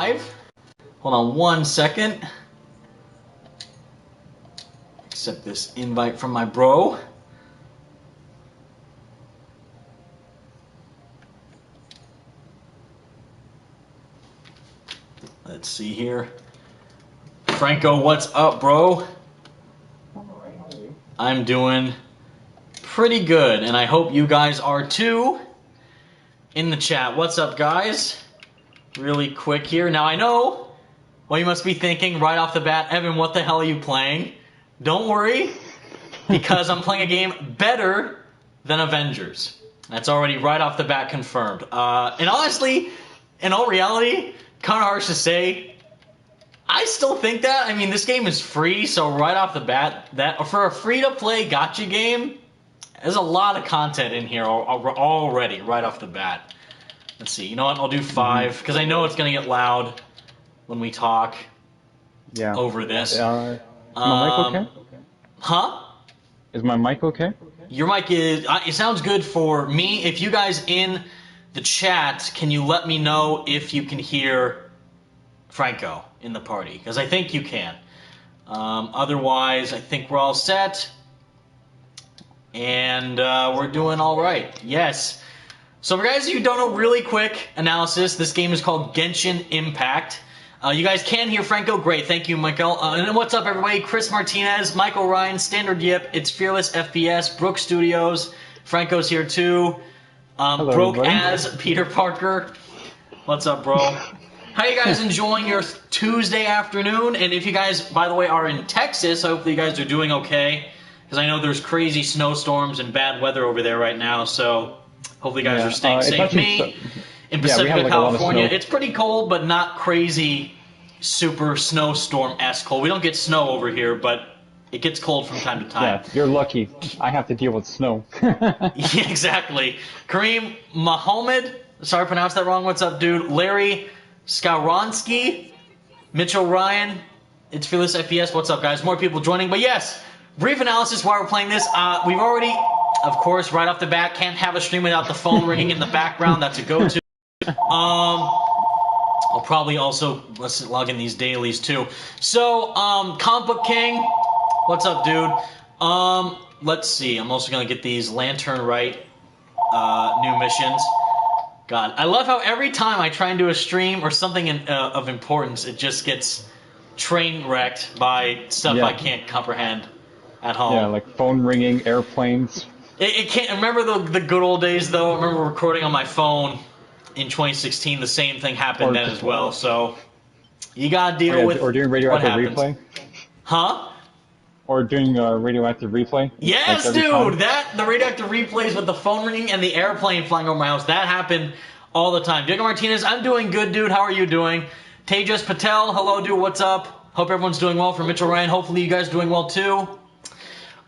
Hold on one second. Accept this invite from my bro. Let's see here. Franco, what's up, bro? I'm doing pretty good, and I hope you guys are too. In the chat, what's up, guys? Really quick here. Now, I know what you must be thinking right off the bat. Evan, what the hell are you playing? Don't worry, because I'm playing a game better than Avengers. That's already right off the bat confirmed. And honestly, in all reality, kind of harsh to say, I still think that. I mean, this game is free, so right off the bat, that for a free-to-play gacha game, there's a lot of content in here already, right off the bat. Let's see. You know what? I'll do 5, because I know it's going to get loud when we talk over this. Is my mic okay? Huh? Is my mic okay? Your mic is... it sounds good for me. If you guys in the chat, can you let me know if you can hear Franco in the party? Because I think you can. Otherwise, I think we're all set. And we're doing all right. Yes. So for guys who don't know, really quick analysis. This game is called Genshin Impact. You guys can hear Franco. Great. Thank you, Michael. And then what's up, everybody? Chris Martinez, Michael Ryan, Standard Yip, It's Fearless FPS, Brook Studios. Franco's here too. Hello, Broke everybody. as Peter Parker. What's up, bro? How you guys enjoying your Tuesday afternoon? And if you guys, by the way, are in Texas, hopefully you guys are doing okay. Because I know there's crazy snowstorms and bad weather over there right now. So hopefully you guys are staying safe. Me, in Pacific California, it's pretty cold, but not crazy, super snowstorm-esque cold. We don't get snow over here, but it gets cold from time to time. Yeah, you're lucky. I have to deal with snow. Yeah, exactly. Kareem Mohammed, sorry I pronounced that wrong. What's up, dude? Larry Skowronski, Mitchell Ryan, It's Fearless FPS. What's up, guys? More people joining, but yes, brief analysis while we're playing this. We've already, of course, right off the bat, can't have a stream without the phone ringing in the background. That's a go-to. I'll probably also, let's log in these dailies too. So, Comic Book King, what's up, dude? Let's see. I'm also gonna get these Lantern Right new missions. God, I love how every time I try and do a stream or something of importance, it just gets train wrecked by stuff I can't comprehend at home. Yeah, like phone ringing, airplanes. It can't. Remember the good old days, though. I remember recording on my phone in 2016. The same thing happened then as well. So you gotta deal with or doing radioactive replay. Huh? Or doing radioactive replay. Yes, like dude. The radioactive replays with the phone ringing and the airplane flying over my house. That happened all the time. Diego Martinez, I'm doing good, dude. How are you doing? Tejas Patel, hello, dude. What's up? Hope everyone's doing well. For Mitchell Ryan, hopefully you guys are doing well too.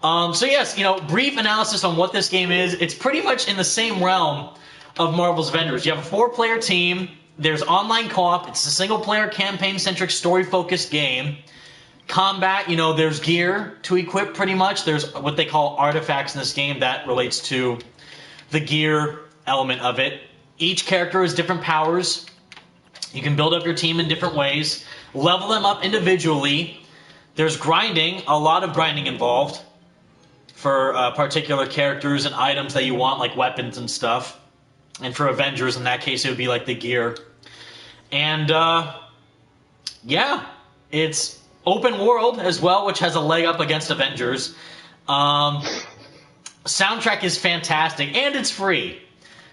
So yes, brief analysis on what this game is. It's pretty much in the same realm of Marvel's Avengers. You have a 4-player team. There's online co-op. It's a single-player, campaign-centric, story-focused game. Combat, there's gear to equip pretty much. There's what they call artifacts in this game that relates to the gear element of it. Each character has different powers. You can build up your team in different ways. Level them up individually. There's grinding, a lot of grinding involved for particular characters and items that you want, like weapons and stuff. And for Avengers, in that case, it would be like the gear. And, yeah, it's open world as well, which has a leg up against Avengers. Soundtrack is fantastic, and it's free.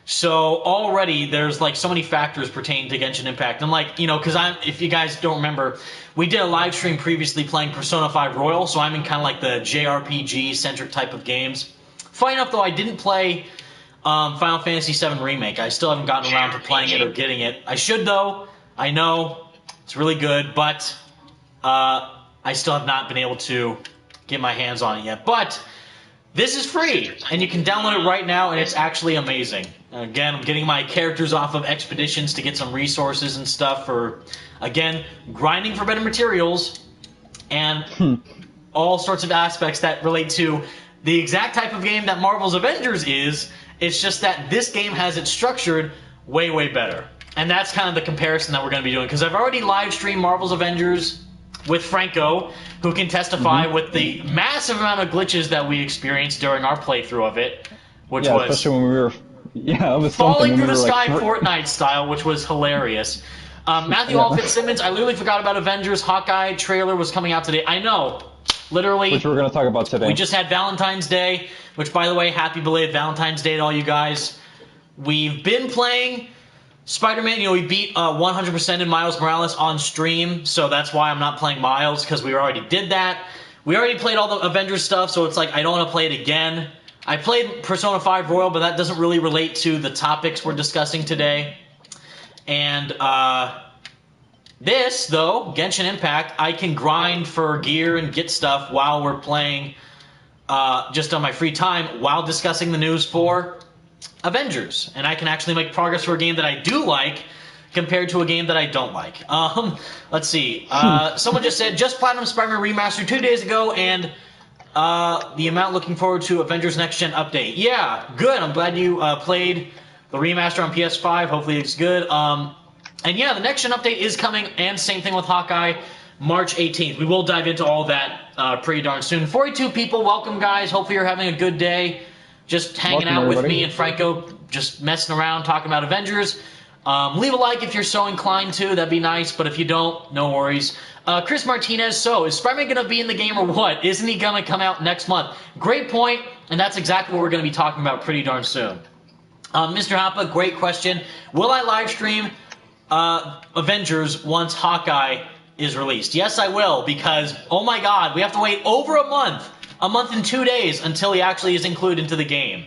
So already there's like so many factors pertaining to Genshin Impact. And like, because if you guys don't remember, we did a live stream previously playing Persona 5 Royal, so I'm in kind of like the JRPG-centric type of games. Funny enough, though, I didn't play Final Fantasy VII Remake. I still haven't gotten around to playing it or getting it. I should, though. I know. It's really good, but I still have not been able to get my hands on it yet. But this is free, and you can download it right now, and it's actually amazing. Again, I'm getting my characters off of expeditions to get some resources and stuff for, again, grinding for better materials, and all sorts of aspects that relate to the exact type of game that Marvel's Avengers is. It's just that this game has it structured way, way better. And that's kind of the comparison that we're going to be doing, because I've already live streamed Marvel's Avengers with Franco, who can testify with the massive amount of glitches that we experienced during our playthrough of it, which was especially when we were, it was falling through the we were sky like, Fortnite style, which was hilarious. Matthew Alfred Simmons, I literally forgot about Avengers. Hawkeye trailer was coming out today. I know, literally. Which we're going to talk about today. We just had Valentine's Day, which, by the way, happy belated Valentine's Day to all you guys. We've been playing Spider-Man. You know, we beat 100% in Miles Morales on stream, so that's why I'm not playing Miles, because we already did that. We already played all the Avengers stuff, so it's like I don't want to play it again. I played Persona 5 Royal, but that doesn't really relate to the topics we're discussing today. And this, though, Genshin Impact, I can grind for gear and get stuff while we're playing just on my free time while discussing the news for Avengers. And I can actually make progress for a game that I do like compared to a game that I don't like. Let's see. Someone just said, just Platinum Spider-Man Remastered 2 days ago, and the amount looking forward to Avengers Next Gen update. Yeah, good. I'm glad you played the remaster on PS5. Hopefully it's good. And yeah, the Next Gen update is coming, and same thing with Hawkeye, March 18th. We will dive into all that pretty darn soon. 42 people, welcome guys. Hopefully you're having a good day. Just hanging out with me and Franco, just messing around, talking about Avengers. Leave a like if you're so inclined to. That'd be nice, but if you don't, no worries. Chris Martinez, so is Spider-Man going to be in the game or what? Isn't he going to come out next month? Great point, and that's exactly what we're going to be talking about pretty darn soon. Mr. Hoppa, great question. Will I live stream Avengers once Hawkeye is released? Yes, I will, because, oh my god, we have to wait over a month and 2 days until he actually is included into the game.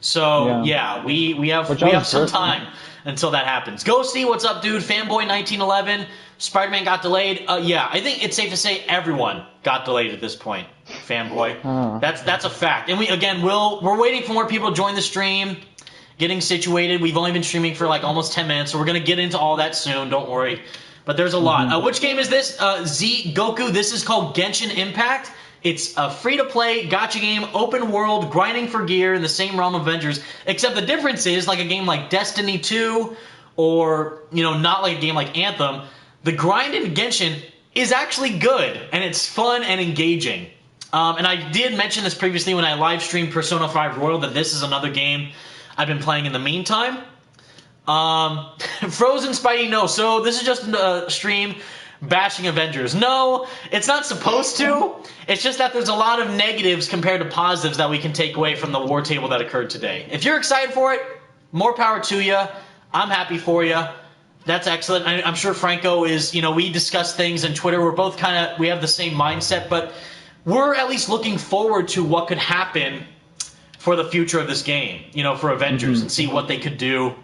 So, yeah, we have some time until that happens. Ghosty, what's up, dude? Fanboy1911, Spider-Man got delayed. Yeah, I think it's safe to say everyone got delayed at this point. Fanboy. That's a fact. And we're waiting for more people to join the stream, getting situated. We've only been streaming for like almost 10 minutes, so we're going to get into all that soon. Don't worry. But there's a lot. Which game is this? Z Goku. This is called Genshin Impact. It's a free-to-play gacha game, open world, grinding for gear in the same realm of Avengers, except the difference is, like a game like Destiny 2, or, you know, not like a game like Anthem, the grind in Genshin is actually good, and it's fun and engaging. And I did mention this previously when I live-streamed Persona 5 Royal, that this is another game I've been playing in the meantime. Frozen Spidey, no. So this is just a stream bashing Avengers. No, it's not supposed to. It's just that there's a lot of negatives compared to positives that we can take away from the war table that occurred today. If you're excited for it, more power to you. I'm happy for you. That's excellent. I'm sure Franco is, you know, we discuss things on Twitter. We're both we have the same mindset, but we're at least looking forward to what could happen for the future of this game, you know, for Avengers, and see what they could do.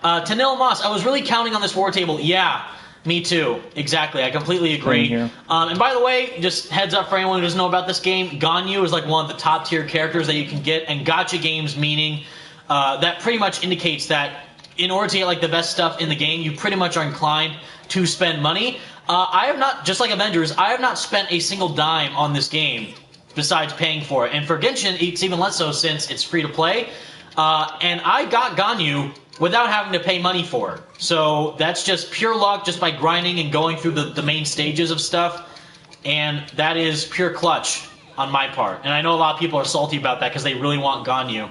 Tanil Moss, I was really counting on this war table. Yeah, me too. Exactly. I completely agree. And by the way, just heads up for anyone who doesn't know about this game, Ganyu is like one of the top tier characters that you can get, and gacha games, meaning that pretty much indicates that in order to get like the best stuff in the game, you pretty much are inclined to spend money. I have not, just like Avengers, I have not spent a single dime on this game besides paying for it. And for Genshin, it's even less so since it's free to play. And I got Ganyu without having to pay money for it. So that's just pure luck, just by grinding and going through the main stages of stuff. And that is pure clutch on my part. And I know a lot of people are salty about that because they really want Ganyu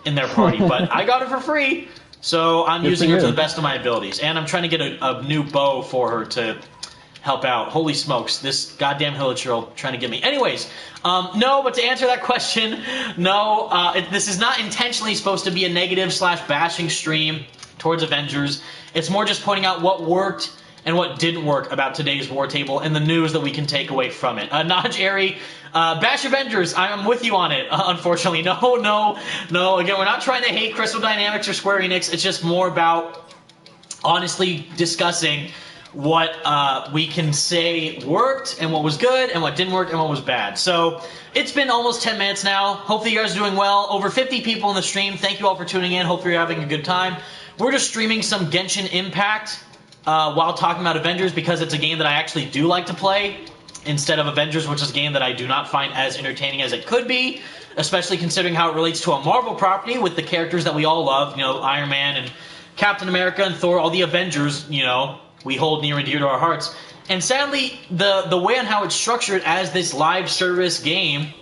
in their party. But I got it for free, so I'm using her to the best of my abilities. And I'm trying to get a new bow for her to help out. Holy smokes, this goddamn Hilichurl trying to get me. Anyways, no, but to answer that question, no, this is not intentionally supposed to be a negative / bashing stream towards Avengers. It's more just pointing out what worked and what didn't work about today's war table and the news that we can take away from it. Naj Airy, bash Avengers, I'm with you on it, unfortunately. No. Again, we're not trying to hate Crystal Dynamics or Square Enix. It's just more about honestly discussing what we can say worked and what was good and what didn't work and what was bad. So it's been almost 10 minutes now. Hopefully you guys are doing well. Over 50 people in the stream. Thank you all for tuning in. Hopefully you're having a good time. We're just streaming some Genshin Impact while talking about Avengers because it's a game that I actually do like to play instead of Avengers, which is a game that I do not find as entertaining as it could be, especially considering how it relates to a Marvel property with the characters that we all love, you know, Iron Man and Captain America and Thor, all the Avengers, you know, we hold near and dear to our hearts. And sadly, the way on how it's structured as this live service game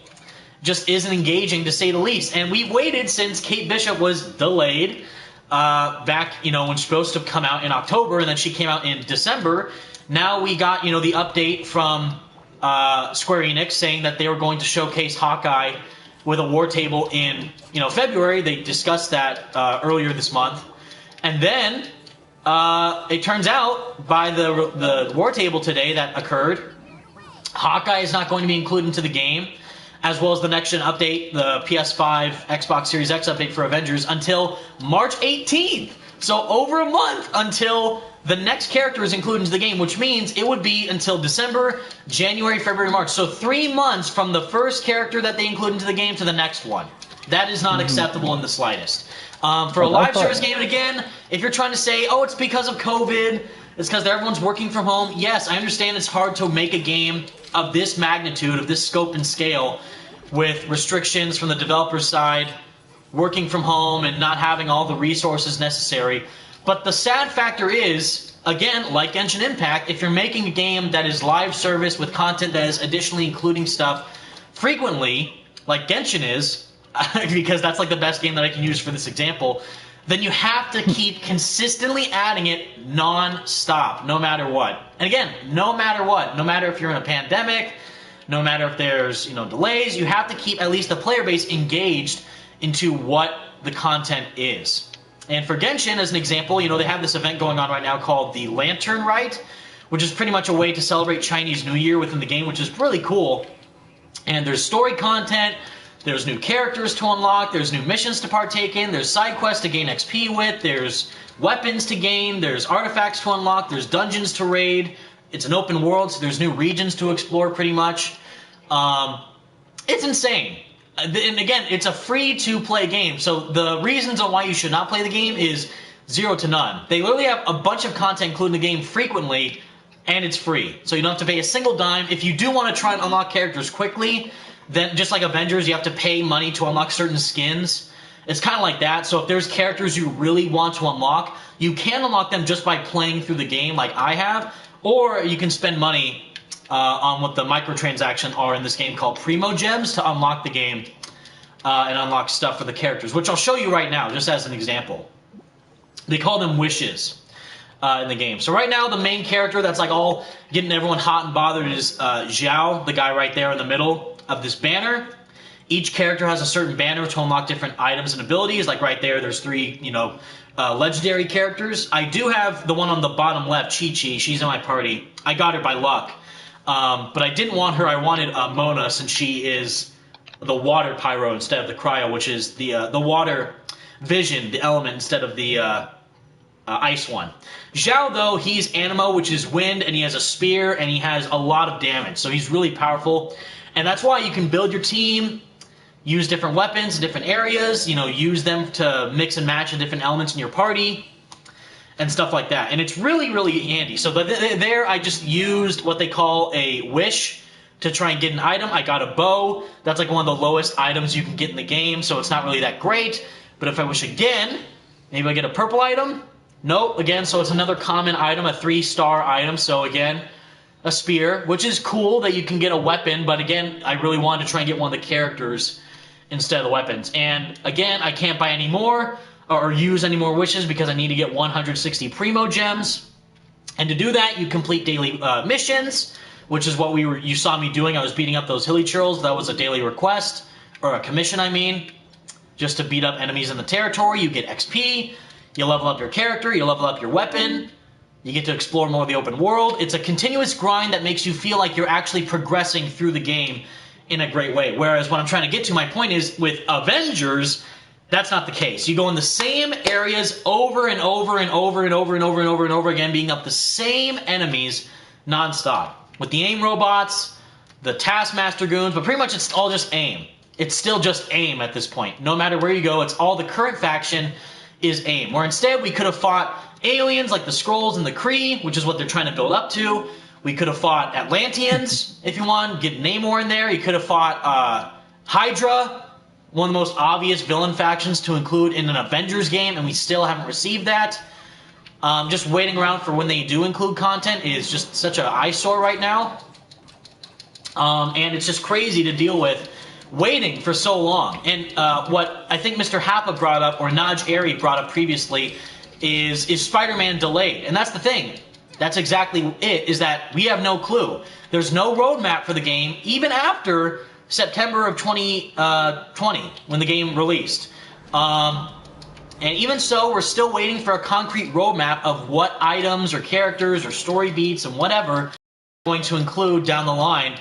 just isn't engaging, to say the least. And we waited since Kate Bishop was delayed back, you know, when she's supposed to come out in October, and then she came out in December. Now we got, you know, the update from Square Enix saying that they were going to showcase Hawkeye with a war table in, you know, February. They discussed that earlier this month. And then it turns out by the war table today that occurred, Hawkeye is not going to be included into the game, as well as the next-gen update, the PS5, Xbox Series X update for Avengers, until March 18th. So over a month until the next character is included into the game, which means it would be until December, January, February, March. So 3 months from the first character that they include into the game to the next one. That is not acceptable in the slightest. For a live service game, and again, if you're trying to say, oh, it's because of COVID, it's because everyone's working from home, yes, I understand it's hard to make a game of this magnitude, of this scope and scale, with restrictions from the developer side, working from home, and not having all the resources necessary. But the sad factor is, again, like Genshin Impact, if you're making a game that is live service with content that is additionally including stuff frequently, like Genshin is, because that's like the best game that I can use for this example, then you have to keep consistently adding it non-stop, no matter what. And again, no matter what, no matter if you're in a pandemic, no matter if there's, you know, delays, you have to keep at least the player base engaged into what the content is. And for Genshin, as an example, you know, they have this event going on right now called the Lantern Rite, which is pretty much a way to celebrate Chinese New Year within the game, which is really cool. And there's story content, there's new characters to unlock, there's new missions to partake in, there's side quests to gain XP with, there's weapons to gain, there's artifacts to unlock, there's dungeons to raid. It's an open world, so there's new regions to explore pretty much. It's insane. And again, it's a free-to-play game, so the reasons on why you should not play the game is 0 to none. They literally have a bunch of content included in the game frequently, and it's free. So you don't have to pay a single dime. If you do want to try and unlock characters quickly, then just like Avengers, you have to pay money to unlock certain skins. It's kind of like that. So if there's characters you really want to unlock, you can unlock them just by playing through the game like I have, or you can spend money on what the microtransactions are in this game called Primo Gems to unlock the game and unlock stuff for the characters, which I'll show you right now, just as an example. They call them wishes in the game. So right now, the main character that's like all getting everyone hot and bothered is Zhao, the guy right there in the middle of this banner. Each character has a certain banner to unlock different items and abilities. Like right there, there's 3, you know, legendary characters. I do have the one on the bottom left, Chi-Chi. She's in my party. I got her by luck. But I didn't want her. I wanted Mona, since she is the water pyro instead of the cryo, which is the water vision, the element, instead of the ice one. Zhao, though, he's Animo, which is wind, and he has a spear, and he has a lot of damage. So he's really powerful. And that's why you can build your team, use different weapons in different areas, you know, use them to mix and match the different elements in your party, and stuff like that. And it's really, really handy. So there I just used what they call a wish to try and get an item. I got a bow. That's like one of the lowest items you can get in the game, so it's not really that great. But if I wish again, maybe I get a purple item. Nope, again, so it's another common item, a 3-star item. So again, a spear, which is cool that you can get a weapon, but again, I really wanted to try and get one of the characters instead of the weapons. And again, I can't buy any more or use any more wishes because I need to get 160 Primo Gems. And to do that, you complete daily missions, which is what you saw me doing. I was beating up those hilly churls. That was a daily request, or a commission, I mean, just to beat up enemies in the territory. You get XP, you level up your character, you level up your weapon, you get to explore more of the open world. It's a continuous grind that makes you feel like you're actually progressing through the game in a great way. Whereas what I'm trying to get to, my point is, with Avengers, that's not the case. You go in the same areas over and over and over and over and over and over and over again, beating up the same enemies nonstop. With the AIM robots, the Taskmaster goons, but pretty much it's all just AIM. It's still just AIM at this point. No matter where you go, it's all the current faction is AIM. Where instead we could have fought aliens like the Skrulls and the Kree, which is what they're trying to build up to. We could have fought Atlanteans if you want, get Namor in there. You could have fought Hydra, one of the most obvious villain factions to include in an Avengers game, and we still haven't received that. Just waiting around for when they do include content is just such an eyesore right now. And it's just crazy to deal with waiting for so long. And what I think Mr. Happa brought up, or Naj Airy brought up previously, is Spider-Man delayed? And that's the thing. That's exactly it, is that we have no clue. There's no roadmap for the game, even after September of 2020, when the game released. And even so, we're still waiting for a concrete roadmap of what items or characters or story beats and whatever going to include down the line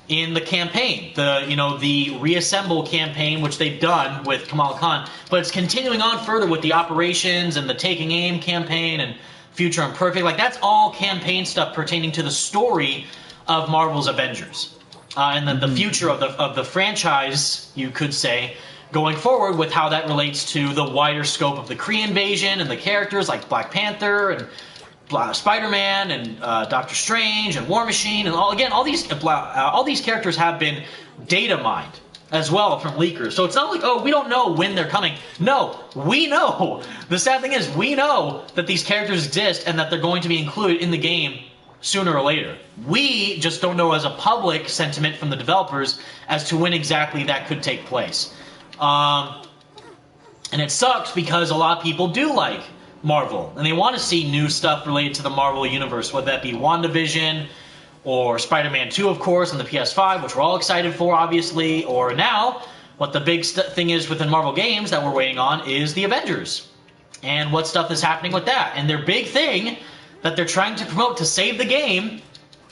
in the campaign. The Reassemble campaign, which they've done with Kamala Khan, but it's continuing on further with the Operations and the Taking Aim campaign and Future Imperfect. Like, that's all campaign stuff pertaining to the story of Marvel's Avengers. And then the future of the franchise, you could say, going forward, with how that relates to the wider scope of the Kree invasion and the characters like Black Panther and Spider-Man and Doctor Strange and War Machine and all these characters have been data mined as well from leakers. So it's not like, oh, we don't know when they're coming. No, we know. The sad thing is, we know that these characters exist and that they're going to be included in the game sooner or later. We just don't know as a public sentiment from the developers as to when exactly that could take place. And it sucks because a lot of people do like Marvel, and they want to see new stuff related to the Marvel Universe, whether that be WandaVision, or Spider-Man 2, of course, on the PS5, which we're all excited for, obviously, or now, what the big thing is within Marvel games that we're waiting on is the Avengers, and what stuff is happening with that. And their big thing that they're trying to promote to save the game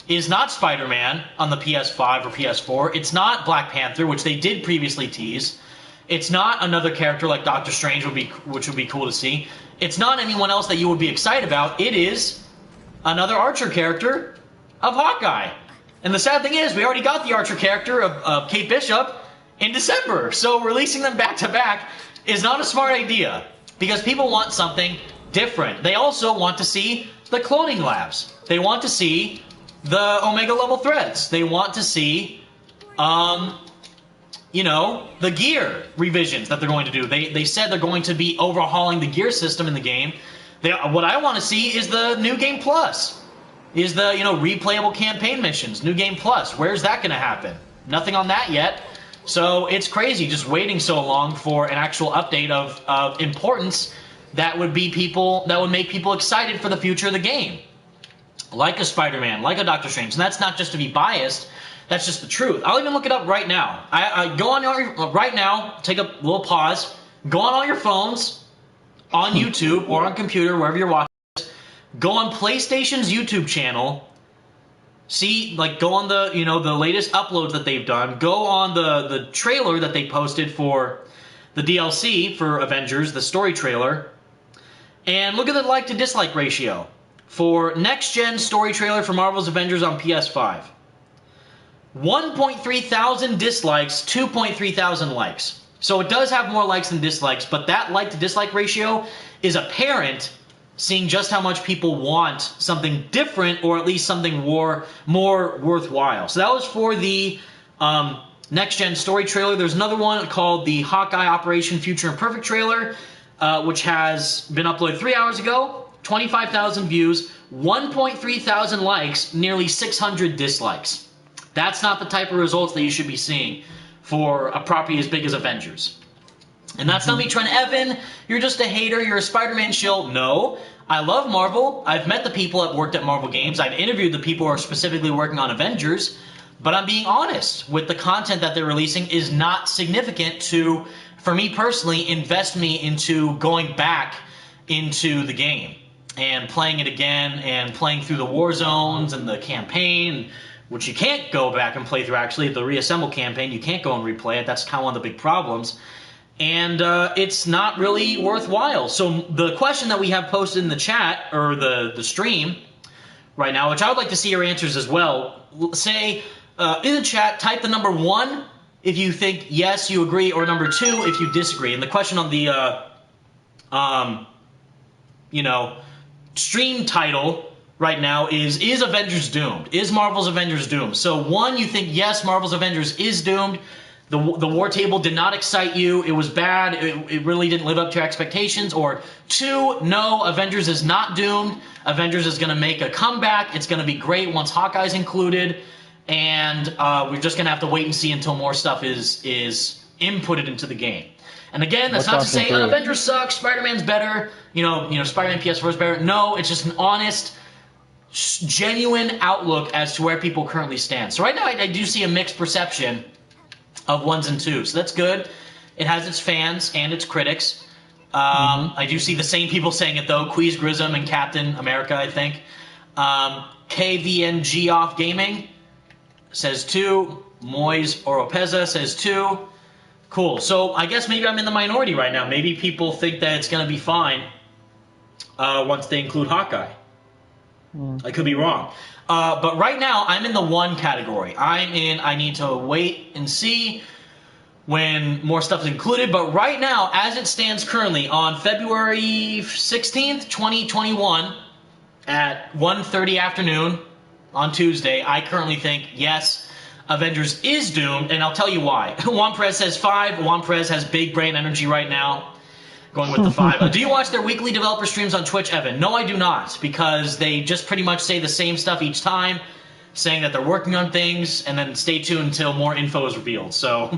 is not Spider-Man on the PS5 or PS4, it's not Black Panther, which they did previously tease, it's not another character like Doctor Strange, which would be cool to see. It's not anyone else that you would be excited about. It is another Archer character of Hawkeye. And the sad thing is, we already got the Archer character of Kate Bishop in December. So releasing them back to back is not a smart idea, because people want something different. They also want to see the cloning labs. They want to see the Omega level threads. They want to see the gear revisions that they're going to do. They said they're going to be overhauling the gear system in the game. What I want to see is the New Game Plus. Is the, replayable campaign missions. New Game Plus. Where's that going to happen? Nothing on that yet. So it's crazy just waiting so long for an actual update of importance that would make people excited for the future of the game. Like a Spider-Man, like a Doctor Strange. And that's not just to be biased. That's just the truth. I'll even look it up right now. I go on right now, take a little pause, go on all your phones, on YouTube or on computer, wherever you're watching this, go on PlayStation's YouTube channel, see, go on the, the latest uploads that they've done, go on the trailer that they posted for the DLC for Avengers, the story trailer, and look at the like to dislike ratio for next-gen story trailer for Marvel's Avengers on PS5. 1.3 thousand dislikes, 2.3 thousand likes. So it does have more likes than dislikes, but that like to dislike ratio is apparent, seeing just how much people want something different, or at least something more worthwhile. So that was for the next-gen story trailer. There's another one called the Hawkeye Operation Future Imperfect trailer, which has been uploaded 3 hours ago, 25,000 views, 1.3 thousand likes, nearly 600 dislikes. That's not the type of results that you should be seeing for a property as big as Avengers. And that's not me trying to, Evan, you're just a hater, you're a Spider-Man shill. No, I love Marvel. I've met the people that worked at Marvel Games. I've interviewed the people who are specifically working on Avengers. But I'm being honest with the content that they're releasing is not significant to, for me personally, invest me into going back into the game and playing it again and playing through the war zones and the campaign, which you can't go back and play through, actually. The Reassemble campaign, you can't go and replay it. That's kind of one of the big problems. And it's not really worthwhile. So the question that we have posted in the chat, or the stream right now, which I would like to see your answers as well. Say, in the chat, type the number 1 if you think yes, you agree, or number 2 if you disagree. And the question on the, stream title right now is Avengers doomed? Is Marvel's Avengers doomed? So 1, you think yes, Marvel's Avengers is doomed. the war table did not excite you, it was bad, it really didn't live up to your expectations, or 2, no, Avengers is not doomed, Avengers is going to make a comeback, it's going to be great once Hawkeye's included, and we're just going to have to wait and see until more stuff is inputted into the game. And again, that's not to say Avengers sucks, Spider-Man's better, you know, Spider-Man PS4 is better. No, it's just an honest, genuine outlook as to where people currently stand. So right now I do see a mixed perception of 1s and 2s. So that's good. It has its fans and its critics. I do see the same people saying it though. Queez Grism and Captain America, I think. KVNG Off Gaming says 2. Moise Oropeza says 2. Cool. So I guess maybe I'm in the minority right now. Maybe people think that it's going to be fine once they include Hawkeye. I could be wrong. But right now, I'm in the 1 category. I need to wait and see when more stuff is included. But right now, as it stands currently, on February 16th, 2021, at 1:30 afternoon on Tuesday, I currently think, yes, Avengers is doomed, and I'll tell you why. Juan Perez says 5. Juan Perez has big brain energy right now. Going with the 5. Do you watch their weekly developer streams on Twitch, Evan? No, I do not, because they just pretty much say the same stuff each time, saying that they're working on things, and then stay tuned until more info is revealed. So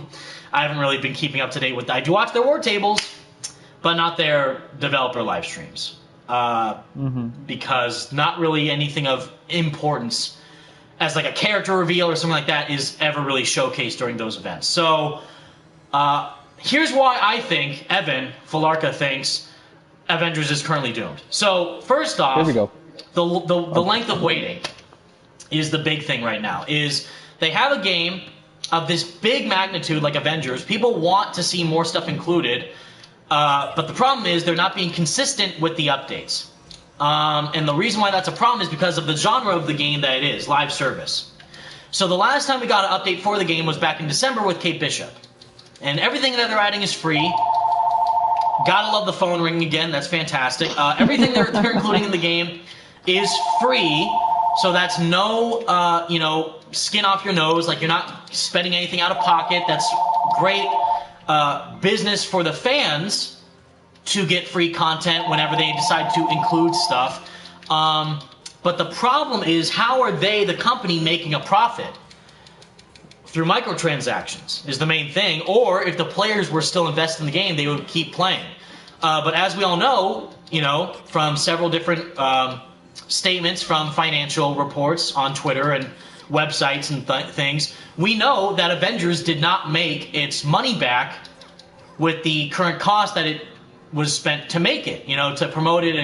I haven't really been keeping up to date with that. I do watch their war tables, but not their developer live streams, because not really anything of importance as like a character reveal or something like that is ever really showcased during those events. So here's why I think Evan Falarka thinks Avengers is currently doomed. So first off, here we go. The length of waiting is the big thing right now. Is they have a game of this big magnitude like Avengers. People want to see more stuff included, but the problem is they're not being consistent with the updates. And the reason why that's a problem is because of the genre of the game that it is, live service. So the last time we got an update for the game was back in December with Kate Bishop. And everything that they're adding is free. Gotta love the phone ringing again, that's fantastic. Everything they're including in the game is free, so that's no, you know, skin off your nose, like you're not spending anything out of pocket. That's great business for the fans to get free content whenever they decide to include stuff. But the problem is, how are they, the company, making a profit? Through microtransactions is the main thing, or if the players were still invested in the game, they would keep playing. But as we all know, you know, from several different statements from financial reports on Twitter and websites and things, we know that Avengers did not make its money back with the current cost that it was spent to make it, you know, to promote it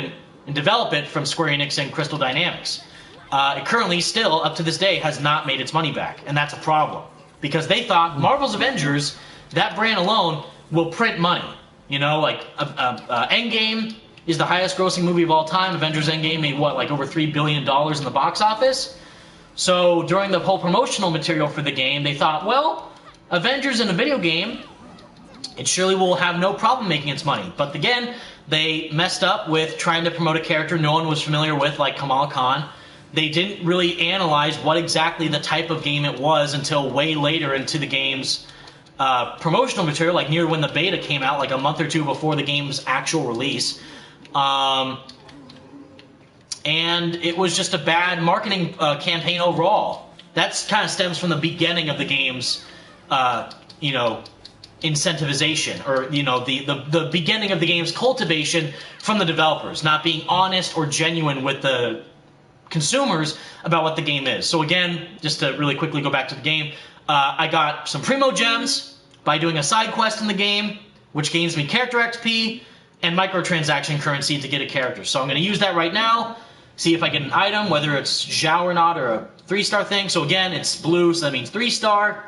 and develop it from Square Enix and Crystal Dynamics. It currently still, up to this day, has not made its money back, and that's a problem. Because they thought Marvel's Avengers, that brand alone, will print money. You know, like Endgame is the highest grossing movie of all time. Avengers Endgame made, what, like over $3 billion in the box office? So during the whole promotional material for the game, they thought, well, Avengers in a video game, it surely will have no problem making its money. But again, they messed up with trying to promote a character no one was familiar with, like Kamala Khan. They didn't really analyze what exactly the type of game it was until way later into the game's promotional material, like near when the beta came out, like a month or 2 before the game's actual release. And it was just a bad marketing campaign overall. That kind of stems from the beginning of the game's, you know, incentivization, or, you know, the beginning of the game's cultivation from the developers, not being honest or genuine with the consumers about what the game is. So again, just to really quickly go back to the game, I got some Primo Gems by doing a side quest in the game, which gains me character XP and microtransaction currency to get a character. So I'm going to use that right now, see if I get an item, whether it's Zhao or not, or a 3-star thing. So again, it's blue, so that means 3-star.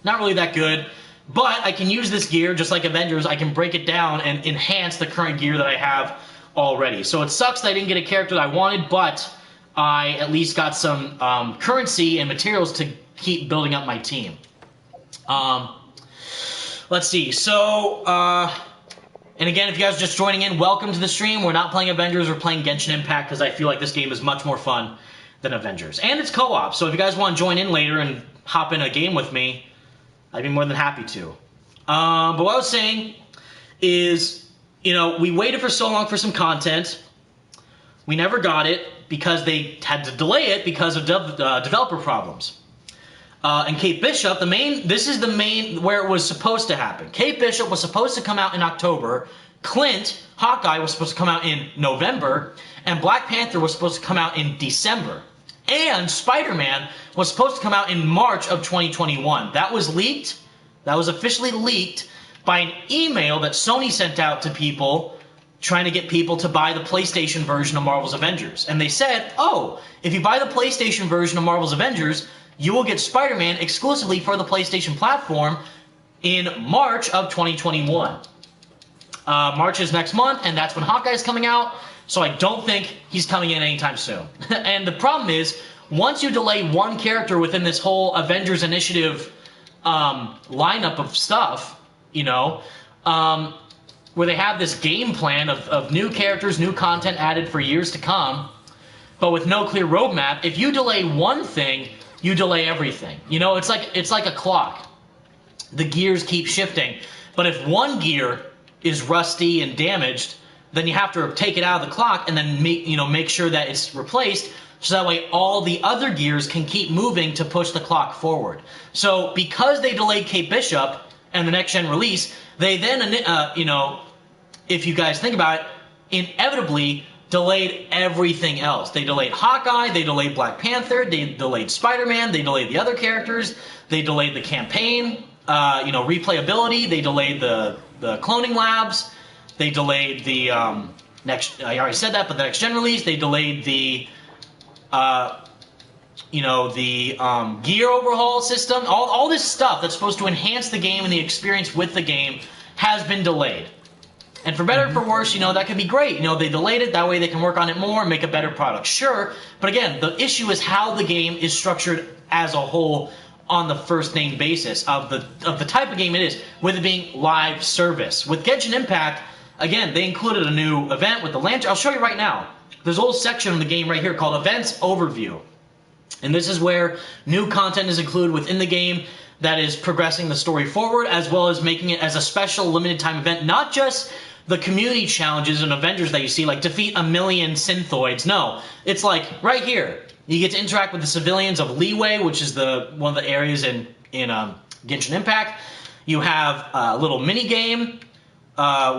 Not really that good, but I can use this gear, just like Avengers. I can break it down and enhance the current gear that I have already. So it sucks that I didn't get a character that I wanted, but I at least got some currency and materials to keep building up my team. Let's see. So, and again, if you guys are just joining in, welcome to the stream. We're not playing Avengers. We're playing Genshin Impact because I feel like this game is much more fun than Avengers. And it's co-op, so if you guys want to join in later and hop in a game with me, I'd be more than happy to. But what I was saying is, we waited for so long for some content. We never got it because they had to delay it because of developer problems. And Kate Bishop, this is the main where it was supposed to happen. Kate Bishop was supposed to come out in October. Clint, Hawkeye, was supposed to come out in November. And Black Panther was supposed to come out in December. And Spider-Man was supposed to come out in March of 2021. That was leaked. That was officially leaked by an email that Sony sent out to people trying to get people to buy the PlayStation version of Marvel's Avengers. And they said, oh, if you buy the PlayStation version of Marvel's Avengers, you will get Spider-Man exclusively for the PlayStation platform in March of 2021. March is next month, and that's when Hawkeye's coming out. So I don't think he's coming in anytime soon. And the problem is, once you delay one character within this whole Avengers Initiative lineup of stuff, where they have this game plan of new characters, new content added for years to come, but with no clear roadmap, if you delay one thing, you delay everything. It's like a clock. The gears keep shifting. But if one gear is rusty and damaged, then you have to take it out of the clock and then make sure that it's replaced, so that way all the other gears can keep moving to push the clock forward. So because they delayed Kate Bishop and the next gen release, they then if you guys think about it, inevitably delayed everything else. They delayed Hawkeye, they delayed Black Panther, they delayed Spider-Man, they delayed the other characters, they delayed the campaign, replayability, they delayed the cloning labs, they delayed the next. I already said that, but the next gen release. They delayed the gear overhaul system. All this stuff that's supposed to enhance the game and the experience with the game has been delayed. And for better or for worse, that could be great. They delayed it, that way they can work on it more and make a better product. Sure, but again, the issue is how the game is structured as a whole on the first name basis of the type of game it is, with it being live service. With Genshin Impact, again, they included a new event with the lantern. I'll show you right now. There's a whole section of the game right here called Events Overview. And this is where new content is included within the game that is progressing the story forward, as well as making it as a special limited time event. Not just the community challenges and Avengers that you see, like defeat 1 million synthoids. No, it's like right here. You get to interact with the civilians of Leeway, which is one of the areas in Genshin Impact. You have a little mini game,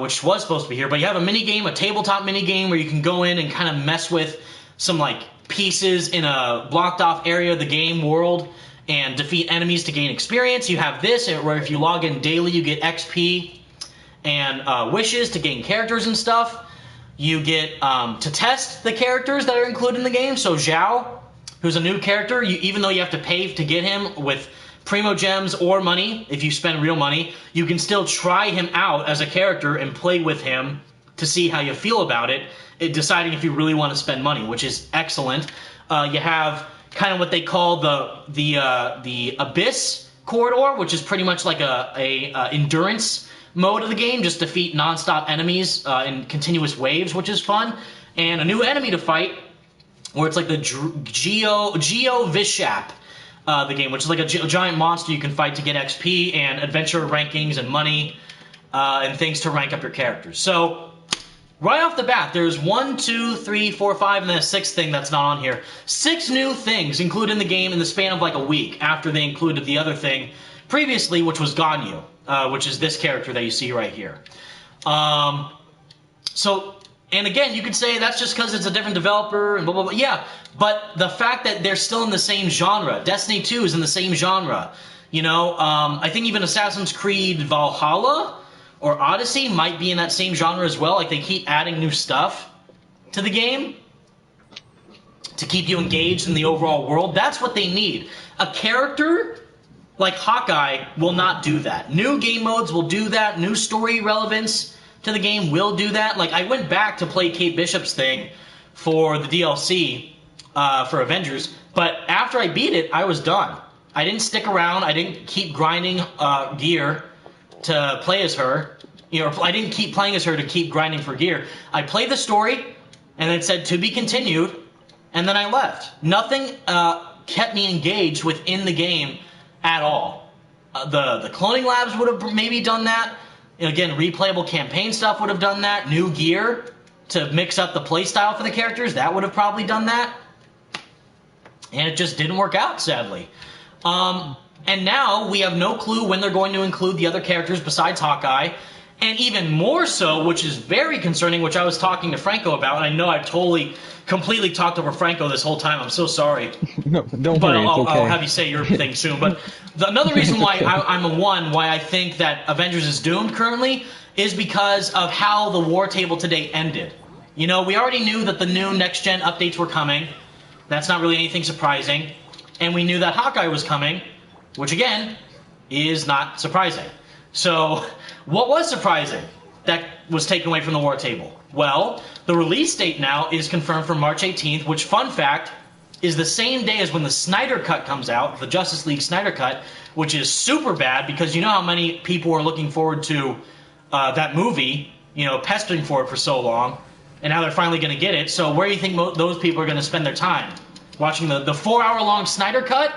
which was supposed to be here, but you have a mini game, a tabletop mini game, where you can go in and kind of mess with some pieces in a blocked off area of the game world and defeat enemies to gain experience. You have this, where if you log in daily, you get XP and wishes to gain characters and stuff. You get to test the characters that are included in the game. So Zhao, who's a new character, even though you have to pay to get him with Primo Gems or money, if you spend real money, you can still try him out as a character and play with him to see how you feel about it, deciding if you really want to spend money, which is excellent. You have kind of what they call the Abyss corridor, which is pretty much like a endurance mode of the game, just defeat non-stop enemies in continuous waves, which is fun. And a new enemy to fight, where it's like the Geo Vishap, the game, which is like a giant monster you can fight to get XP and adventure rankings and money and things to rank up your characters. So right off the bat, there's 1, 2, 3, 4, 5, and then a 6th thing that's not on here. 6 new things included in the game in the span of a week after they included the other thing previously, which was Ganyu, which is this character that you see right here. And again, you could say that's just because it's a different developer and blah, blah, blah. Yeah, but the fact that they're still in the same genre. Destiny 2 is in the same genre. I think even Assassin's Creed Valhalla or Odyssey might be in that same genre as well. They keep adding new stuff to the game to keep you engaged in the overall world. That's what they need. A character like Hawkeye will not do that. New game modes will do that. New story relevance to the game will do that. I went back to play Kate Bishop's thing for the DLC for Avengers, but after I beat it, I was done. I didn't stick around. I didn't keep grinding gear to play as her. I didn't keep playing as her to keep grinding for gear. I played the story, and it said to be continued, and then I left. Nothing kept me engaged within the game at all. The cloning labs would have maybe done that. Again, replayable campaign stuff would have done that. New gear to mix up the playstyle for the characters, that would have probably done that. And it just didn't work out, sadly. And now we have no clue when they're going to include the other characters besides Hawkeye. And even more so, which is very concerning, which I was talking to Franco about, and I know I've completely talked over Franco this whole time. I'm so sorry. No, don't But worry, it's okay. I'll have you say your thing soon. But another reason why I'm a one, why I think that Avengers is doomed currently, is because of how the war table today ended. You know, we already knew that the new next-gen updates were coming. That's not really anything surprising. And we knew that Hawkeye was coming, which, again, is not surprising. So, what was surprising that was taken away from the war table? Well, the release date now is confirmed for March 18th, which, fun fact, is the same day as when the Snyder Cut comes out, the Justice League Snyder Cut, which is super bad because you know how many people are looking forward to that movie, you know, pestering for it for so long, and now they're finally going to get it. So where do you think those people are going to spend their time? Watching the 4-hour-long Snyder Cut?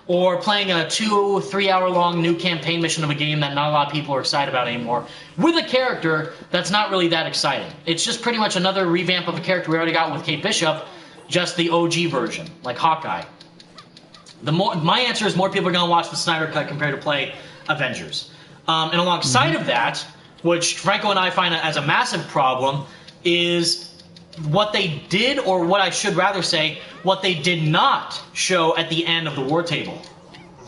Or playing a 2-3 hour long new campaign mission of a game that not a lot of people are excited about anymore, with a character that's not really that exciting. It's just pretty much another revamp of a character we already got with Kate Bishop, just the OG version, like Hawkeye. My answer is more people are going to watch the Snyder Cut compared to play Avengers. And alongside of that, which Franco and I find as a massive problem, is what they did, or what I should rather say, what they did not show at the end of the war table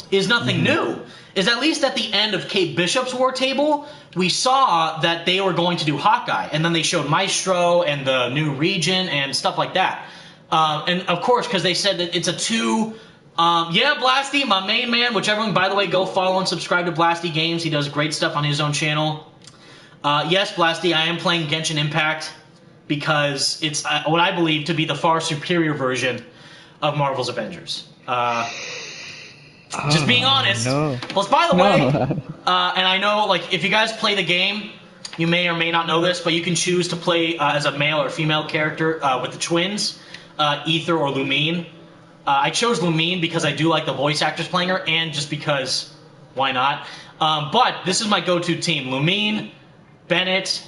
is nothing new. Is at least at the end of Kate Bishop's war table, we saw that they were going to do Hawkeye, and then they showed Maestro and the new region and stuff like that. And of course, because they said that it's a yeah, Blasty, my main man, which everyone, by the way, go follow and subscribe to Blasty Games. He does great stuff on his own channel. Yes, Blasty, I am playing Genshin Impact, because it's what I believe to be the far superior version of Marvel's Avengers. Just being honest. No. Plus, by the way, and I know, like, if you guys play the game, you may or may not know this, but you can choose to play as a male or female character with the twins, Ether or Lumine. I chose Lumine because I do like the voice actors playing her, and just because, why not? But this is my go-to team. Lumine, Bennett,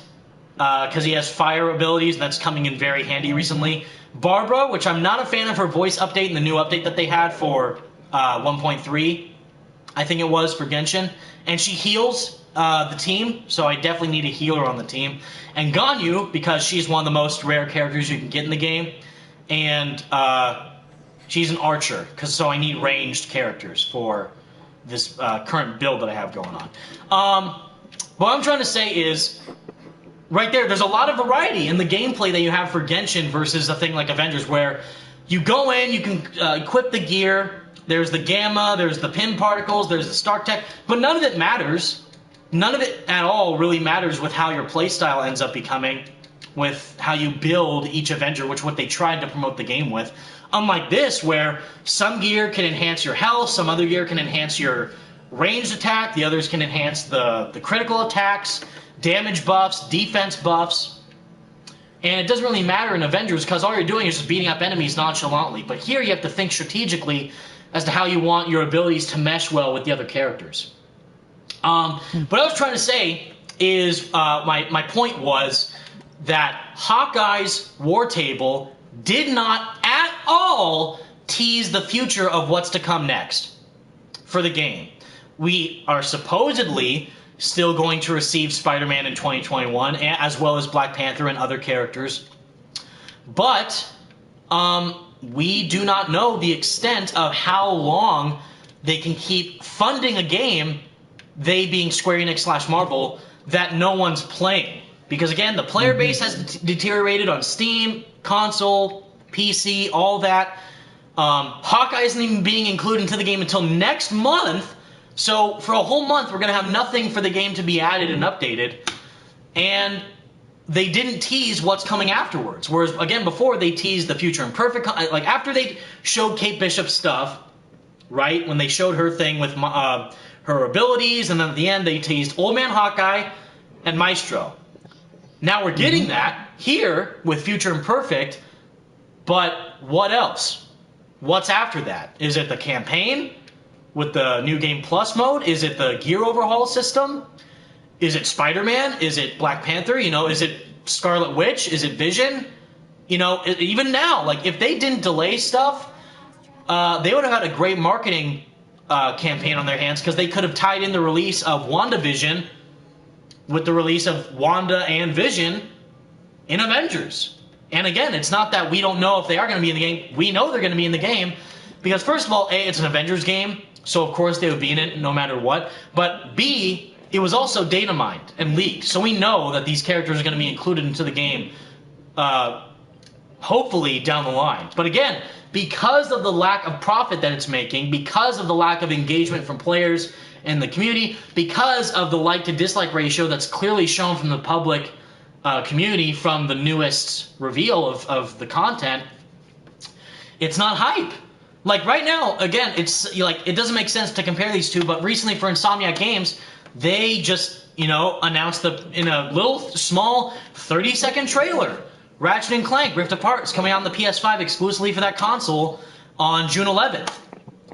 because he has fire abilities, and that's coming in very handy recently. Barbara, which I'm not a fan of her voice update and the new update that they had for 1.3, I think it was, for Genshin. And she heals the team, so I definitely need a healer on the team. And Ganyu, because she's one of the most rare characters you can get in the game. And she's an archer, so I need ranged characters for this current build that I have going on. What I'm trying to say is, right there's a lot of variety in the gameplay that you have for Genshin versus a thing like Avengers, where you go in, you can equip the gear, there's the Gamma, there's the Pin Particles, there's the Stark Tech, but none of it matters. None of it at all really matters with how your playstyle ends up becoming, with how you build each Avenger, which what they tried to promote the game with. Unlike this, where some gear can enhance your health, some other gear can enhance your ranged attack, the others can enhance the critical attacks, damage buffs, defense buffs, and it doesn't really matter in Avengers because all you're doing is just beating up enemies nonchalantly. But here you have to think strategically as to how you want your abilities to mesh well with the other characters. What I was trying to say is, my point was that Hawkeye's war table did not at all tease the future of what's to come next for the game. We are supposedly still going to receive Spider-Man in 2021, as well as Black Panther and other characters. But we do not know the extent of how long they can keep funding a game, they being Square Enix / Marvel, that no one's playing. Because again, the player base has deteriorated on Steam, console, PC, all that. Hawkeye isn't even being included into the game until next month. So for a whole month, we're going to have nothing for the game to be added and updated. And they didn't tease what's coming afterwards. Whereas, again, before they teased the future imperfect. Like, after they showed Kate Bishop's stuff, right, when they showed her thing with her abilities, and then at the end they teased Old Man Hawkeye and Maestro. Now we're getting that here with Future Imperfect, but what else? What's after that? Is it the campaign? with the New Game Plus mode? Is it the gear overhaul system? Is it Spider-Man? Is it Black Panther? You know, is it Scarlet Witch? Is it Vision? You know, even now, like, if they didn't delay stuff, they would have had a great marketing campaign on their hands, because they could have tied in the release of WandaVision with the release of Wanda and Vision in Avengers. And again, it's not that we don't know if they are going to be in the game. We know they're going to be in the game, because first of all, A, it's an Avengers game, so of course they would be in it no matter what. But B, it was also data mined and leaked, so we know that these characters are going to be included into the game, hopefully down the line. But again, because of the lack of profit that it's making, because of the lack of engagement from players and the community, because of the like to dislike ratio that's clearly shown from the public community from the newest reveal of the content, it's not hype. Like right now, again, it's like it doesn't make sense to compare these two, but recently for Insomniac Games, they just, you know, announced in a little small 30-second trailer, Ratchet & Clank Rift Apart is coming out on the PS5 exclusively for that console on June 11th.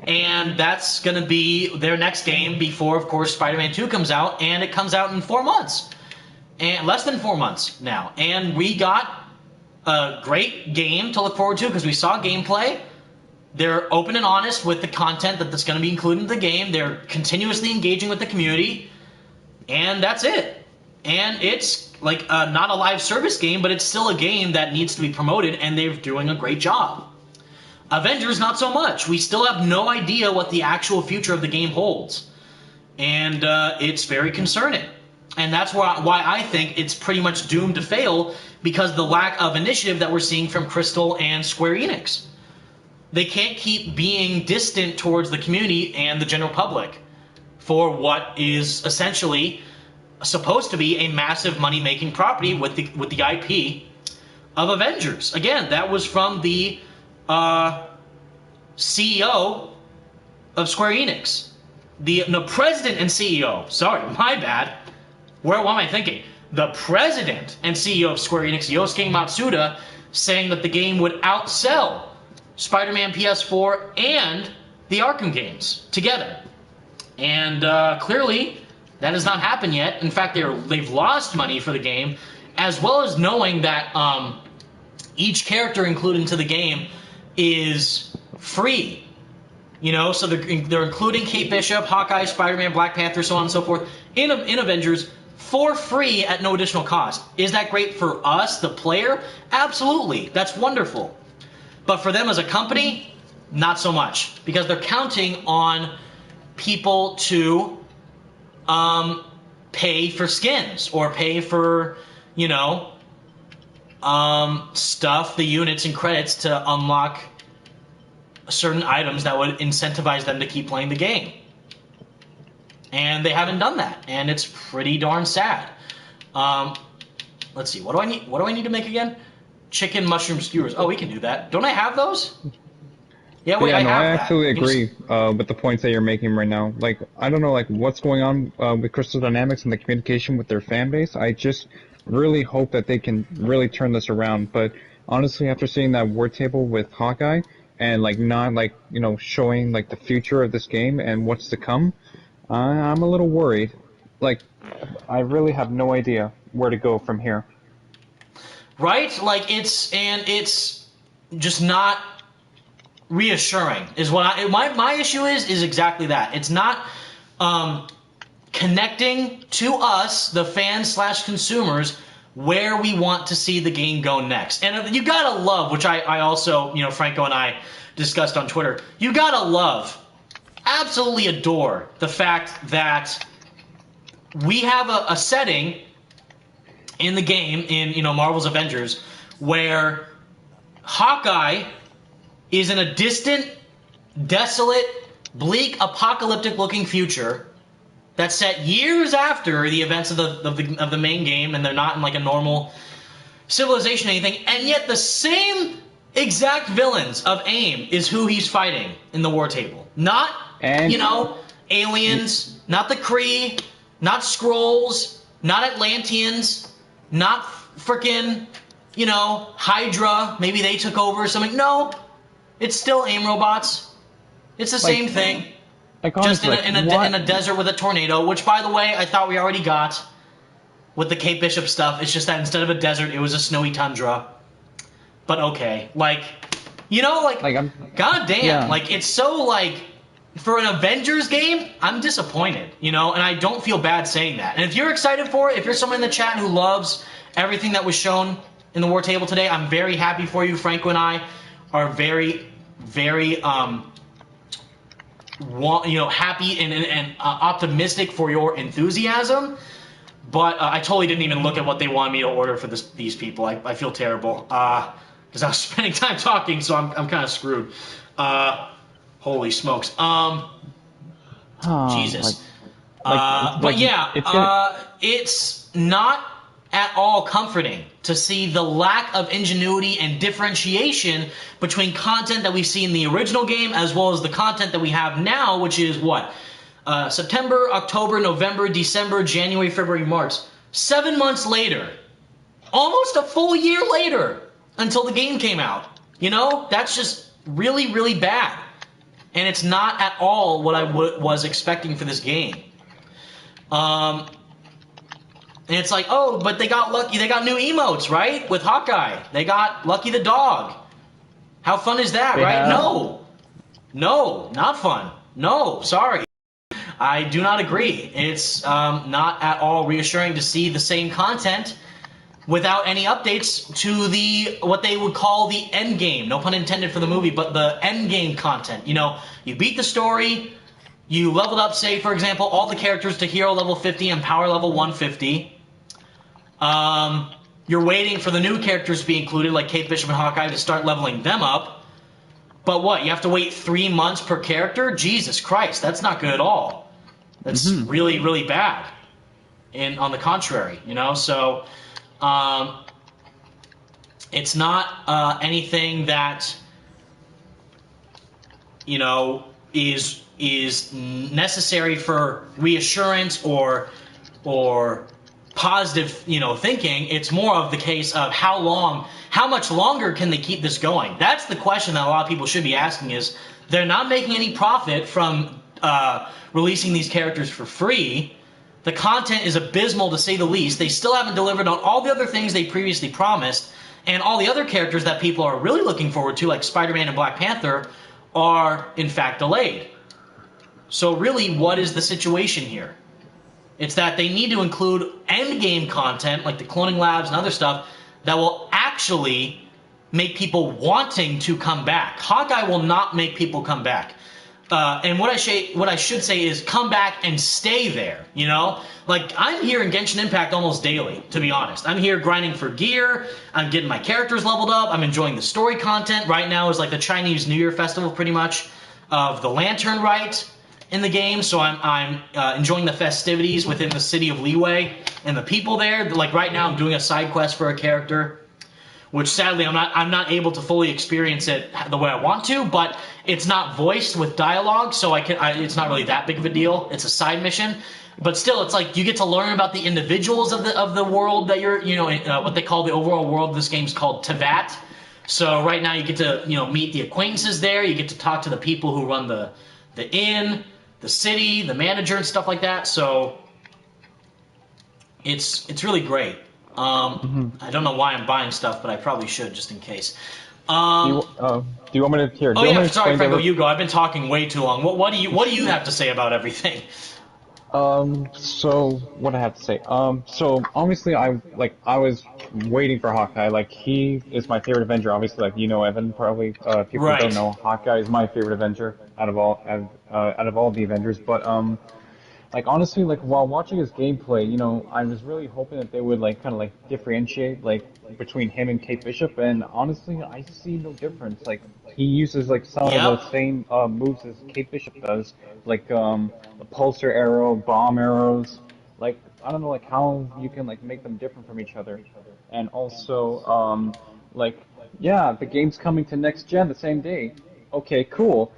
And that's going to be their next game before, of course, Spider-Man 2 comes out, and it comes out in 4 months. And less than 4 months now. And we got a great game to look forward to because we saw gameplay. They're open and honest with the content that's going to be included in the game. They're continuously engaging with the community. And that's it. And it's like not a live service game, but it's still a game that needs to be promoted, and they're doing a great job. Avengers, not so much. We still have no idea what the actual future of the game holds. And it's very concerning. And that's why I think it's pretty much doomed to fail, because of the lack of initiative that we're seeing from Crystal and Square Enix. They can't keep being distant towards the community and the general public for what is essentially supposed to be a massive money-making property with the IP of Avengers. Again, that was from the CEO of Square Enix. The president and CEO. Sorry, my bad. What am I thinking? The president and CEO of Square Enix, Yosuke Matsuda, saying that the game would outsell Spider-Man PS4 and the Arkham games together. And clearly, that has not happened yet. In fact, they've lost money for the game, as well as knowing that each character included into the game is free. You know, so they're including Kate Bishop, Hawkeye, Spider-Man, Black Panther, so on and so forth, in Avengers for free at no additional cost. Is that great for us, the player? Absolutely. That's wonderful. But for them as a company, not so much. Because they're counting on people to pay for skins or pay for, you know, stuff, the units and credits to unlock certain items that would incentivize them to keep playing the game. And they haven't done that, and it's pretty darn sad. Let's see, what do I need? What do I need to make again? Chicken mushroom skewers. Oh, we can do that. Don't I have those? Yeah, wait, Yeah, I no, have I that. actually agree with the points that you're making right now. Like, I don't know, like, what's going on with Crystal Dynamics and the communication with their fan base. I just really hope that they can really turn this around. But honestly, after seeing that word table with Hawkeye and like not like, you know, showing like the future of this game and what's to come, I'm a little worried. Like, I really have no idea where to go from here. Right? Like, it's just not reassuring is what my issue is exactly that. It's not connecting to us, the fans slash consumers, where we want to see the game go next. And you gotta love, which I also, you know, Franco and I discussed on Twitter, you gotta love, absolutely adore the fact that we have a setting in the game, in, you know, Marvel's Avengers, where Hawkeye is in a distant, desolate, bleak, apocalyptic-looking future that's set years after the events of the main game, and they're not in like a normal civilization or anything, and yet the same exact villains of AIM is who he's fighting in the war table. Not, you know, aliens, not the Kree, not Skrulls, not Atlanteans, not frickin', you know, Hydra, maybe they took over or something. No, it's still AIM robots. It's the same thing. Like Just honestly, in a desert with a tornado, which, by the way, I thought we already got with the Kate Bishop stuff. It's just that instead of a desert, it was a snowy tundra. But okay, like, you know, like goddamn, yeah. like it's so like for an Avengers game, I'm disappointed, you know, and I don't feel bad saying that. And if you're excited for it, if you're someone in the chat who loves everything that was shown in the War Table today, I'm very happy for you. Franco and I are very, very happy and optimistic for your enthusiasm. But I totally didn't even look at what they wanted me to order for these people. I feel terrible because I was spending time talking, so I'm kind of screwed. Holy smokes. Jesus. But yeah, it's not at all comforting to see the lack of ingenuity and differentiation between content that we see in the original game as well as the content that we have now, which is what? September, October, November, December, January, February, March. 7 months later. Almost a full year later until the game came out. You know? That's just really, really bad. And it's not at all what I was expecting for this game. And it's like, oh, but they got lucky. They got new emotes, right? With Hawkeye. They got Lucky the dog. How fun is that, right? No. No, not fun. No, sorry. I do not agree. It's not at all reassuring to see the same content without any updates to the what they would call the end game. No pun intended for the movie, but the end game content. You know, you beat the story, you leveled up, say, for example, all the characters to hero level 50 and power level 150. You're waiting for the new characters to be included, like Kate Bishop and Hawkeye, to start leveling them up. But what, you have to wait 3 months per character? Jesus Christ, that's not good at all. That's really, really bad. And on the contrary, you know, so it's not anything that, you know, is necessary for reassurance or positive, you know, thinking. It's more of the case of how much longer can they keep this going? That's the question that a lot of people should be asking. Is they're not making any profit from releasing these characters for free. The content is abysmal, to say the least. They still haven't delivered on all the other things they previously promised, and all the other characters that people are really looking forward to, like Spider-Man and Black Panther, are in fact delayed. So really, what is the situation here? It's that they need to include endgame content, like the cloning labs and other stuff, that will actually make people wanting to come back. Hawkeye will not make people come back. And what I should say is come back and stay there, you know? Like, I'm here in Genshin Impact almost daily, to be honest. I'm here grinding for gear, I'm getting my characters leveled up, I'm enjoying the story content. Right now is like the Chinese New Year festival, pretty much, of the Lantern Rite in the game, so I'm enjoying the festivities within the city of Leeway and the people there. Like right now, I'm doing a side quest for a character, which sadly I'm not able to fully experience it the way I want to. But it's not voiced with dialogue, so it's not really that big of a deal. It's a side mission, but still, it's like you get to learn about the individuals of the world that you're, you know, what they call the overall world of this game is called Tevat. So right now, you get to, you know, meet the acquaintances there. You get to talk to the people who run the inn, the city, the manager, and stuff like that. So it's really great. I don't know why I'm buying stuff, but I probably should just in case. Do you want me to hear? Oh yeah, sorry, Franco, you go. I've been talking way too long. What do you have to say about everything? So what I have to say. So obviously I was waiting for Hawkeye. Like, he is my favorite Avenger. Obviously, like, you know, Evan, probably people who don't know, Hawkeye is my favorite Avenger out of all the Avengers. But like, honestly, like, while watching his gameplay, you know, I was really hoping that they would, like, kind of, like, differentiate, like, between him and Kate Bishop, and honestly, I see no difference. Like, he uses, like, some of the same moves as Kate Bishop does, like, the pulsar arrow, bomb arrows. Like, I don't know, like, how you can, like, make them different from each other. And also, like, yeah, the game's coming to next gen the same day. Okay, cool.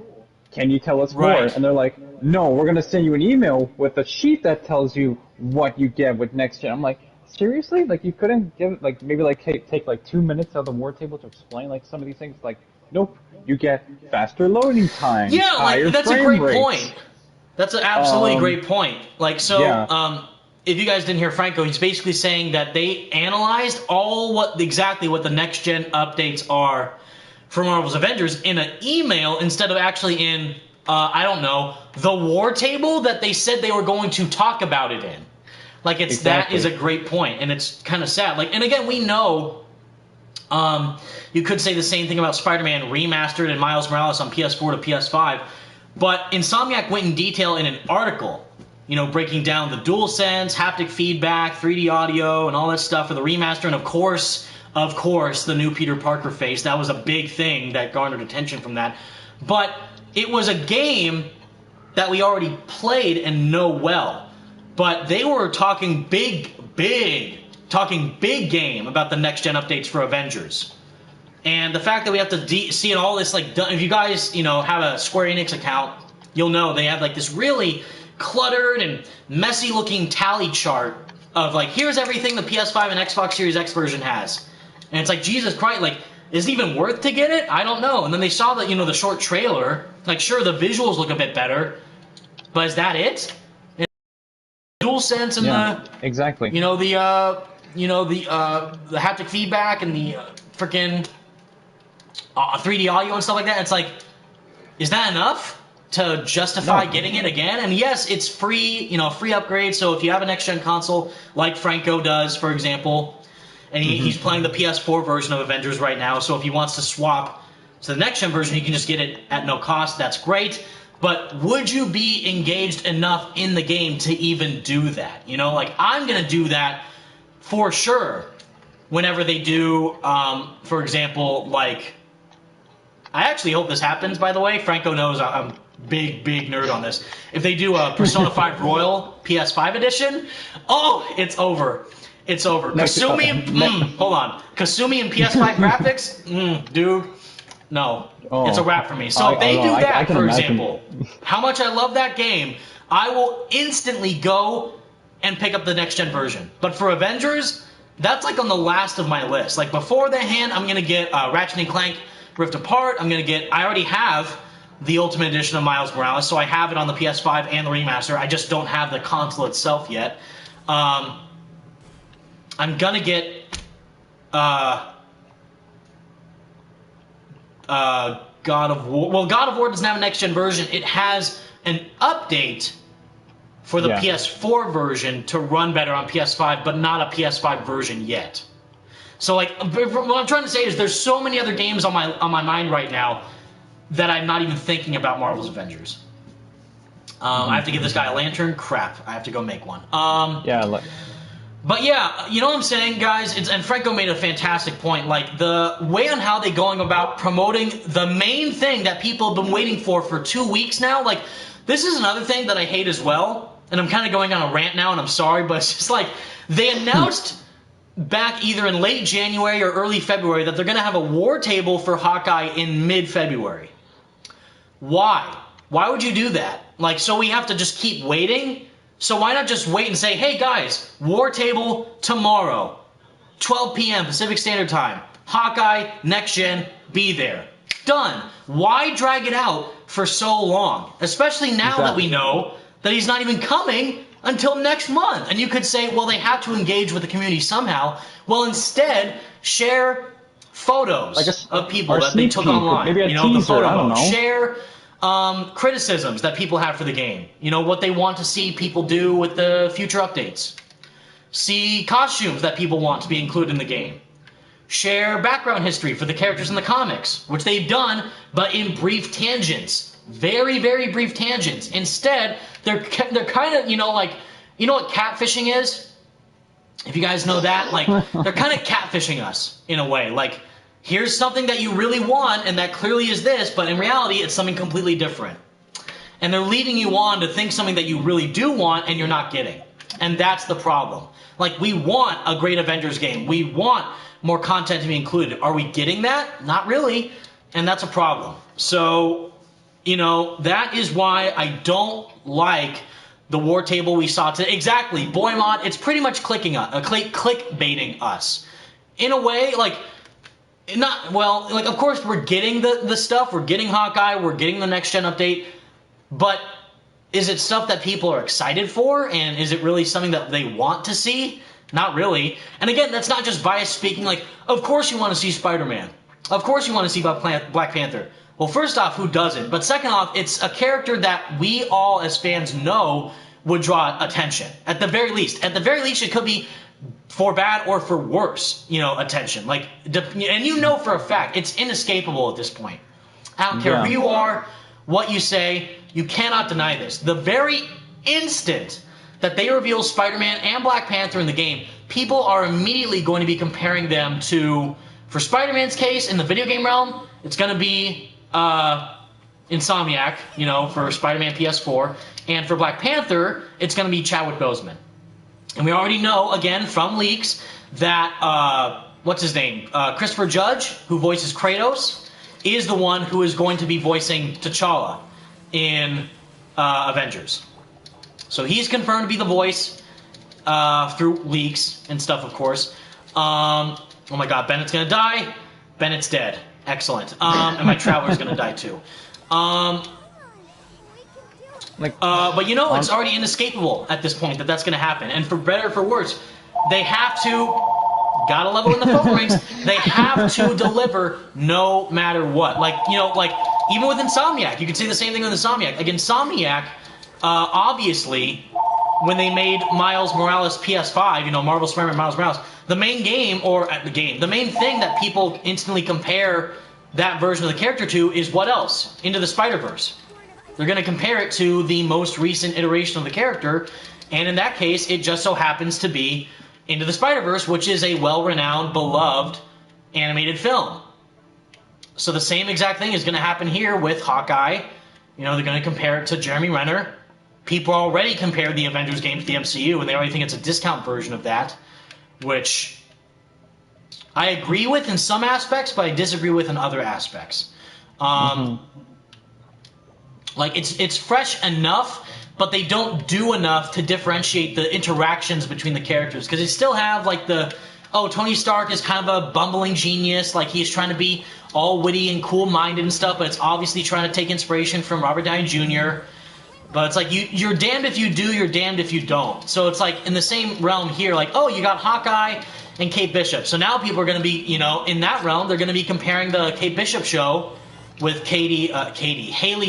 Can you tell us more? And they're like, no, we're going to send you an email with a sheet that tells you what you get with next gen. I'm like, seriously? Like, you couldn't give, like, maybe, like, take like 2 minutes out of the war table to explain, like, some of these things? Like, nope, you get faster loading times, yeah, like, that's a great point. That's an absolutely great point. Like, so, Yeah. if you guys didn't hear Franco, he's basically saying that they analyzed exactly what the next gen updates are for Marvel's Avengers in an email instead of actually in, I don't know, the war table that they said they were going to talk about it in. Like, that is a great point, and it's kind of sad. Like, and again, we know, you could say the same thing about Spider-Man Remastered and Miles Morales on PS4 to PS5, but Insomniac went in detail in an article, you know, breaking down the DualSense, haptic feedback, 3D audio, and all that stuff for the remaster, and of course, the new Peter Parker face. That was a big thing that garnered attention from that. But it was a game that we already played and know well. But they were talking big game about the next-gen updates for Avengers. And the fact that we have to see all this, like, if you guys, you know, have a Square Enix account, you'll know they have, like, this really cluttered and messy-looking tally chart of, like, here's everything the PS5 and Xbox Series X version has. And it's like, Jesus Christ, like, is it even worth to get it? I don't know. And then they saw that, you know, the short trailer. Like, sure, the visuals look a bit better, but is that it? DualSense and exactly. You know, the haptic feedback and the freaking 3D audio and stuff like that. It's like, is that enough to justify getting it again? And yes, it's free, you know, free upgrade. So if you have a next-gen console like Franco does, for example, and he's playing the PS4 version of Avengers right now, so if he wants to swap to the next-gen version, he can just get it at no cost. That's great. But would you be engaged enough in the game to even do that? You know, like, I'm going to do that for sure whenever they do, for example, like, I actually hope this happens, by the way. Franco knows I'm big nerd on this. If they do a Persona 5 Royal PS5 edition, oh, it's over. It's over. Kasumi and PS5 graphics, dude, no. It's a wrap for me. So if they do that, for example, how much I love that game, I will instantly go and pick up the next-gen version. But for Avengers, that's like on the last of my list. Like, before the hand, I'm going to get Ratchet & Clank Rift Apart. I already have the Ultimate Edition of Miles Morales, so I have it on the PS5 and the remaster. I just don't have the console itself yet. I'm going to get God of War. Well, God of War doesn't have a next-gen version. It has an update for the PS4 version to run better on PS5, but not a PS5 version yet. So, like, what I'm trying to say is there's so many other games on my mind right now that I'm not even thinking about Marvel's Avengers. I have to give this guy a lantern. Crap, I have to go make one. But yeah, you know what I'm saying, guys? And Franco made a fantastic point. Like, the way on how they're going about promoting the main thing that people have been waiting for 2 weeks now. Like, this is another thing that I hate as well. And I'm kind of going on a rant now, and I'm sorry, but it's just like, they announced back either in late January or early February that they're going to have a war table for Hawkeye in mid-February. Why? Why would you do that? Like, so we have to just keep waiting? So why not just wait and say, hey guys, war table tomorrow, 12 p.m. Pacific Standard Time, Hawkeye, next gen, be there. Done. Why drag it out for so long? Especially now that we know that he's not even coming until next month. And you could say, well, they have to engage with the community somehow. Well, instead, share photos of people that they took online. Maybe a teaser, the photo I don't know. Share criticisms that people have for the game. You know, what they want to see people do with the future updates. See costumes that people want to be included in the game. Share background history for the characters in the comics, which they've done, but in brief tangents. Very, very brief tangents. Instead, they're kind of, you know what catfishing is? If you guys know that, like, they're kind of catfishing us in a way. Like, here's something that you really want, and that clearly is this, but in reality, it's something completely different. And they're leading you on to think something that you really do want, and you're not getting. And that's the problem. Like, we want a great Avengers game. We want more content to be included. Are we getting that? Not really. And that's a problem. So, you know, that is why I don't like the war table we saw today. Exactly. Boymont, it's pretty much clickbaiting us. In a way, like, of course we're getting the stuff. We're getting Hawkeye. We're getting the next-gen update. But is it stuff that people are excited for, and is it really something that they want to see? Not really. And again, that's not just bias speaking. Like, of course you want to see Spider-Man. Of course you want to see Black Panther. Well, first off, who doesn't? But second off, it's a character that we all as fans know would draw attention. At the very least. At the very least, it could be for bad or for worse, you know, attention. Like, and you know for a fact, it's inescapable at this point. I don't care who you are, what you say, you cannot deny this. The very instant that they reveal Spider-Man and Black Panther in the game, people are immediately going to be comparing them to, for Spider-Man's case, in the video game realm, it's going to be Insomniac, you know, for Spider-Man PS4, and for Black Panther, it's going to be Chadwick Boseman. And we already know, again, from leaks, that, what's his name? Christopher Judge, who voices Kratos, is the one who is going to be voicing T'Challa in Avengers. So he's confirmed to be the voice through leaks and stuff, of course. Oh my god, Bennett's gonna die. Bennett's dead. Excellent. And my Traveler's gonna die too. But you know, it's already inescapable at this point that that's gonna happen. And for better or for worse, they have to, gotta level in the phone rings, they have to deliver no matter what. Like, you know, like, even with Insomniac, you can say the same thing with Insomniac. Like, Insomniac, obviously, when they made Miles Morales PS5, you know, Marvel Spider-Man Miles Morales, the main game, the main thing that people instantly compare that version of the character to is what else? Into the Spider-Verse. They're going to compare it to the most recent iteration of the character, and in that case, it just so happens to be Into the Spider-Verse, which is a well-renowned, beloved animated film. So the same exact thing is going to happen here with Hawkeye. You know, they're going to compare it to Jeremy Renner. People already compare the Avengers game to the MCU, and they already think it's a discount version of that, which I agree with in some aspects, but I disagree with in other aspects. Like, it's fresh enough, but they don't do enough to differentiate the interactions between the characters, because they still have, like, Tony Stark is kind of a bumbling genius, like, he's trying to be all witty and cool-minded and stuff, but it's obviously trying to take inspiration from Robert Downey Jr., but it's like, you're damned if you do, you're damned if you don't. So it's like, in the same realm here, like, oh, you got Hawkeye and Kate Bishop. So now people are going to be, you know, in that realm, they're going to be comparing the Kate Bishop show with Haley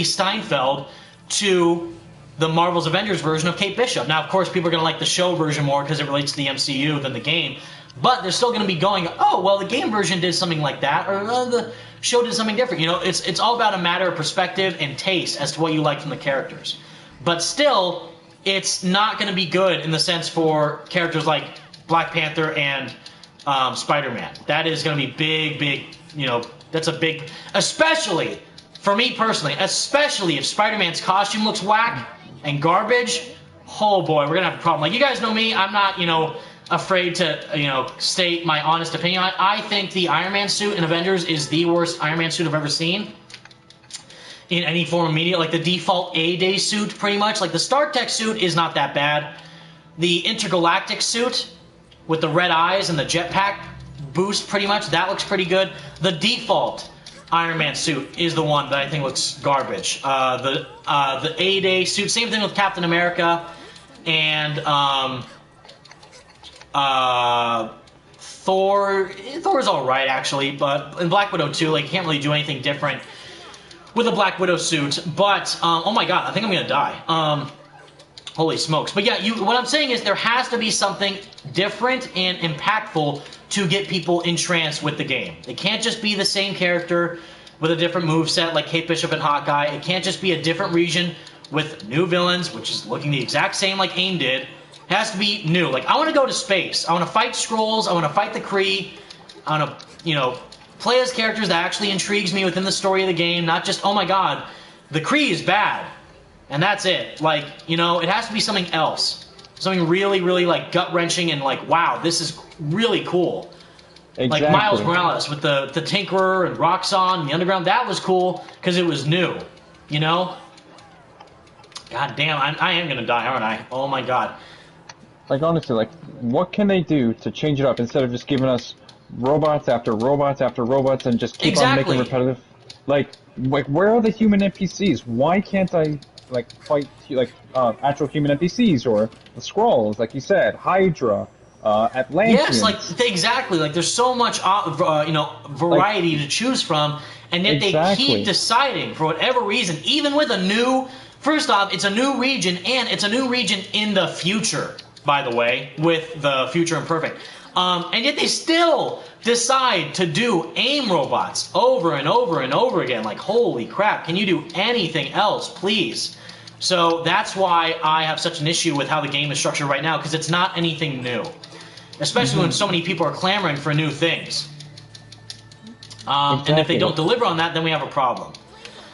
Steinfeld to the Marvel's Avengers version of Kate Bishop. Now, of course, people are going to like the show version more because it relates to the MCU than the game. But they're still going to be going, oh, well, the game version did something like that, or the show did something different. You know, it's all about a matter of perspective and taste as to what you like from the characters. But still, it's not going to be good in the sense for characters like Black Panther and Spider-Man. That is going to be big, you know, that's a big, especially, for me personally, especially if Spider-Man's costume looks whack and garbage, oh boy, we're going to have a problem. Like, you guys know me, I'm not, you know, afraid to, you know, state my honest opinion on it. I think the Iron Man suit in Avengers is the worst Iron Man suit I've ever seen in any form of media. Like, the default A-Day suit, pretty much. Like, the Stark Tech suit is not that bad. The Intergalactic suit with the red eyes and the jetpack boost, pretty much, that looks pretty good. The default Iron Man suit is the one that I think looks garbage. The A-Day suit, same thing with Captain America and Thor. Thor's alright, actually, but in Black Widow too, like, you can't really do anything different with a Black Widow suit. But oh my god, I think I'm gonna die. Holy smokes. But yeah, what I'm saying is there has to be something different and impactful to get people entranced with the game. It can't just be the same character with a different moveset like Kate Bishop and Hawkeye. It can't just be a different region with new villains, which is looking the exact same like AIM did. It has to be new. Like, I want to go to space. I want to fight Skrulls. I want to fight the Kree. I want to, you know, play as characters that actually intrigues me within the story of the game, not just, oh my god, the Kree is bad, and that's it. Like, you know, it has to be something else. Something really, really, like, gut-wrenching and, like, wow, this is really cool. Exactly. Like Miles Morales with the Tinkerer and Roxxon and the Underground, that was cool because it was new, you know? God damn, I am going to die, aren't I? Oh my god. Like, honestly, like, what can they do to change it up instead of just giving us robots after robots after robots and just keep on making repetitive? Like, where are the human NPCs? Why can't I fight actual human NPCs or the Skrulls, like you said, Hydra, Yes, like Atlanteans. exactly. Like there's so much, Like variety to choose from, and yet they keep exactly. deciding for whatever reason, even with a new. First off, it's a new region, and it's a new region in the future. By the way, with the future imperfect, and yet they still decide to do aim robots over and over and over again. Like holy crap! Can you do anything else, please? So that's why I have such an issue with how the game is structured right now, because it's not anything new. Especially when so many people are clamoring for new things. Exactly. And if they don't deliver on that, then we have a problem.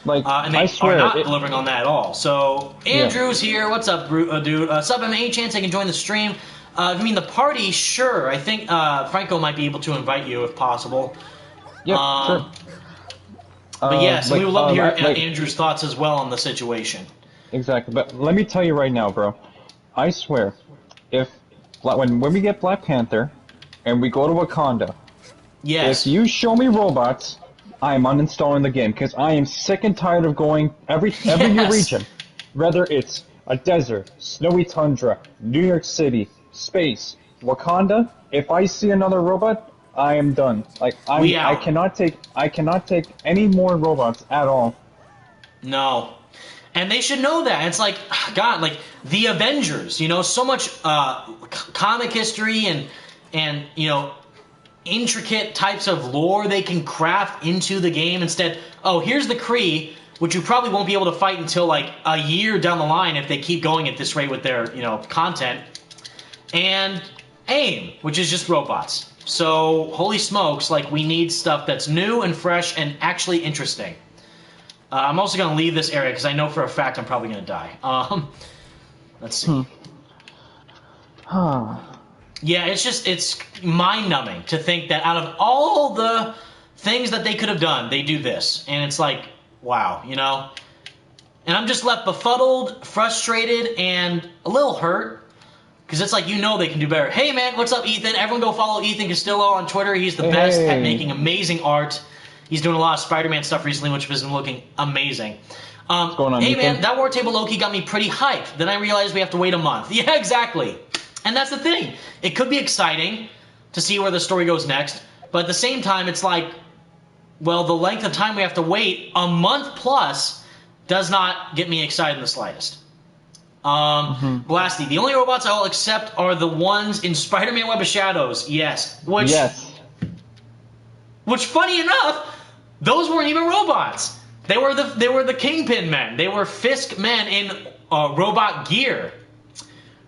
And they I swear, are not delivering on that at all. So, Andrew's yeah. here. What's up, dude? Sub, any chance I can join the stream? I mean, the party, sure. I think Franco might be able to invite you if possible. Yeah, sure. But yes, we would love to hear like, Andrew's thoughts as well on the situation. Exactly, but let me tell you right now, bro. I swear, if when we get Black Panther, and we go to Wakanda, Yes. if you show me robots, I am uninstalling the game because I am sick and tired of going every new region, whether it's a desert, snowy tundra, New York City, space, Wakanda. If I see another robot, I am done. Like I cannot take any more robots at all. No. And they should know that. It's like, God, like the Avengers, so much comic history and intricate types of lore they can craft into the game. Instead, oh, here's the Kree, which you probably won't be able to fight until like a year down the line if they keep going at this rate with their content. And AIM, which is just robots. So holy smokes, like we need stuff that's new and fresh and actually interesting. I'm also going to leave this area because I know for a fact I'm probably going to die. Let's see. Yeah, it's mind-numbing to think that out of all the things that they could have done, they do this. And it's like, wow, And I'm just left befuddled, frustrated, and a little hurt. Because it's like, they can do better. Hey, man, what's up, Ethan? Everyone go follow Ethan Castillo on Twitter. He's the best at making amazing art. He's doing a lot of Spider-Man stuff recently, which has been looking amazing. What's going on, hey, Ethan? man, that War Table Loki got me pretty hyped. Then I realized we have to wait a month. Yeah, exactly. And that's the thing. It could be exciting to see where the story goes next. But at the same time, it's like, well, the length of time we have to wait, a month plus, does not get me excited in the slightest. Blasty, the only robots I will accept are the ones in Spider-Man Web of Shadows. Yes. Which, funny enough, those weren't even robots. They were the Kingpin men. They were Fisk men in robot gear.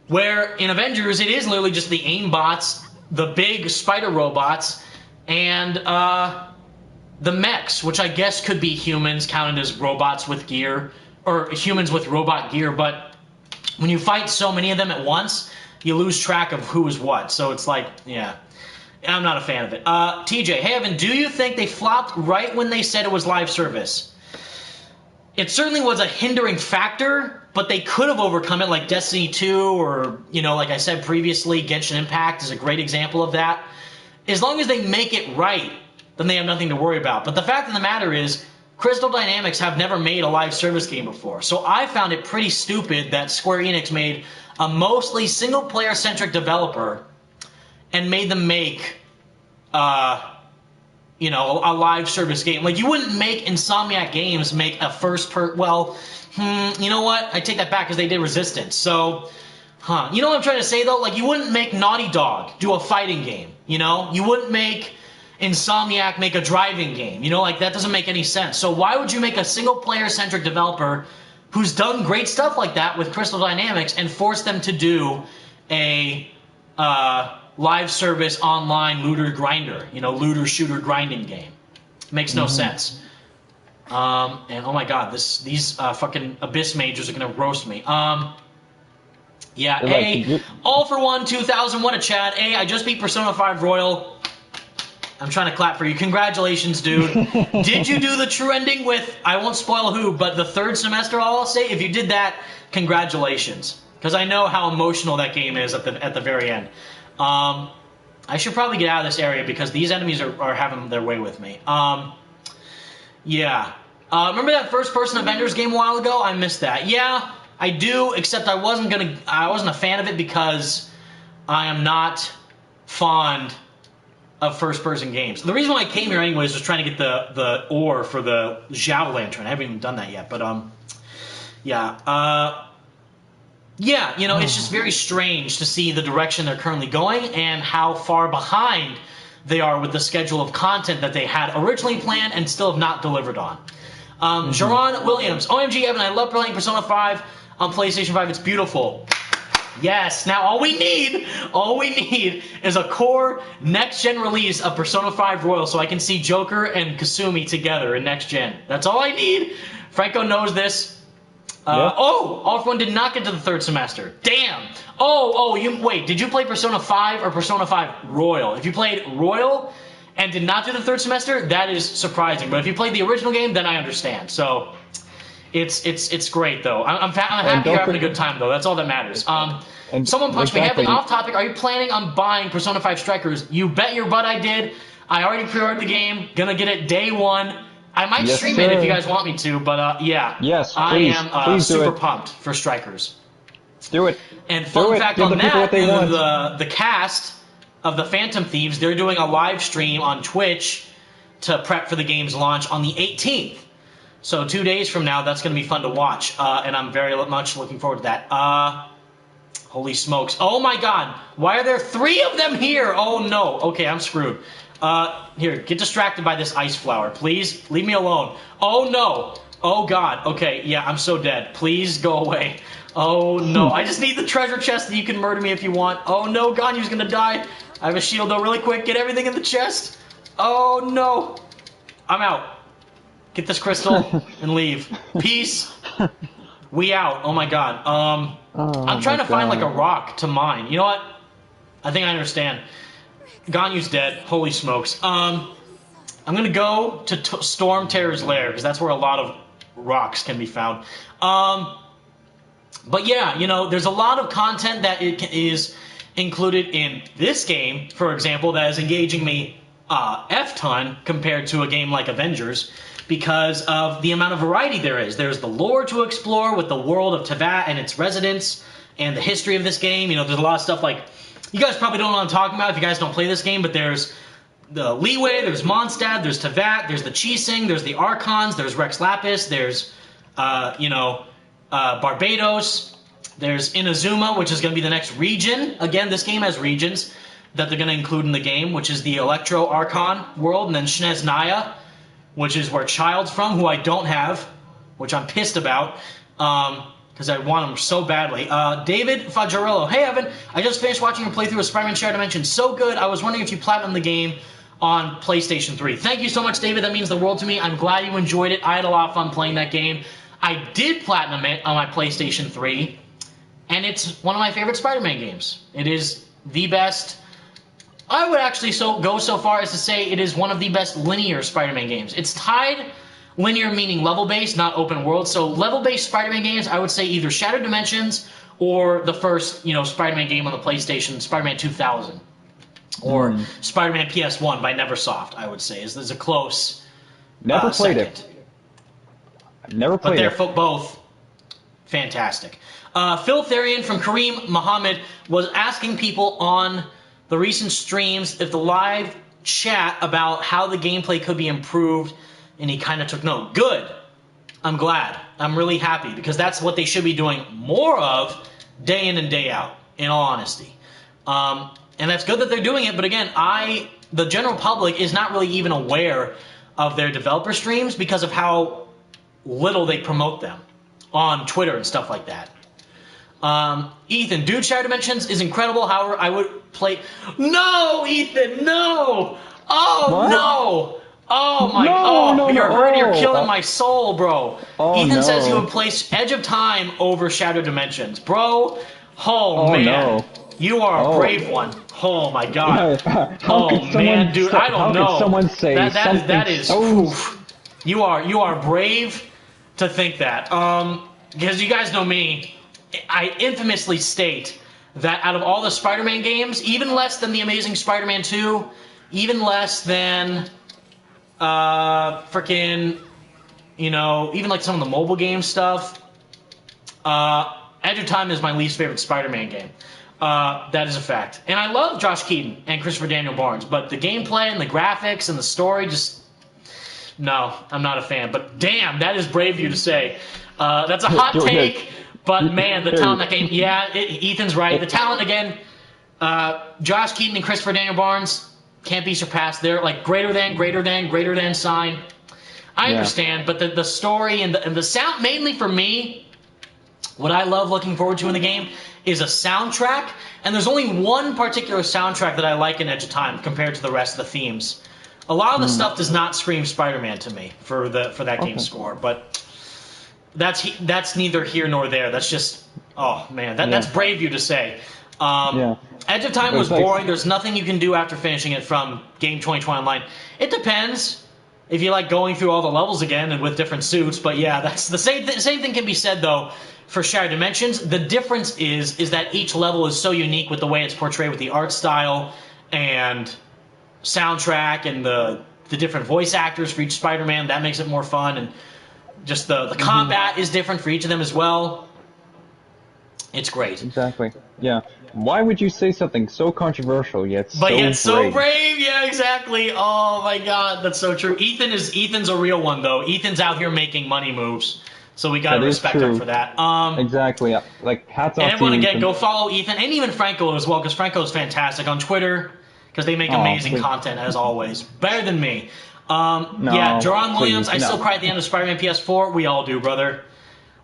Where in Avengers, it is literally just the AIM-bots, the big spider robots, and the mechs, which I guess could be humans counted as robots with gear, or humans with robot gear, but when you fight so many of them at once, you lose track of who is what. So it's like, yeah. I'm not a fan of it. TJ, hey Evan, do you think they flopped right when they said it was live service? It certainly was a hindering factor, but they could have overcome it like Destiny 2 or, like I said previously, Genshin Impact is a great example of that. As long as they make it right, then they have nothing to worry about. But the fact of the matter is, Crystal Dynamics have never made a live service game before. So I found it pretty stupid that Square Enix made a mostly single-player-centric developer and made them make, a live service game. Like, you wouldn't make Insomniac Games make a you know what? I take that back because they did Resistance. So, you know what I'm trying to say, though? Like, you wouldn't make Naughty Dog do a fighting game, You wouldn't make Insomniac make a driving game. Like, that doesn't make any sense. So why would you make a single-player-centric developer who's done great stuff like that with Crystal Dynamics and force them to do a live service online looter grinder, looter shooter grinding game? Makes no sense. And oh my god, these fucking Abyss Majors are gonna roast me. Yeah, all for one, 2001 a Chad. I just beat Persona 5 Royal. I'm trying to clap for you. Congratulations, dude. Did you do the true ending with, I won't spoil who, but the third semester, all I'll say, if you did that, congratulations. Because I know how emotional that game is at the very end. I should probably get out of this area because these enemies are having their way with me. Yeah. Remember that first-person Avengers game a while ago? I missed that. Yeah, I do, except I wasn't a fan of it because I am not fond of first-person games. The reason why I came here anyways was trying to get the ore for the Zhao Lantern. I haven't even done that yet, but yeah. Yeah, you know, it's just very strange to see the direction they're currently going and how far behind they are with the schedule of content that they had originally planned and still have not delivered on. Jaron Williams, OMG Evan, I love playing Persona 5 on PlayStation 5. It's beautiful. Yes, now all we need is a core next-gen release of Persona 5 Royal so I can see Joker and Kasumi together in next-gen. That's all I need. Franco knows this. Oh, All For One did not get to the third semester. Damn. Wait, did you play Persona 5 or Persona 5 Royal? If you played Royal and did not do the third semester, that is surprising. But if you played the original game, then I understand. So it's great though. I'm happy you're having a good time though. That's all that matters. Someone punched me. Evan, off topic. Are you planning on buying Persona 5 Strikers? You bet your butt I did. I already pre-ordered the game. Gonna get it day one. I might stream it if you guys want me to, but yeah. Yes, please, I am super do pumped for Strikers. Do it. And fun fact on that, the cast of the Phantom Thieves, they're doing a live stream on Twitch to prep for the game's launch on the 18th. So 2 days from now, that's going to be fun to watch, and I'm very much looking forward to that. Holy smokes. Oh my god, why are there 3 of them here? Oh no, okay, I'm screwed. Here, get distracted by this ice flower, please. Leave me alone. Oh no. Oh god. Okay, yeah, I'm so dead. Please go away. Oh no. I just need the treasure chest that you can murder me if you want. Oh no, Ganyu's gonna die. I have a shield though, really quick. Get everything in the chest. Oh no. I'm out. Get this crystal and leave. Peace. We out. Oh my god. I'm trying to find like a rock to mine. You know what? I think I understand. Ganyu's dead. Holy smokes. I'm gonna go to Storm Terror's lair because that's where a lot of rocks can be found. But yeah, you know, there's a lot of content that is included in this game, for example, that is engaging me F-ton compared to a game like Avengers because of the amount of variety there is. There's the lore to explore with the world of Teyvat and its residents and the history of this game. You know, there's a lot of stuff like, you guys probably don't know what I'm talking about if you guys don't play this game, but there's the Liyue, there's Mondstadt, there's Teyvat, there's the Qixing, there's the Archons, there's Rex Lapis, there's, Barbados, there's Inazuma, which is going to be the next region. Again, this game has regions that they're going to include in the game, which is the Electro Archon world, and then Sneznaya, which is where Child's from, who I don't have, which I'm pissed about. Because I want him so badly. David Fajarillo. Hey, Evan. I just finished watching your playthrough of Spider-Man Shared Dimension. So good. I was wondering if you platinumed the game on PlayStation 3. Thank you so much, David. That means the world to me. I'm glad you enjoyed it. I had a lot of fun playing that game. I did platinum it on my PlayStation 3, and it's one of my favorite Spider-Man games. It is the best. I would actually go so far as to say it is one of the best linear Spider-Man games. It's tied... Linear meaning level-based, not open world. So level-based Spider-Man games, I would say either Shattered Dimensions or the first, Spider-Man game on the PlayStation, Spider-Man 2000. Or Spider-Man PS1 by Neversoft, I would say. Is a close Never played second. it. Never played it. But they're both fantastic. Phil Therian from Kareem Muhammad was asking people on the recent streams if the live chat about how the gameplay could be improved, and he kind of took note. Good. I'm glad. I'm really happy because that's what they should be doing more of day in and day out, in all honesty. And that's good that they're doing it, but again, the general public is not really even aware of their developer streams because of how little they promote them on Twitter and stuff like that. Ethan, Dude Shadow Dimensions is incredible, however, I would play... No, Ethan, no! Oh, what? No! Oh my! You're killing my soul, bro. Ethan says he would place Edge of Time over Shadow Dimensions, bro. Oh man, no. You are a brave one. Oh my god. Man, dude, I don't know. How could someone say that is. Oof. You are brave to think that. Because you guys know me, I infamously state that out of all the Spider-Man games, even less than The Amazing Spider-Man 2, even less than freaking you know, even like some of the mobile game stuff. Edge of Time is my least favorite Spider-Man game. That is a fact. And I love Josh Keaton and Christopher Daniel Barnes, but the gameplay and the graphics and the story just... No, I'm not a fan. But damn, that is brave of you to say. That's a hot take, but man, the talent in that game... Yeah, Ethan's right. The talent, again, Josh Keaton and Christopher Daniel Barnes can't be surpassed. They're like greater than sign. I understand, but the story and the sound, mainly for me... What I love looking forward to in the game is a soundtrack, and there's only one particular soundtrack that I like in Edge of Time compared to the rest of the themes. A lot of the stuff does not scream Spider-Man to me for that game score, but that's neither here nor there. That's just, oh man, that's brave of you to say. Edge of Time was boring. There's nothing you can do after finishing it from Game 2020 Online. It depends if you like going through all the levels again and with different suits, but yeah, that's the same thing can be said though for Shattered Dimensions. The difference is that each level is so unique with the way it's portrayed with the art style and soundtrack and the different voice actors for each Spider-Man. That makes it more fun, and just the combat is different for each of them as well. It's great. Exactly. Yeah. Why would you say something so controversial yet so brave? Yeah, exactly. Oh my God, that's so true. Ethan's a real one though. Ethan's out here making money moves. So we gotta respect him for that. Exactly. Like, hats off to you. And everyone, again, go follow Ethan, and even Franco as well, because Franco's fantastic on Twitter, because they make amazing content, as always. Better than me. Yeah, Jerron Williams, I still cry at the end of Spider-Man PS4. We all do, brother.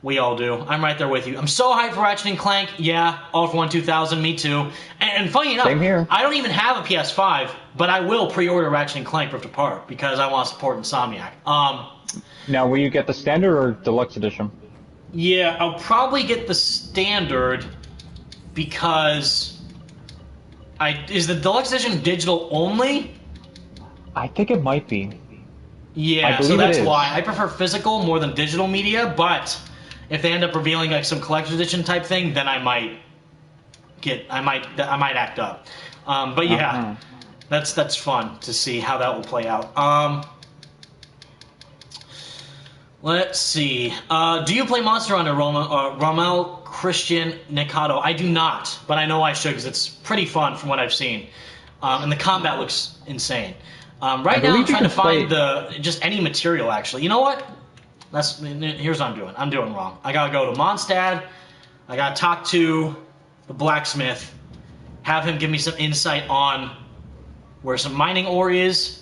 We all do. I'm right there with you. I'm so hyped for Ratchet & Clank. Yeah, All for One 2000, me too. And funny enough, same here. I don't even have a PS5, but I will pre-order Ratchet & Clank Rift Apart, because I want to support Insomniac. Now, will you get the standard or deluxe edition? Yeah, I'll probably get the standard because is the deluxe edition digital only? I think it might be. Yeah, so that's why I prefer physical more than digital media. But if they end up revealing like some collector's edition type thing, then I might act up. But yeah, that's fun to see how that will play out. Let's see. Do you play Monster Hunter, Rommel Christian Nikado? I do not, but I know I should because it's pretty fun from what I've seen. And the combat looks insane. Right now I'm trying to find just any material, actually. You know what? Here's what I'm doing. I'm doing wrong. I gotta go to Mondstadt. I gotta talk to the blacksmith. Have him give me some insight on where some mining ore is.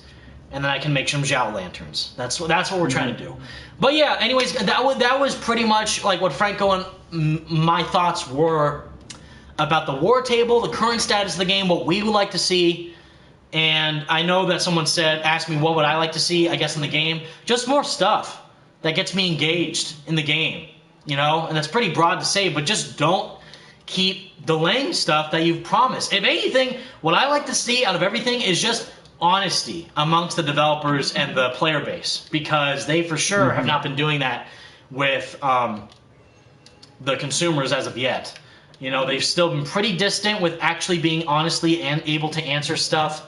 And then I can make some Zhao lanterns. That's what we're trying to do. But yeah, anyways, that was pretty much like what Franco and my thoughts were about the war table, the current status of the game, what we would like to see. And I know that someone asked me what would I like to see, I guess, in the game. Just more stuff that gets me engaged in the game, you know? And that's pretty broad to say, but just don't keep delaying stuff that you've promised. If anything, what I like to see out of everything is just honesty amongst the developers and the player base, because they for sure have not been doing that with the consumers as of yet. You know, they've still been pretty distant with actually being honestly and able to answer stuff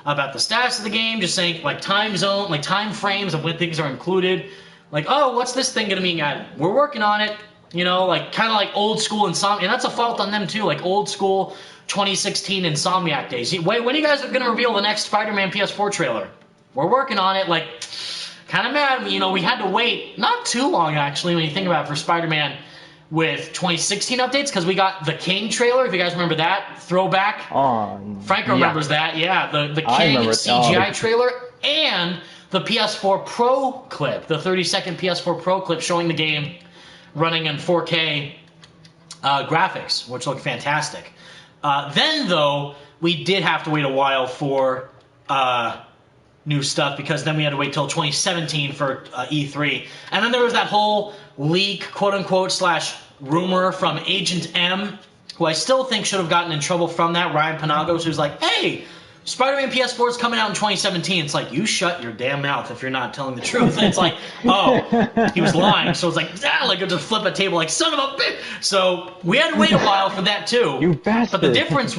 about the status of the game, just saying like time zone, like time frames of when things are included. Like, oh, what's this thing gonna be added? We're working on it. You know, like kind of like old school Insomniac, and that's a fault on them too, like old school 2016 Insomniac days. Wait, when are you guys going to reveal the next Spider-Man PS4 trailer? We're working on it. Like, kind of mad. You know, we had to wait not too long, actually, when you think about it, for Spider-Man with 2016 updates, because we got the King trailer, if you guys remember that. Throwback. Franco remembers that. Yeah, the King CGI trailer, and the PS4 Pro clip, the 30-second PS4 Pro clip showing the game running in 4K graphics, which look fantastic. Then, though, we did have to wait a while for new stuff, because then we had to wait till 2017 for E3. And then there was that whole leak, quote-unquote, / rumor from Agent M, who I still think should have gotten in trouble from that, Ryan Panagos, who's like, hey, Spider-Man PS4 is coming out in 2017. It's like, you shut your damn mouth if you're not telling the truth. And it's like, oh, he was lying. So it's like, like just flip a table like, son of a bitch. So we had to wait a while for that too. You bastard. But the difference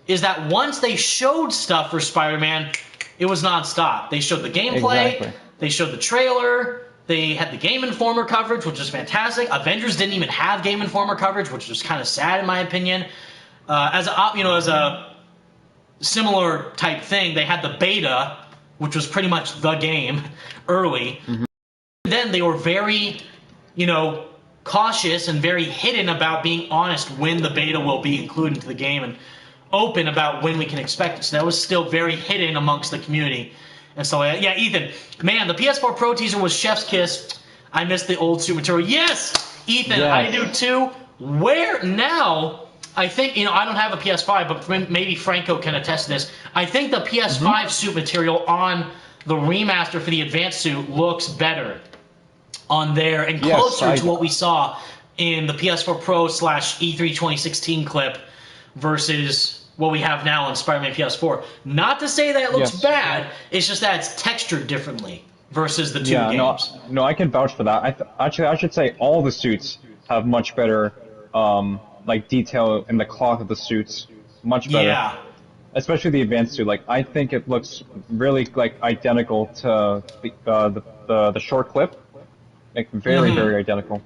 is that once they showed stuff for Spider-Man, it was nonstop. They showed the gameplay, they showed the trailer, They had the Game Informer coverage, which was fantastic. Avengers didn't even have Game Informer coverage, which was kind of sad in my opinion. As a similar type thing, they had the beta, which was pretty much the game early. Mm-hmm. Then they were very, cautious and very hidden about being honest when the beta will be included into the game and open about when we can expect it. So that was still very hidden amongst the community. And so, yeah, Ethan, man, the PS4 Pro teaser was chef's kiss. I missed the old suit material. Yes, Ethan, yes. I do too. Where now? I think, I don't have a PS5, but maybe Franco can attest to this. I think the PS5 suit material on the remaster for the advanced suit looks better on there and closer to what we saw in the PS4 Pro / E3 2016 clip versus what we have now on Spider-Man PS4. Not to say that it looks bad, it's just that it's textured differently versus the two games. No, I can vouch for that. Actually, I should say all the suits have much better detail in the cloth of the suits. Much better. Yeah. Especially the advanced suit. I think it looks really identical to the short clip. Very identical.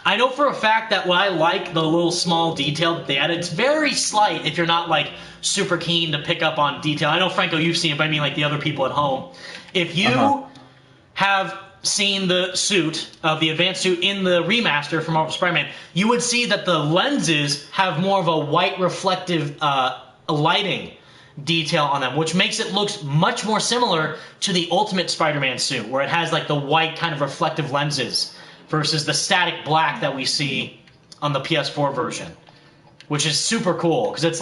I know for a fact that what I like, the little small detail that they added, it's very slight if you're not super keen to pick up on detail. I know, Franco, you've seen it, but I mean the other people at home. If you have seen the suit, the advanced suit in the remaster from Marvel Spider-Man, you would see that the lenses have more of a white reflective lighting detail on them, which makes it look much more similar to the Ultimate Spider-Man suit, where it has the white kind of reflective lenses versus the static black that we see on the PS4 version, which is super cool because it's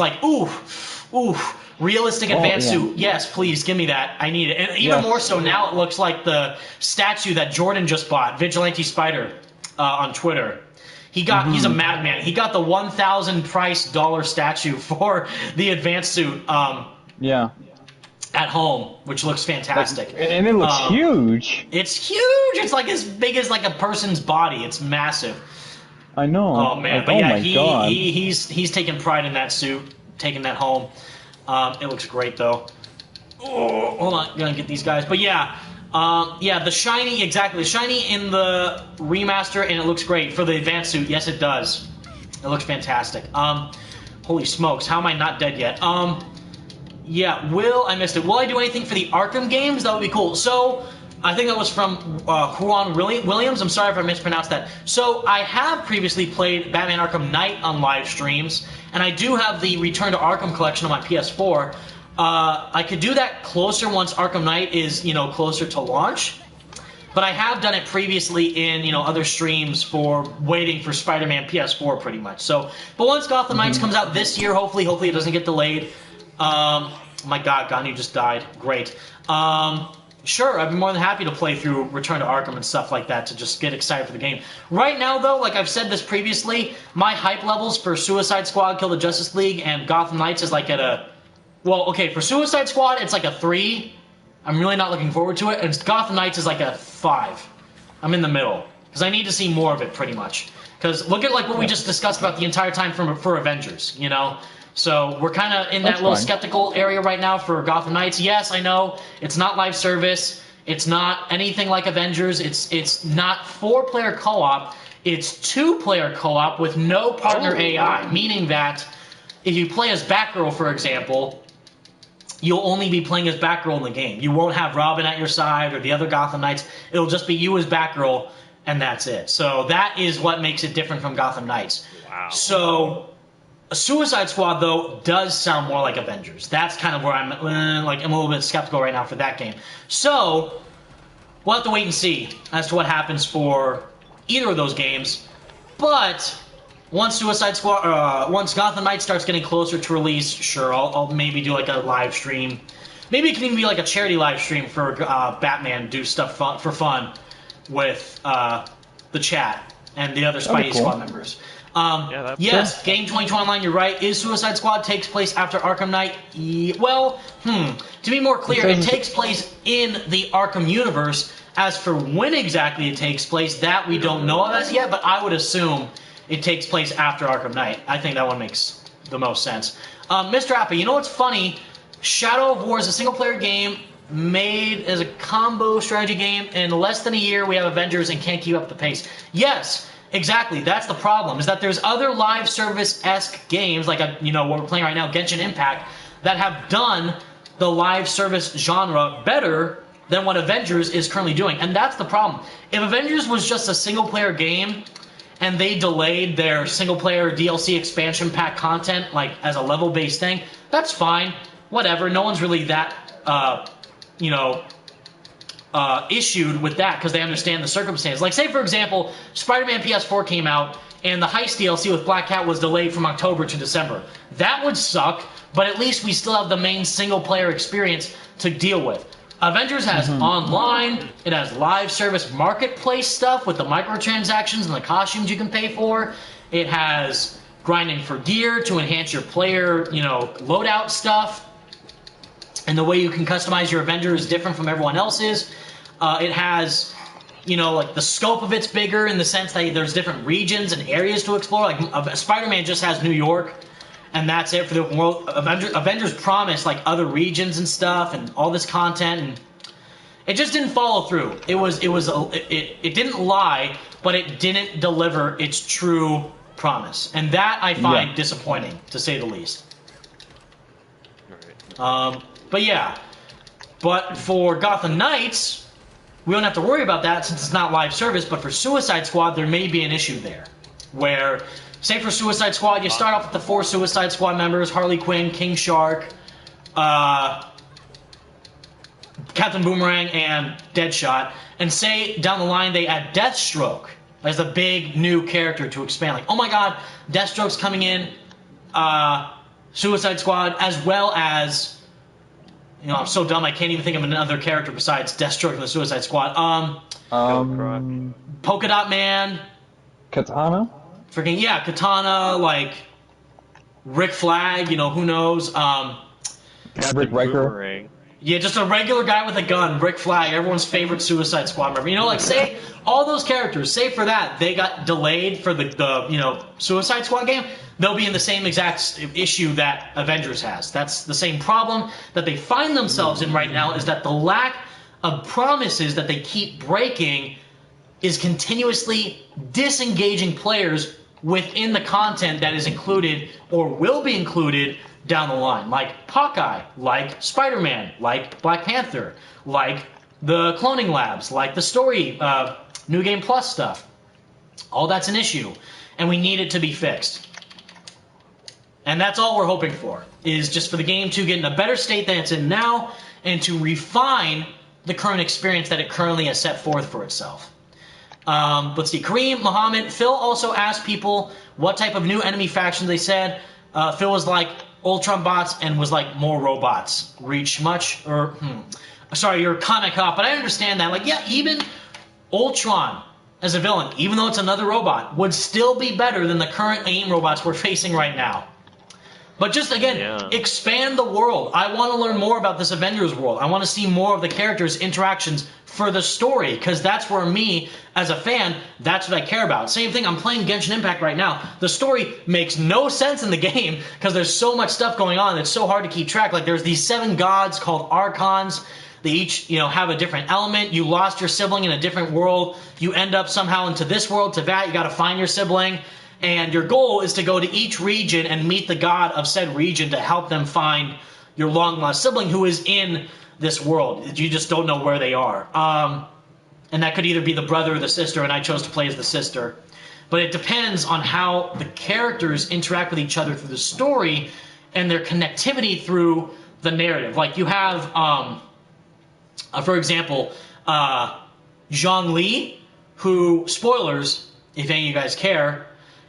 realistic advanced suit. Yes, please give me that. I need it. And even more so now, it looks like the statue that Jordan just bought, Vigilante Spider, on Twitter. He's a madman. He got the $1,000 price statue for the advanced suit. At home, which looks fantastic. And it looks huge. It's huge. It's as big as a person's body. It's massive. I know. Oh man, but yeah, he's taking pride in that suit, taking that home. It looks great though. Oh, hold on, gonna get these guys. But yeah, the shiny, exactly, the shiny in the remaster, and it looks great for the advanced suit. Yes, it does. It looks fantastic. Holy smokes, how am I not dead yet? Yeah, I missed it. Will I do anything for the Arkham games? That would be cool. So, I think that was from Juan Williams. I'm sorry if I mispronounced that. So, I have previously played Batman Arkham Knight on live streams, and I do have the Return to Arkham collection on my PS4. I could do that closer once Arkham Knight is, closer to launch. But I have done it previously in, other streams for waiting for Spider-Man PS4 pretty much. So, but once Gotham Knights comes out this year, hopefully it doesn't get delayed. My God, Ganu just died. Great. Sure, I'd be more than happy to play through Return to Arkham and stuff like that to just get excited for the game. Right now, though, like I've said this previously, my hype levels for Suicide Squad, Kill the Justice League, and Gotham Knights is at a... Well, okay, for Suicide Squad, it's a 3. I'm really not looking forward to it. And Gotham Knights is a 5. I'm in the middle. Because I need to see more of it, pretty much. Because look at what we just discussed about the entire time for Avengers, So we're kind of in that little skeptical area right now for Gotham Knights. Yes, I know it's not live service. It's not anything like Avengers. It's not 4-player co-op. It's 2-player co-op with no partner AI, meaning that if you play as Batgirl, for example, you'll only be playing as Batgirl in the game. You won't have Robin at your side or the other Gotham Knights. It'll just be you as Batgirl, and that's it. So that is what makes it different from Gotham Knights. Wow. So Suicide Squad, though, does sound more like Avengers. That's kind of where I'm a little bit skeptical right now for that game. So we'll have to wait and see as to what happens for either of those games. But once once Gotham Knights starts getting closer to release, sure, I'll maybe do a live stream. Maybe it can even be a charity live stream for Batman, do stuff for fun with the chat and the other Spidey Squad members. Yes, cool. Game 2020 Online, you're right. Is Suicide Squad takes place after Arkham Knight? To be more clear, it takes place in the Arkham universe. As for when exactly it takes place, that we don't know of as yet, but I would assume it takes place after Arkham Knight. I think that one makes the most sense. Mr. Appa, you know what's funny? Shadow of War is a single-player game made as a combo strategy game. In less than a year, we have Avengers and can't keep up the pace. Yes, exactly. That's the problem, is that there's other live service-esque games, like, what we're playing right now, Genshin Impact, that have done the live service genre better than what Avengers is currently doing. And that's the problem. If Avengers was just a single-player game, and they delayed their single-player DLC expansion pack content, like, as a level-based thing, that's fine. Whatever. No one's really that, issued with that, because they understand the circumstances. Like, say, for example, Spider-Man PS4 came out, and the Heist DLC with Black Cat was delayed from October to December. That would suck, but at least we still have the main single-player experience to deal with. Avengers has online, it has live service marketplace stuff with the microtransactions and the costumes you can pay for. It has grinding for gear to enhance your player, loadout stuff. And the way you can customize your Avenger is different from everyone else's. It has, like, the scope of it's bigger in the sense that there's different regions and areas to explore. Like, Spider-Man just has New York, and that's it for the world. Avengers promised, like, other regions and stuff and all this content, and it just didn't follow through. It didn't lie, but it didn't deliver its true promise. And that I find disappointing, to say the least. But yeah, but for Gotham Knights, we don't have to worry about that since it's not live service, but for Suicide Squad, there may be an issue there. Where, say for Suicide Squad, you start off with the 4 Suicide Squad members, Harley Quinn, King Shark, Captain Boomerang, and Deadshot, and say down the line they add Deathstroke as a big new character to expand. Like, oh my god, Deathstroke's coming in, Suicide Squad, as well as... I'm so dumb I can't even think of another character besides Deathstroke in the Suicide Squad. Polka Dot Man. Katana? Freaking, yeah, Katana, like, Rick Flag, who knows. Maverick Riker. Yeah, just a regular guy with a gun, Rick Flag, everyone's favorite Suicide Squad member. Like, say, all those characters, say for that, they got delayed for the Suicide Squad game, they'll be in the same exact issue that Avengers has. That's the same problem that they find themselves in right now, is that the lack of promises that they keep breaking is continuously disengaging players within the content that is included or will be included down the line. Like Hawkeye, like Spider-Man, like Black Panther, like the cloning labs, like the story, New Game Plus stuff. All that's an issue, and we need it to be fixed. And that's all we're hoping for, is just for the game to get in a better state than it's in now, and to refine the current experience that it currently has set forth for itself. Let's see, Kareem, Muhammad, Phil also asked people what type of new enemy factions they said. Phil was like Ultron bots and was like more robots. Reach much? Or, sorry, you're comic cop, but I understand that. Like, yeah, even Ultron as a villain, even though it's another robot, would still be better than the current AIM robots we're facing right now. But just, again, expand the world. I want to learn more about this Avengers world. I want to see more of the characters' interactions for the story, because that's where me, as a fan, that's what I care about. Same thing, I'm playing Genshin Impact right now. The story makes no sense in the game, because there's so much stuff going on, it's so hard to keep track. Like, there's these 7 gods called Archons. They each, have a different element. You lost your sibling in a different world. You end up somehow into this world, to that. You got to find your sibling. And your goal is to go to each region and meet the god of said region to help them find your long-lost sibling who is in this world. You just don't know where they are. And that could either be the brother or the sister, and I chose to play as the sister. But it depends on how the characters interact with each other through the story and their connectivity through the narrative. Like, you have, for example, Zhongli, who, spoilers, if any of you guys care,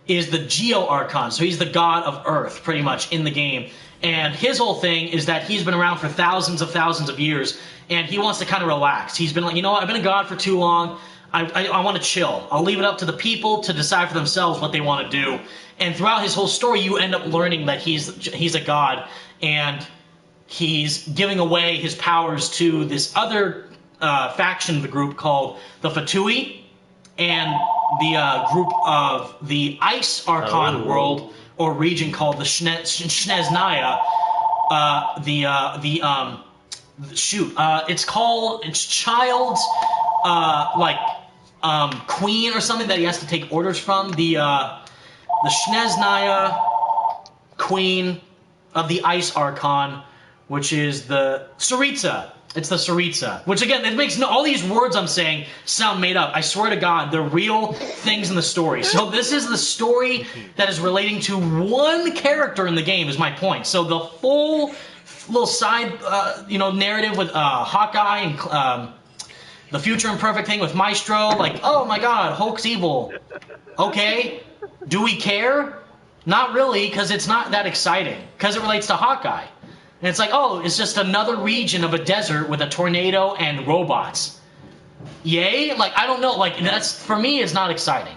is the Geo Archon. So he's the god of Earth, pretty much, in the game. And his whole thing is that he's been around for thousands of years, and he wants to kind of relax. He's been like, you know what, I've been a god for too long. I want to chill. I'll leave it up to the people to decide for themselves what they want to do. And throughout his whole story, you end up learning that he's a god, and he's giving away his powers to this other faction of the group called the Fatui, and the group of the Ice Archon world or region called the Sneznaya, shoot, it's Child's queen or something that he has to take orders from. The Sneznaya queen of the Ice Archon, which is the Tsaritsa. It's the Tsaritsa. Which again, it makes all these words I'm saying sound made up. I swear to God, they're real things in the story. So this is the story that is relating to one character in the game, is my point. So the full little side, narrative with Hawkeye and the future imperfect thing with Maestro, like, oh my God, Hulk's evil. Okay, do we care? Not really, because it's not that exciting, because it relates to Hawkeye. And it's like, oh, it's just another region of a desert with a tornado and robots. Yay? Like, I don't know. Like, that's, for me, is not exciting.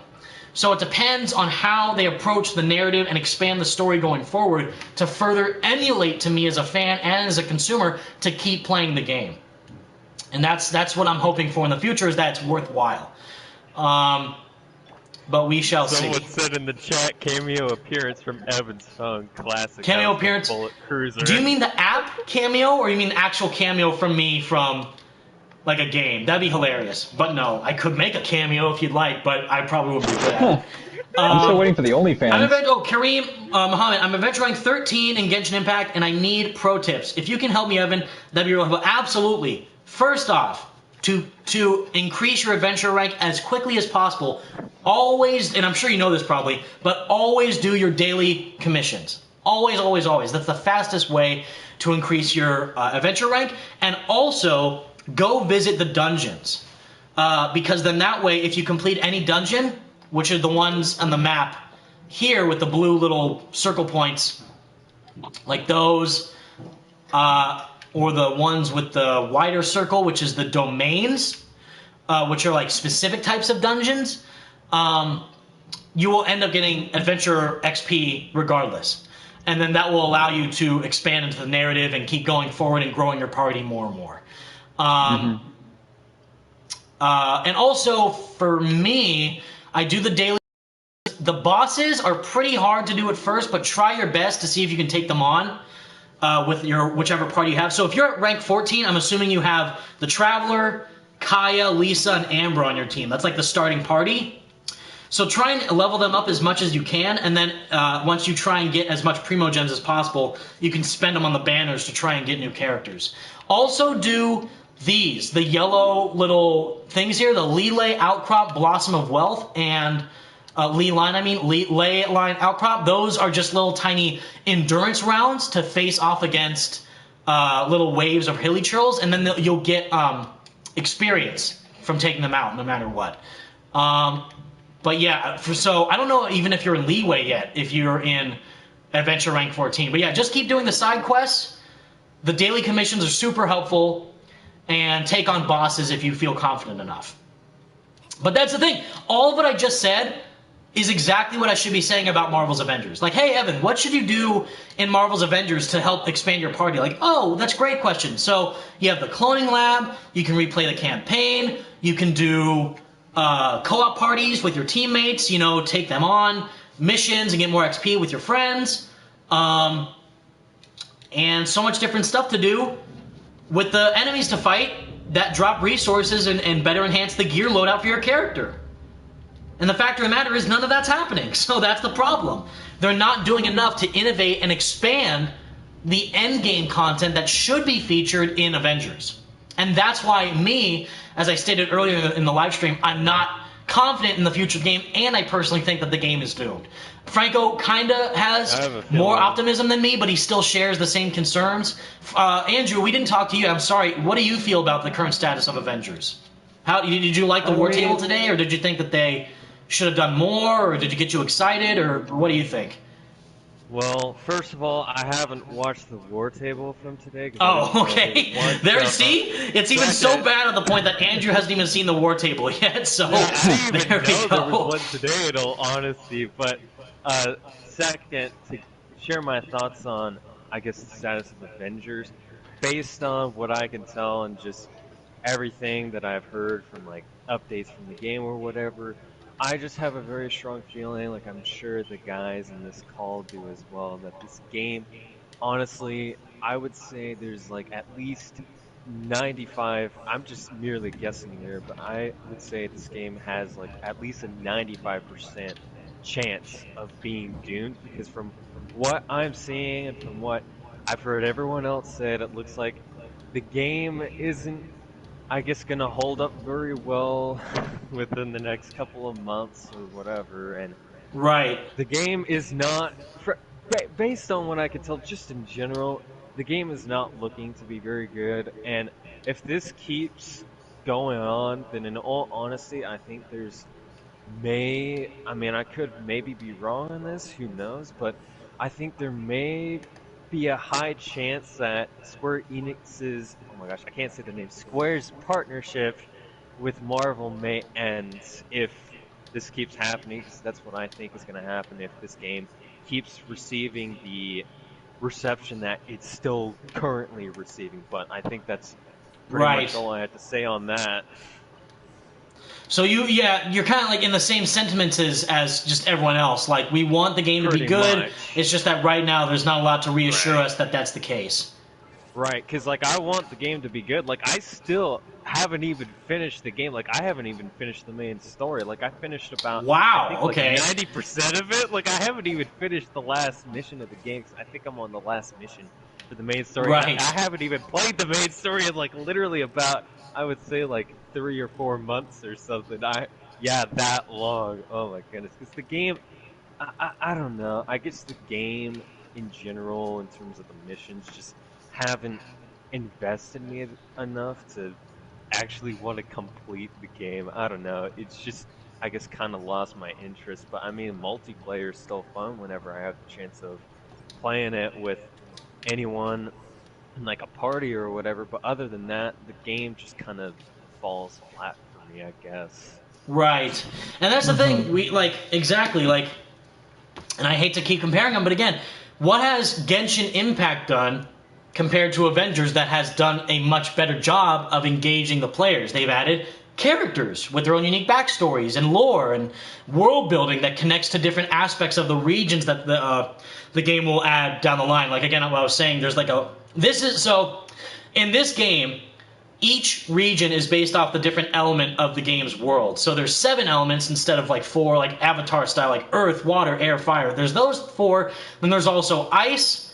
So it depends on how they approach the narrative and expand the story going forward to further emulate to me as a fan and as a consumer to keep playing the game. And that's what I'm hoping for in the future, is that it's worthwhile. But we shall see. Someone said in the chat, cameo appearance from Evan's phone. Classic. Cameo appearance? Bullet Cruiser. Do you mean the app cameo, or you mean the actual cameo from me from, like, a game? That'd be hilarious. But no, I could make a cameo if you'd like, but I probably wouldn't do that. I'm still waiting for the OnlyFans. Kareem Muhammad, I'm adventure rank 13 in Genshin Impact, and I need pro tips. If you can help me, Evan, that'd be really helpful. Absolutely. First off, to increase your adventure rank as quickly as possible, always, and I'm sure you know this probably, but always do your daily commissions. Always, always, always. That's the fastest way to increase your adventure rank. And also, go visit the dungeons. Because then that way, if you complete any dungeon, which are the ones on the map here with the blue little circle points, like those, or the ones with the wider circle, which is the domains, which are like specific types of dungeons, you will end up getting adventure XP regardless. And then that will allow you to expand into the narrative and keep going forward and growing your party more and more. And also, for me, I do the daily. The bosses are pretty hard to do at first, but try your best to see if you can take them on. With your whichever party you have. So if you're at rank 14, I'm assuming you have the Traveler, Kaya, Lisa, and Amber on your team. That's like the starting party. So try and level them up as much as you can, and then once you try and get as much Primogems as possible, you can spend them on the banners to try and get new characters. Also do these, the yellow little things here, the Lele Outcrop Blossom of Wealth, and Ley Line Outcrop. Those are just little tiny endurance rounds to face off against little waves of hilly churls, and then you'll get experience from taking them out no matter what. But yeah, so I don't know even if you're in Leeway yet, if you're in Adventure Rank 14. But yeah, just keep doing the side quests. The daily commissions are super helpful, and take on bosses if you feel confident enough. But that's the thing. All of what I just said is exactly what I should be saying about Marvel's Avengers. Like, hey, Evan, what should you do in Marvel's Avengers to help expand your party? Like, oh, that's a great question. So you have the cloning lab. You can replay the campaign. You can do co-op parties with your teammates, take them on missions and get more XP with your friends. And so much different stuff to do with the enemies to fight that drop resources and better enhance the gear loadout for your character. And the fact of the matter is none of that's happening, so that's the problem. They're not doing enough to innovate and expand the endgame content that should be featured in Avengers. And that's why me, as I stated earlier in the live stream, I'm not confident in the future game, and I personally think that the game is doomed. Franco kind of has more optimism than me, but he still shares the same concerns. Andrew, we didn't talk to you. I'm sorry. What do you feel about the current status of Avengers? Did you like the war table today, or did you think that they should have done more, or did it get you excited, or what do you think? Well, first of all, I haven't watched the war table from today. Oh, okay. See? It's even so bad at the point that Andrew hasn't even seen the war table yet, so I didn't there even know we go. there was one today, in all honesty. But second, to share my thoughts on, I guess, the status of Avengers, based on what I can tell and just everything that I've heard from, like, updates from the game or whatever, I just have a very strong feeling, like I'm sure the guys in this call do as well, that this game, honestly, I would say there's like at least 95. I'm just merely guessing here, but I would say this game has like at least a 95% chance of being doomed because from what I'm seeing and from what I've heard everyone else said, it looks like the game isn't, I guess, gonna hold up very well within the next couple of months or whatever. And Right. the game is not, based on what I can tell, just in general, the game is not looking to be very good. And if this keeps going on, then in all honesty, I think I mean, I could maybe be wrong on this, who knows, but I think there may be a high chance that Square Enix's, oh my gosh, I can't say the name, Square's partnership with Marvel may end if this keeps happening, because that's what I think is going to happen if this game keeps receiving the reception that it's still currently receiving. But I think that's pretty much all I have to say on that. So you're kind of like in the same sentiments as just everyone else. Like, we want the game to be good. Much. It's just that right now there's not a lot to reassure us that that's the case. Right, because like I want the game to be good. Like I still haven't even finished the game. Like I haven't even finished the main story. Like I finished about wow, I think, okay, 90% of it. Like I haven't even finished the last mission of the game. 'Cause I think I'm on the last mission for the main story. Right. I haven't even played the main story in like literally about, I would say, like 3 or 4 months or something. That long. Oh my goodness. Because the game, I don't know. I guess the game in general, in terms of the missions, just haven't invested me enough to actually want to complete the game. I don't know. It's just, I guess, kind of lost my interest. But I mean, multiplayer is still fun whenever I have the chance of playing it with anyone in like a party or whatever. But other than that, the game just kind of falls flat for me, I guess. right. And that's the thing. We exactly and I hate to keep comparing them, but again, what has Genshin Impact done compared to Avengers that has done a much better job of engaging the players? They've added characters with their own unique backstories and lore and world building that connects to different aspects of the regions that the game will add down the line. Like, again, what I was saying, there's in this game, each region is based off the different element of the game's world. So there's 7 elements instead of like 4, like Avatar style, like earth, water, air, fire. There's those 4. Then there's also ice,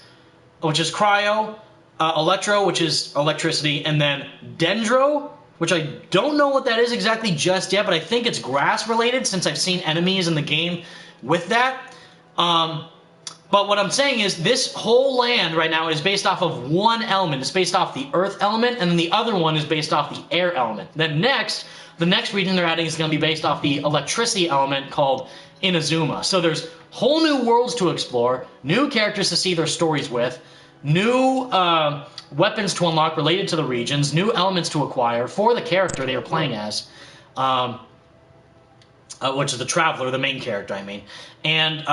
which is cryo, electro, which is electricity, and then dendro, which I don't know what that is exactly just yet, but I think it's grass related since I've seen enemies in the game with that. But what I'm saying is this whole land right now is based off of one element. It's based off the earth element, and then the other one is based off the air element. Then the next region they're adding is going to be based off the electricity element called Inazuma. So there's whole new worlds to explore, new characters to see their stories with, new weapons to unlock related to the regions, new elements to acquire for the character they are playing as, which is the Traveler, the main character, I mean. And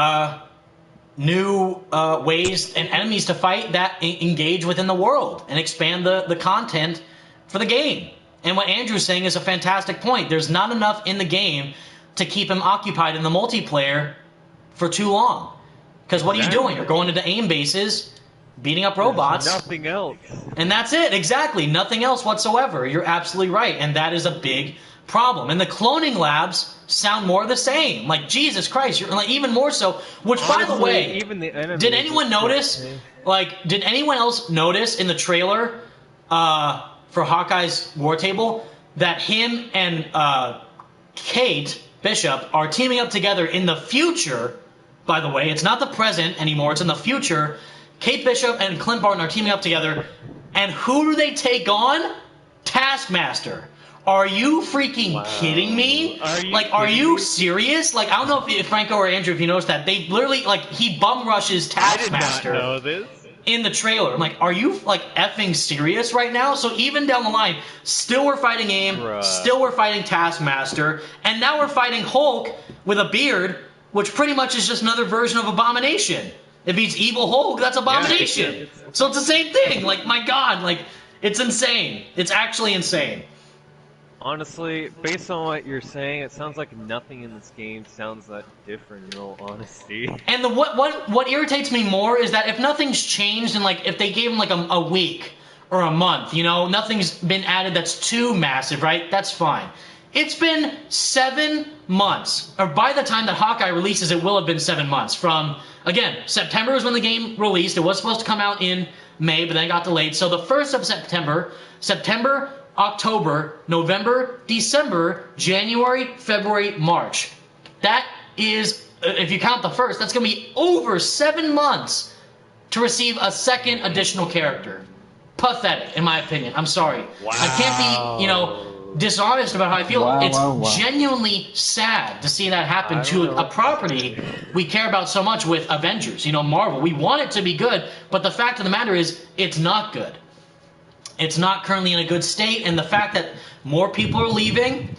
new ways and enemies to fight that engage within the world and expand the content for the game. And what Andrew's saying is a fantastic point. There's not enough in the game to keep him occupied in the multiplayer for too long. Because what are you doing? You're going into aim bases, beating up robots. There's nothing else. And that's it, exactly. Nothing else whatsoever. You're absolutely right. And that is a big problem. And the cloning labs sound more the same. Like, Jesus Christ, you're like even more so. Which, Honestly, by the way, even the did anyone notice? Like, did anyone else notice in the trailer for Hawkeye's War Table that him and Kate Bishop are teaming up together in the future? By the way, it's not the present anymore. It's in the future. Kate Bishop and Clint Barton are teaming up together, and who do they take on? Taskmaster. Are you freaking kidding me? Are you serious? Like, I don't know if Franco or Andrew, if you noticed that. They literally, like, he bum rushes Taskmaster I did not know this. in the trailer. I'm like, are you, like, effing serious right now? So even down the line, still we're fighting AIM, still we're fighting Taskmaster, and now we're fighting Hulk with a beard, which pretty much is just another version of Abomination. If he's evil Hulk, that's Abomination. Yeah, so it's the same thing. Like, my God, like, it's insane. It's actually insane. Honestly, based on what you're saying, it sounds like nothing in this game sounds that different, in all honesty. And what irritates me more is that if nothing's changed and, like, if they gave him, like, a week or a month. You know, nothing's been added that's too massive, right? That's fine. It's been 7 months, or by the time that Hawkeye releases, it will have been 7 months. From, again, September is when the game released. It was supposed to come out in May, but then it got delayed. So the 1st of September, October, November, December, January, February, March. That is, if you count the first, that's going to be over 7 months to receive a second additional character. Pathetic, in my opinion. I'm sorry. Wow. I can't be, you know, dishonest about how I feel. It's genuinely sad to see that happen to a property we care about so much with Avengers. You know, Marvel. We want it to be good, but the fact of the matter is, it's not good. It's not currently in a good state, and the fact that more people are leaving,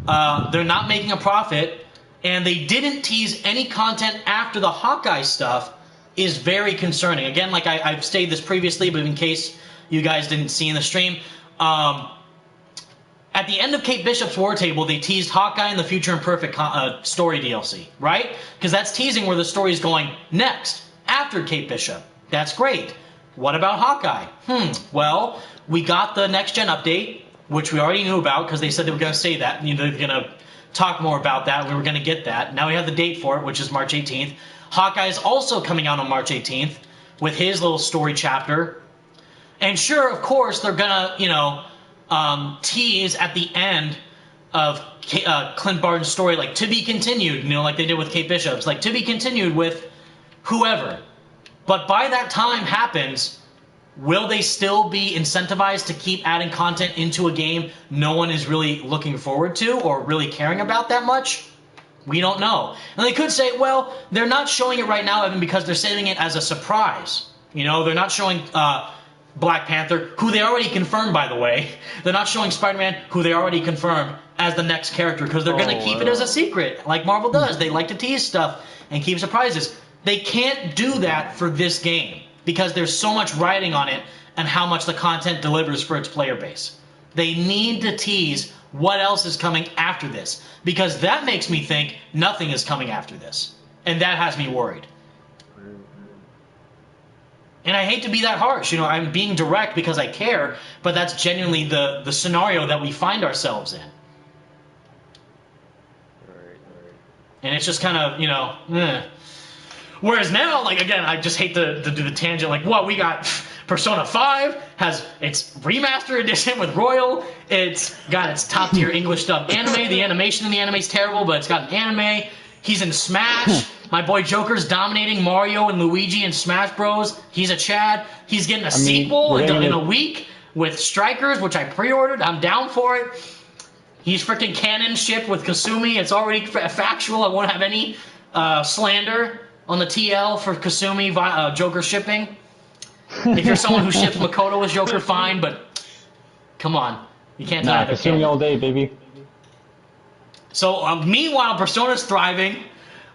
they're not making a profit, and they didn't tease any content after the Hawkeye stuff is very concerning. Again, like I've stated this previously, but in case you guys didn't see in the stream, at the end of Kate Bishop's War Table, they teased Hawkeye and the Future Imperfect story DLC, right? Because that's teasing where the story is going next, after Kate Bishop. That's great. What about Hawkeye? Well, we got the next-gen update, which we already knew about because they said they were going to say that. You know, they're going to talk more about that. We were going to get that. Now we have the date for it, which is March 18th. Hawkeye is also coming out on March 18th with his little story chapter. And sure, of course, they're going to, you know, tease at the end of Clint Barton's story, like, to be continued, you know, like they did with Kate Bishop's, like, to be continued with whoever. But by that time happens, will they still be incentivized to keep adding content into a game no one is really looking forward to or really caring about that much? We don't know. And they could say, well, they're not showing it right now, Evan, because they're saving it as a surprise. You know, they're not showing Black Panther, who they already confirmed, by the way. They're not showing Spider-Man, who they already confirmed, as the next character, because they're going to keep it as a secret, like Marvel does. They like to tease stuff and keep surprises. They can't do that for this game, because there's so much riding on it and how much the content delivers for its player base. They need to tease what else is coming after this, because that makes me think nothing is coming after this. And that has me worried. And I hate to be that harsh, you know, I'm being direct because I care, but that's genuinely the scenario that we find ourselves in. And it's just kind of, you know, Whereas now, like, again, I just hate to do the tangent, like, what, we got Persona 5 has its remaster edition with Royal, it's got its top tier English dubbed anime, the animation in the anime is terrible, but it's got an anime, he's in Smash, my boy Joker's dominating Mario and Luigi in Smash Bros. He's a Chad. He's getting a sequel in a week with Strikers, which I pre-ordered. I'm down for it. He's freaking canon shipped with Kasumi. It's already factual. I won't have any slander on the TL for Kasumi Joker shipping. If you're someone who ships Makoto as Joker, fine, but come on. You can't deny that. Kasumi all day, baby. So, meanwhile, Persona's thriving.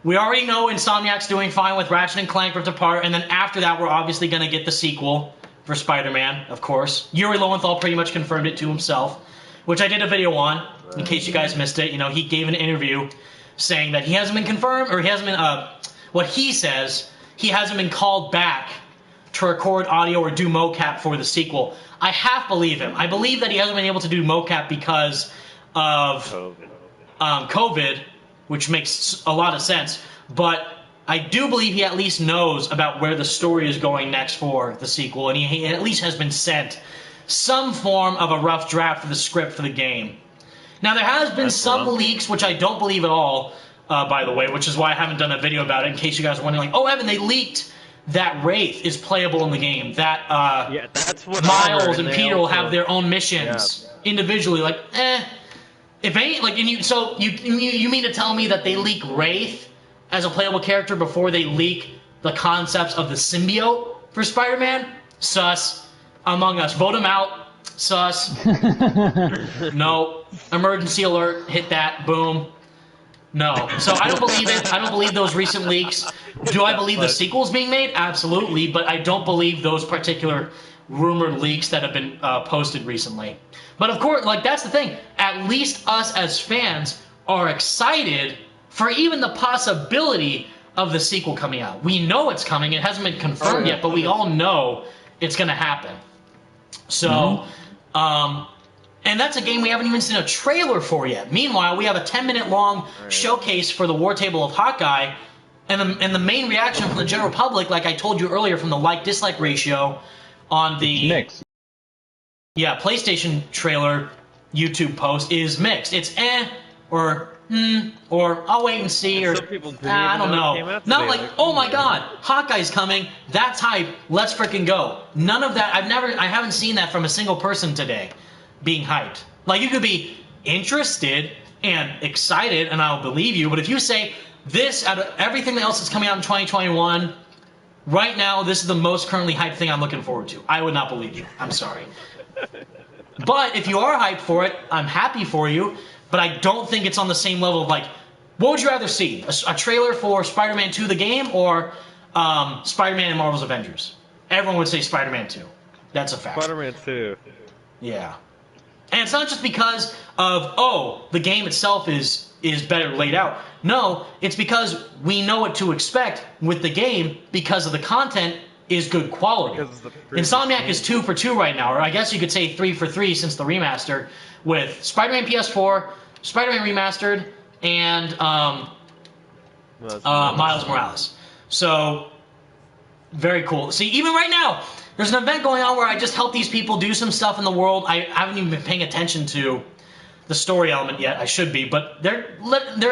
We already know Insomniac's doing fine with Ratchet & Clank Rift Apart, and then after that, we're obviously going to get the sequel for Spider-Man, of course. Yuri Lowenthal pretty much confirmed it to himself, which I did a video on, in case you guys missed it. You know, he gave an interview saying that he hasn't been confirmed, or he hasn't been, what he says, he hasn't been called back to record audio or do mocap for the sequel. I half believe him. I believe that he hasn't been able to do mocap because of COVID, which makes a lot of sense, but I do believe he at least knows about where the story is going next for the sequel, and he at least has been sent some form of a rough draft of the script for the game. Now, there has been some leaks, which I don't believe at all, by the way, which is why I haven't done a video about it, in case you guys are wondering, like, oh, Evan, they leaked that Wraith is playable in the game, that yeah, that's what Miles and Peter will have their own missions individually, like, if any, like, and you mean to tell me that they leak Wraith as a playable character before they leak the concepts of the symbiote for Spider-Man? Sus. Among Us. Vote him out. Sus. No. Emergency alert. Hit that. Boom. No. So I don't believe it. I don't believe those recent leaks. Do I believe the sequel's being made? Absolutely. But I don't believe those particular rumored leaks that have been posted recently. But of course, like, that's the thing. At least us as fans are excited for even the possibility of the sequel coming out. We know it's coming. It hasn't been confirmed yet, but we all know it's going to happen. So, and that's a game we haven't even seen a trailer for yet. Meanwhile, we have a 10-minute long showcase for the War Table of Hawkeye, and the main reaction from the general public, like I told you earlier, from the like-dislike ratio on the Mixed. PlayStation trailer YouTube post is mixed. It's or I'll wait and see, or Some people didn't I even don't know it came know. out Not today, like, like, oh my god, Hawkeye's coming. That's hype. Let's freaking go. None of that. I haven't seen that from a single person today, being hyped. Like, you could be interested and excited, and I'll believe you. But if you say this out of everything else that's coming out in 2021, right now this is the most currently hyped thing I'm looking forward to, I would not believe you. I'm sorry. But if you are hyped for it, I'm happy for you. But I don't think it's on the same level of, like, what would you rather see? A trailer for Spider-Man 2 the game, or Spider-Man and Marvel's Avengers? Everyone would say Spider-Man 2. That's a fact. Spider-Man 2. Yeah. And it's not just because of, oh, the game itself is better laid out. No, it's because we know what to expect with the game because of the content is good quality. Insomniac is 2 for 2 right now, or I guess you could say 3 for 3 since the remaster, with Spider-Man PS4, Spider-Man Remastered, and Miles Morales. So, very cool. See, even right now, there's an event going on where I just help these people do some stuff in the world. I haven't even been paying attention to the story element yet. I should be, but they're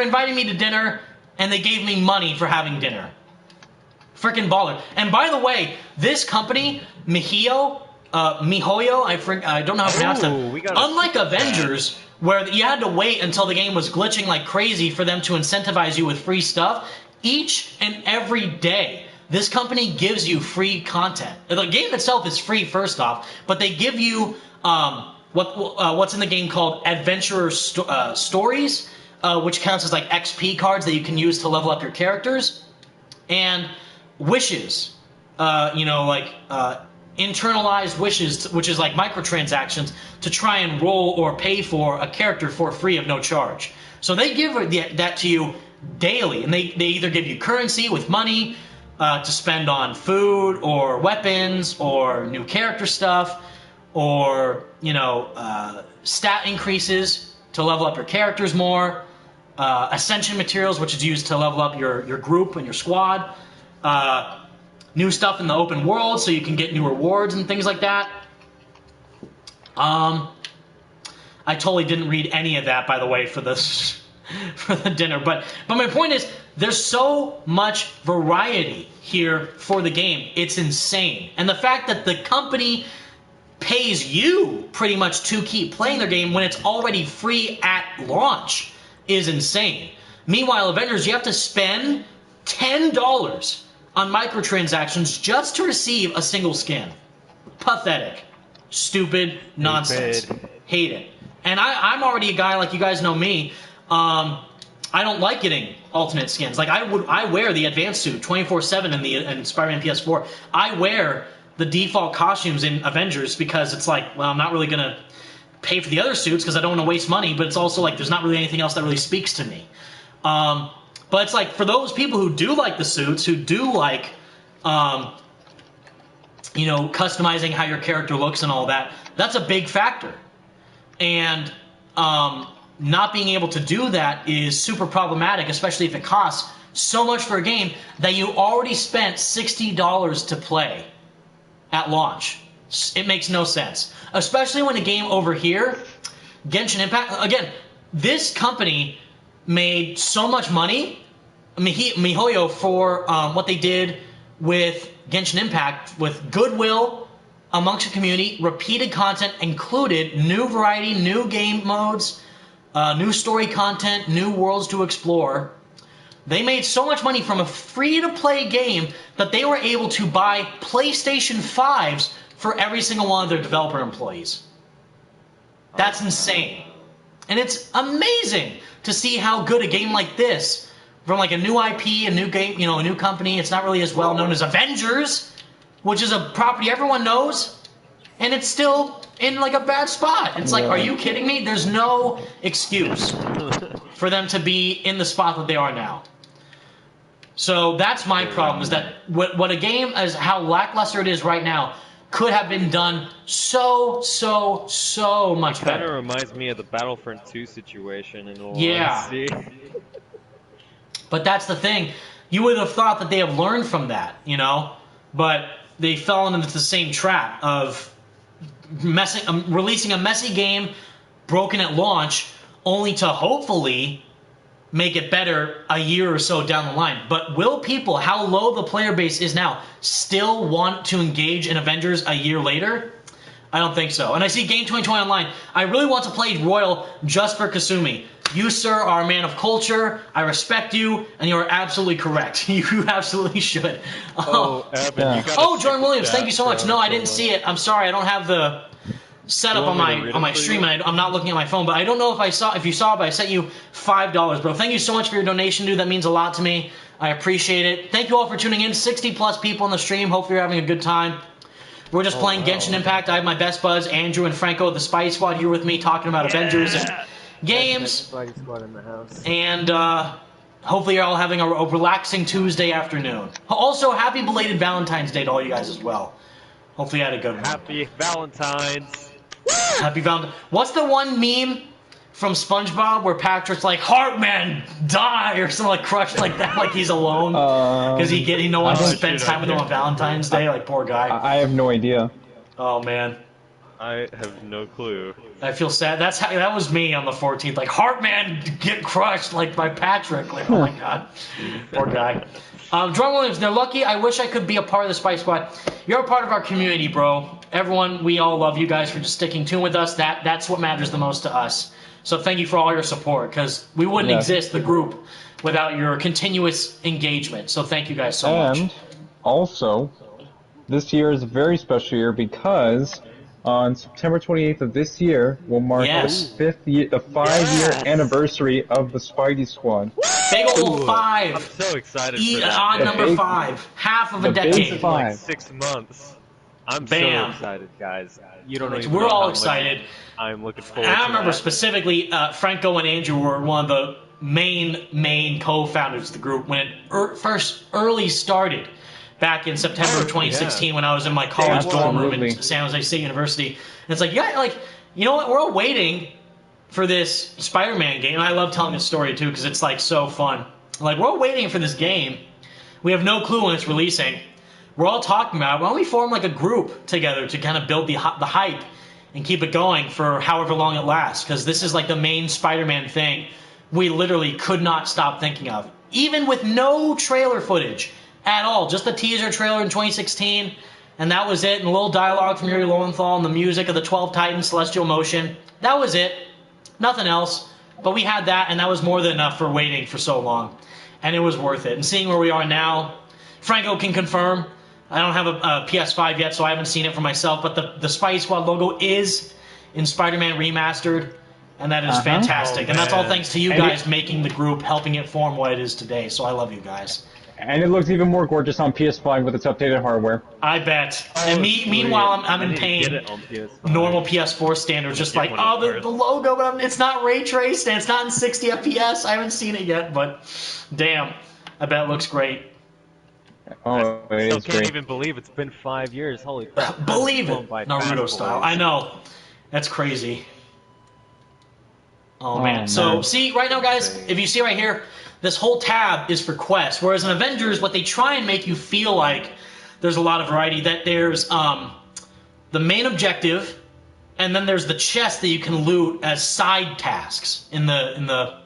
inviting me to dinner, and they gave me money for having dinner. Freaking baller. And by the way, this company, miHoYo, I don't know how to pronounce it. Unlike Avengers, where you had to wait until the game was glitching like crazy for them to incentivize you with free stuff, each and every day, this company gives you free content. The game itself is free, first off, but they give you what's in the game called Adventurer Stories, which counts as like XP cards that you can use to level up your characters, and wishes, internalized wishes, which is like microtransactions to try and roll or pay for a character for free of no charge. So they give that to you daily, and they either give you currency with money to spend on food or weapons or new character stuff, or stat increases to level up your characters more, ascension materials, which is used to level up your group and your squad, new stuff in the open world so you can get new rewards and things like that. I totally didn't read any of that, by the way, for this for the dinner. But my point is, there's so much variety here for the game. It's insane. And the fact that the company pays you pretty much to keep playing their game when it's already free at launch is insane. Meanwhile, Avengers, you have to spend $10 on microtransactions just to receive a single skin. Pathetic. Stupid nonsense. Hate it. And I'm already a guy, like you guys know me, I don't like getting alternate skins. Like, I wear the advanced suit 24/7 in Spider-Man PS4. I wear the default costumes in Avengers because it's like, well, I'm not really gonna pay for the other suits because I don't want to waste money, but it's also like there's not really anything else that really speaks to me. But it's like, for those people who do like the suits, who do like, customizing how your character looks and all that, that's a big factor. And not being able to do that is super problematic, especially if it costs so much for a game that you already spent $60 to play at launch. It makes no sense. Especially when a game over here, Genshin Impact, again, this company made so much money, miHoYo, for what they did with Genshin Impact, with goodwill amongst the community, repeated content included, new variety, new game modes, new story content, new worlds to explore. They made so much money from a free-to-play game that they were able to buy PlayStation 5s for every single one of their developer employees. That's insane. And it's amazing to see how good a game like this, from like a new IP, a new game, a new company, it's not really as well known as Avengers, which is a property everyone knows, and it's still in like a bad spot. It's like, are you kidding me? There's no excuse for them to be in the spot that they are now. So that's my problem, is that what a game, as how lackluster it is right now, could have been done so much Kind of better. reminds me of the Battlefront 2 situation in all Yeah. honesty. But that's the thing. You would have thought that they have learned from that, you know? But they fell into the same trap of releasing a messy game, broken at launch, only to hopefully make it better a year or so down the line. But will people, how low the player base is now, still want to engage in Avengers a year later? I don't think so. And I see Game 2020 Online. I really want to play Royal just for Kasumi. You, sir, are a man of culture. I respect you, and you are absolutely correct. You absolutely should. Oh, Evan, you gotta Oh, Jordan check Williams, that, thank you so much. bro. No, I didn't see it. I'm sorry. I don't have the setup You on want me to my read on it my for stream, you? and I'm not looking at my phone. But I don't know if you saw it, but I sent you $5, bro. Thank you so much for your donation, dude. That means a lot to me. I appreciate it. Thank you all for tuning in. 60+ people in the stream. Hopefully you're having a good time. We're just playing Genshin Impact. I have my best buds, Andrew and Franco, the Spy Squad, here with me talking about Avengers and games. Spidey Squad in the house. And hopefully you're all having a relaxing Tuesday afternoon. Also, happy belated Valentine's Day to all you guys as well. Hopefully you had a good one. Happy Valentine's. Happy Valentine's. What's the one meme from SpongeBob where Patrick's like, Heartman, die, or something like crushed like that, like he's alone? Because no one spends time with him on Valentine's Day, like poor guy. I have no idea. Oh man. I have no clue. I feel sad. That was me on the 14th. Like, Heartman, get crushed, like by Patrick. Like, oh my god, poor guy. Drum Williams, they're lucky. I wish I could be a part of the Spice Squad. You're a part of our community, bro. Everyone, we all love you guys for just sticking tuned with us. That's what matters the most to us. So thank you for all your support, because we wouldn't exist, the group, without your continuous engagement. So thank you guys so much. And also, this year is a very special year because on September 28th of this year will mark the 5-year anniversary of the Spidey Squad. Big old 5. I'm so excited for that. On number 5. Half of a The big decade. five. Like 6 months. I'm Bam. so excited, guys. You don't even We're know all how much excited. I'm looking forward And to I remember that. specifically, Franco and Andrew were one of the main co-founders of the group when it first early started back in September of 2016 when I was in my college dorm room in San Jose State University. And it's like, yeah, like, you know what? We're all waiting for this Spider-Man game. And I love telling this story too because it's like so fun. Like, we're all waiting for this game. We have no clue when it's releasing. We're all talking about it. Why don't we form like a group together to kind of build the hype and keep it going for however long it lasts? Because this is like the main Spider-Man thing we literally could not stop thinking of. Even with no trailer footage at all. Just the teaser trailer in 2016. And that was it. And a little dialogue from Yuri Lowenthal and the music of the 12 Titans, Celestial Motion. That was it. Nothing else. But we had that, and that was more than enough for waiting for so long. And it was worth it. And seeing where we are now, Franco can confirm. I don't have a PS5 yet, so I haven't seen it for myself. But the Spidey Squad logo is in Spider-Man Remastered, and that is fantastic. And that's all thanks to you guys making the group, helping it form what it is today. So I love you guys. And it looks even more gorgeous on PS5 with its updated hardware. I bet. And meanwhile, I'm in pain. Normal PS4 standards, just like, oh, the logo, but it's not ray traced, and it's not in 60 FPS. I haven't seen it yet, but damn, I bet it looks great. Oh, I still can't even believe it's been 5 years. Holy crap. Believe it, Naruto style. I know. That's crazy. Oh, man. So, see, right now, guys, if you see right here, this whole tab is for quests. Whereas in Avengers, what they try and make you feel like there's a lot of variety, that there's the main objective, and then there's the chest that you can loot as side tasks in the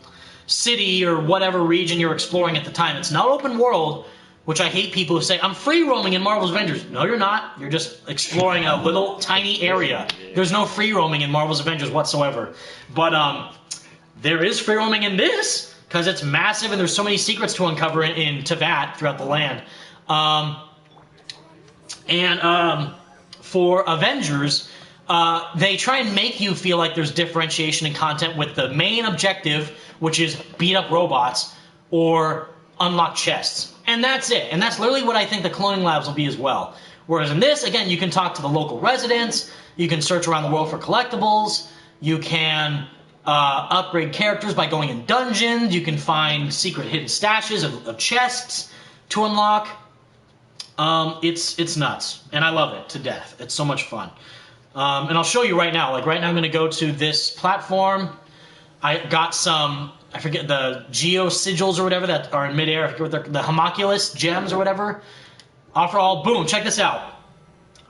city or whatever region you're exploring at the time. It's not open world, which I hate people who say, I'm free roaming in Marvel's Avengers. No, you're not. You're just exploring a little tiny area. There's no free roaming in Marvel's Avengers whatsoever. But there is free roaming in this, because it's massive and there's so many secrets to uncover in Teyvat throughout the land. For Avengers, they try and make you feel like there's differentiation in content with the main objective, which is beat up robots or unlock chests. And that's it. And that's literally what I think the cloning labs will be as well. Whereas in this, again, you can talk to the local residents, you can search around the world for collectibles, you can upgrade characters by going in dungeons, you can find secret hidden stashes of chests to unlock. It's nuts, and I love it to death. It's so much fun. And I'll show you right now. Like right now, I'm going to go to this platform. I got some, I forget, the geo sigils or whatever that are in midair. I forget what they're, the homunculus gems or whatever. Offer all. Boom. Check this out.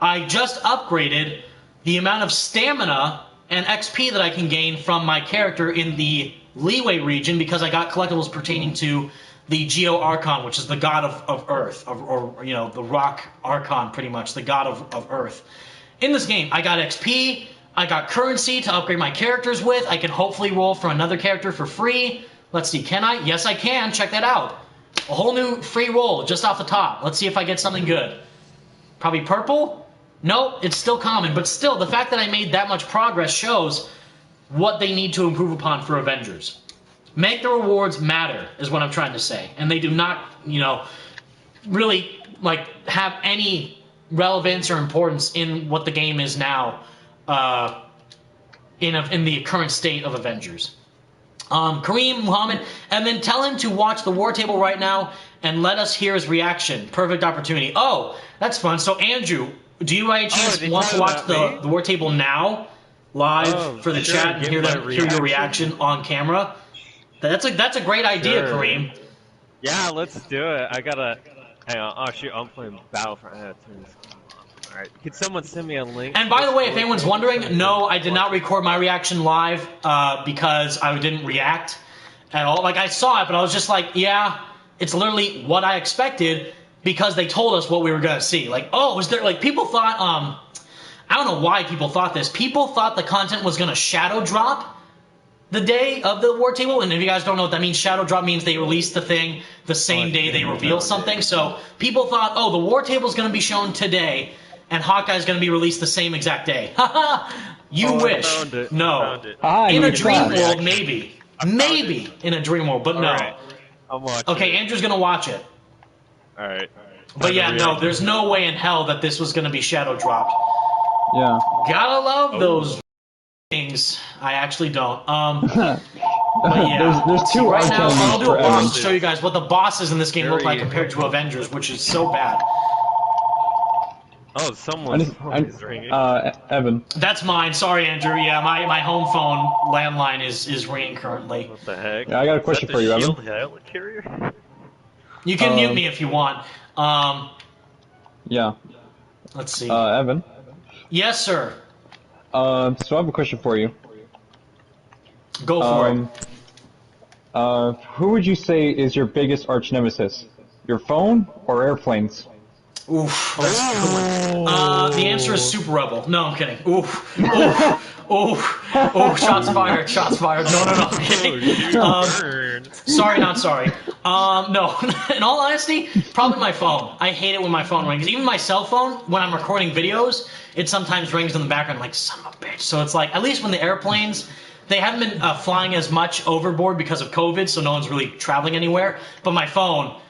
I just upgraded the amount of stamina and XP that I can gain from my character in the leeway region because I got collectibles pertaining to the Geo Archon, which is the god of Earth, or you know, the rock Archon, pretty much, the god of Earth. In this game, I got XP, I got currency to upgrade my characters with, I can hopefully roll for another character for free. Let's see, can I? Yes, I can. Check that out. A whole new free roll just off the top. Let's see if I get something good. Probably purple? Nope, it's still common, but still, the fact that I made that much progress shows what they need to improve upon for Avengers. Make the rewards matter, is what I'm trying to say. And they do not, you know, really, like, have any relevance or importance in what the game is now, in the current state of Avengers. Kareem Muhammad, and then tell him to watch the War Table right now and let us hear his reaction. Perfect opportunity. Oh, that's fun. So, Andrew, do you by any chance want to watch the War Table now, live, for the chat, and hear your reaction on camera? That's a great idea, Kareem. Yeah, let's do it. I gotta... Hang on. Oh, shoot. I'm playing Battlefront. Alright. Can someone send me a link? And by the way, if anyone's wondering, no, I did not record my reaction live because I didn't react at all. Like, I saw it, but I was just like, yeah, it's literally what I expected because they told us what we were going to see. Like, oh, was there... Like, people thought... I don't know why people thought this. People thought the content was going to shadow drop the day of the War Table, and if you guys don't know what that means, shadow drop means they release the thing the same day they reveal something. So people thought, oh, the War Table is going to be shown today, and Hawkeye is going to be released the same exact day. Haha, you wish. I found it. No. I found it. In a dream world, maybe. Maybe in a dream world, but no. Right. I'm watching. Okay, Andrew's going to watch it. Alright. But yeah, no, there's no way in hell that this was going to be shadow dropped. Yeah. Gotta love those things. I actually don't. But yeah. there's two right now, I'll do a for boss Evans. to show you guys what the bosses in this game look like compared to Avengers, which is so bad. Oh, someone's phone is ringing. Evan. That's mine. Sorry, Andrew. Yeah, my home phone landline is ringing currently. What the heck? Yeah, I got a question for you, Evan. Shield carrier? You can mute me if you want. Yeah. Let's see. Evan. Yes, sir. So I have a question for you. Go for it. Who would you say is your biggest arch nemesis? Your phone or airplanes? Oof, that's a good one. The answer is Super Rebel. No, I'm kidding. Oof, oof, oof, oof. Shots fired. Shots fired. No, I'm kidding. Sorry, not sorry. No. In all honesty, probably my phone. I hate it when my phone rings. Even my cell phone, when I'm recording videos, it sometimes rings in the background. I'm like, son of a bitch. So it's like, at least when the airplanes, they haven't been flying as much overboard because of COVID, so no one's really traveling anywhere. But my phone,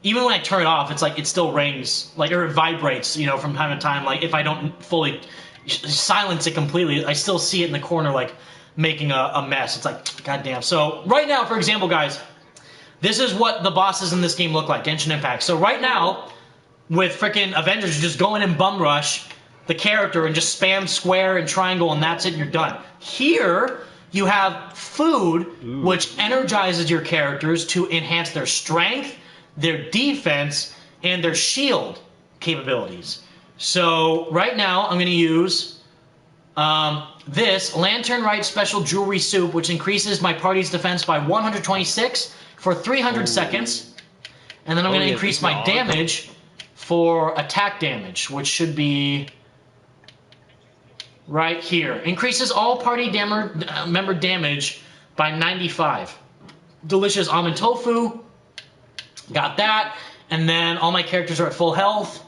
even when I turn it off, it's like it still rings, like, or it vibrates, you know, from time to time. Like, if I don't fully silence it completely, I still see it in the corner, like, making a mess. It's like, goddamn. So, right now, for example, guys, this is what the bosses in this game look like, Genshin Impact. So, right now, with frickin' Avengers, you just go in and bum rush the character and just spam square and triangle, and that's it, and you're done. Here, you have food, which energizes your characters to enhance their strength, their defense, and their shield capabilities. So right now I'm going to use this Lantern Rite Special Jewelry Soup, which increases my party's defense by 126 for 300 seconds. And then I'm going to increase my damage for attack damage, which should be right here. Increases all party member damage by 95. Delicious almond tofu. Got that, and then all my characters are at full health,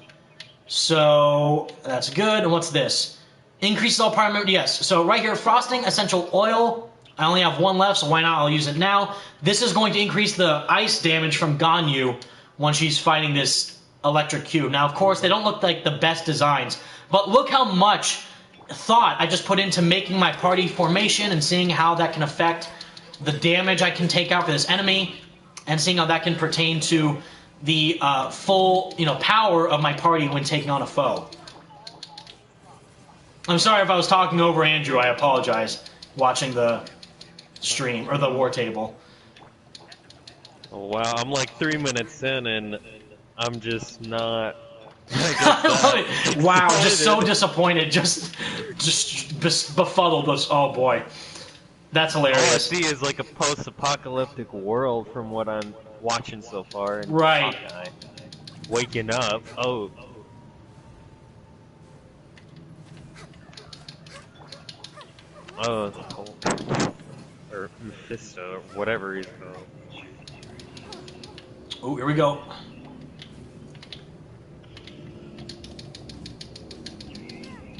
so that's good. And what's this? Increases all party member. Yes. So right here, frosting essential oil. I only have one left, so why not? I'll use it now. This is going to increase the ice damage from Ganyu when she's fighting this electric cube. Now, of course, they don't look like the best designs, but look how much thought I just put into making my party formation and seeing how that can affect the damage I can take out for this enemy. And seeing how that can pertain to the full, power of my party when taking on a foe. I'm sorry if I was talking over Andrew. I apologize. Watching the stream or the war table. Oh, wow, I'm like 3 minutes in and I'm just not. I love it. Wow, just so disappointed. Just befuddled us. Oh boy, that's All I hilarious. see is like a post-apocalyptic world from what I'm watching so far. And Right. Hawkeye waking up. Oh. Oh, the whole, or Mephisto, or whatever he's called. Oh, here we go.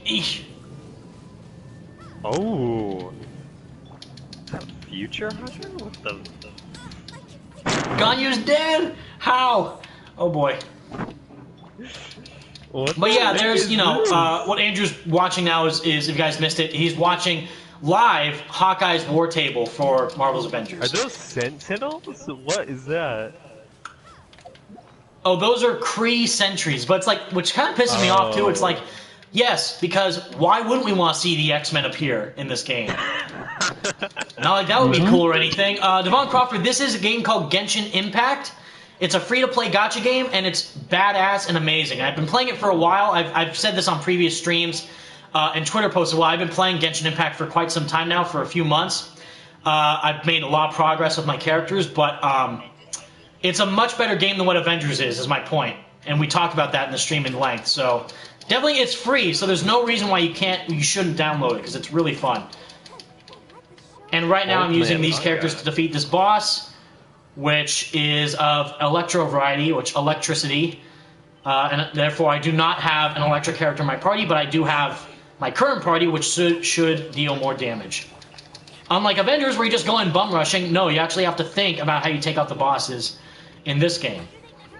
Eesh. Oh. Is that Future Hunter? What the? Ganyu's dead? How? Oh boy. What But the yeah, heck there's, is what Andrew's watching now is if you guys missed it, he's watching live Hawkeye's war table for Marvel's Avengers. Are those Sentinels? What is that? Oh, those are Kree sentries, but it's like, which kind of pisses me off too. It's like, yes, because why wouldn't we want to see the X-Men appear in this game? Not like that would be cool or anything. Devon Crawford, this is a game called Genshin Impact. It's a free-to-play gacha game, and it's badass and amazing. I've been playing it for a while. I've said this on previous streams and Twitter posts a while. I've been playing Genshin Impact for quite some time now, for a few months. I've made a lot of progress with my characters, but it's a much better game than what Avengers is my point. And we talked about that in the stream in length. So definitely it's free, so there's no reason why you shouldn't download it, because it's really fun. And right now I'm using these characters to defeat this boss, which is of electro variety, which electricity. And therefore I do not have an electric character in my party, but I do have my current party, which should deal more damage. Unlike Avengers, where you just go in bum rushing, no, you actually have to think about how you take out the bosses in this game.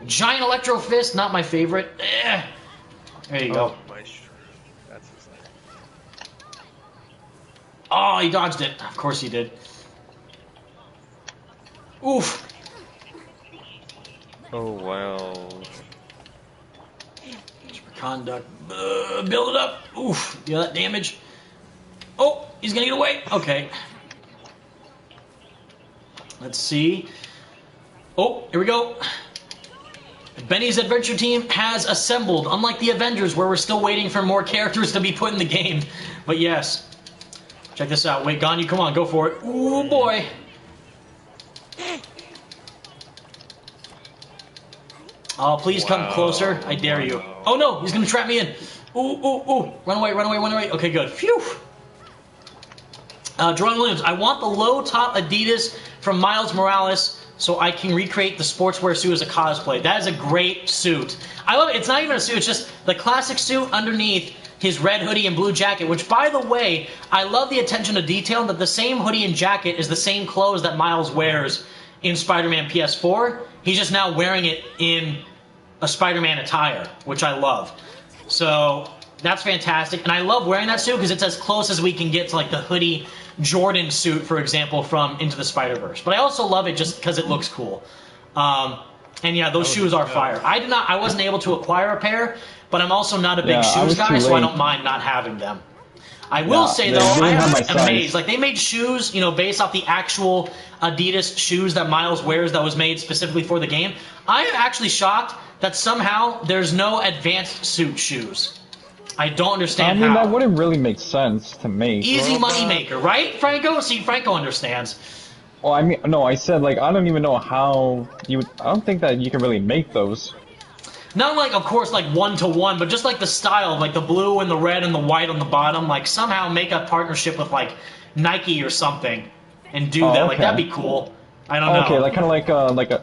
Giant Electro Fist, not my favorite. There you go. That's exciting. Oh, he dodged it. Of course he did. Oof. Oh, wow. Conduct. Build it up. Oof. You know that damage? Oh, he's gonna get away. Okay. Let's see. Oh, here we go. Benny's adventure team has assembled, unlike the Avengers, where we're still waiting for more characters to be put in the game. But yes. Check this out. Wait, Ganyu, come on, go for it. Ooh, boy. Oh, please come closer. I dare you. Oh, no, he's going to trap me in. Ooh, ooh, ooh. Run away, run away, run away. Okay, good. Phew. Jerome Williams, I want the low-top Adidas from Miles Morales so I can recreate the sportswear suit as a cosplay. That is a great suit. I love it. It's not even a suit. It's just the classic suit underneath his red hoodie and blue jacket, which, by the way, I love the attention to detail that the same hoodie and jacket is the same clothes that Miles wears in Spider-Man PS4. He's just now wearing it in a Spider-Man attire, which I love. So that's fantastic. And I love wearing that suit because it's as close as we can get to like the hoodie Jordan suit, for example, from Into the Spider-Verse. But I also love it just because it looks cool. And yeah, those shoes are fire. I wasn't able to acquire a pair, but I'm also not a big shoes guy, so I don't mind not having them. I will say though, I am amazed. Like they made shoes, based off the actual Adidas shoes that Miles wears that was made specifically for the game. I am actually shocked that somehow there's no advanced suit shoes. I don't understand how. That wouldn't really make sense to me. Easy money maker, right, Franco? See, Franco understands. Well, I mean, no, I said, like, I don't even know how you would... I don't think that you can really make those. Not like, of course, like one-to-one, but just like the style, like the blue and the red and the white on the bottom, like somehow make a partnership with like Nike or something and do that. Okay. Like that'd be cool. I don't know. Okay, like kind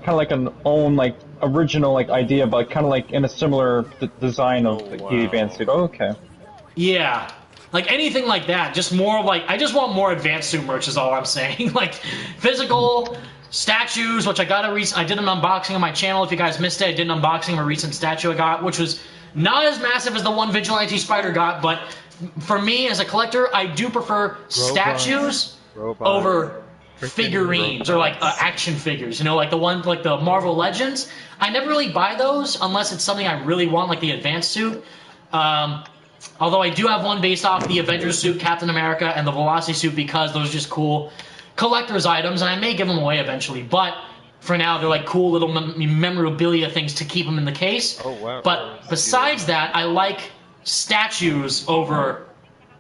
of like an own like original like idea, but kind of like in a similar design of the advanced suit. Oh, okay. Yeah. Like anything like that, just more of like, I just want more advanced suit merch is all I'm saying. Like physical statues, which I did an unboxing on my channel. If you guys missed it, I did an unboxing of a recent statue I got, which was not as massive as the one Vigilante Spider got, but for me as a collector, I do prefer statues over figurines or like action figures, you know, like the ones like the Marvel Legends. I never really buy those unless it's something I really want, like the advanced suit. Although I do have one based off the Avengers suit, Captain America, and the Velocity suit because those are just cool collector's items, and I may give them away eventually. But for now, they're like cool little memorabilia things to keep them in the case. Oh, wow. But besides that, I like statues over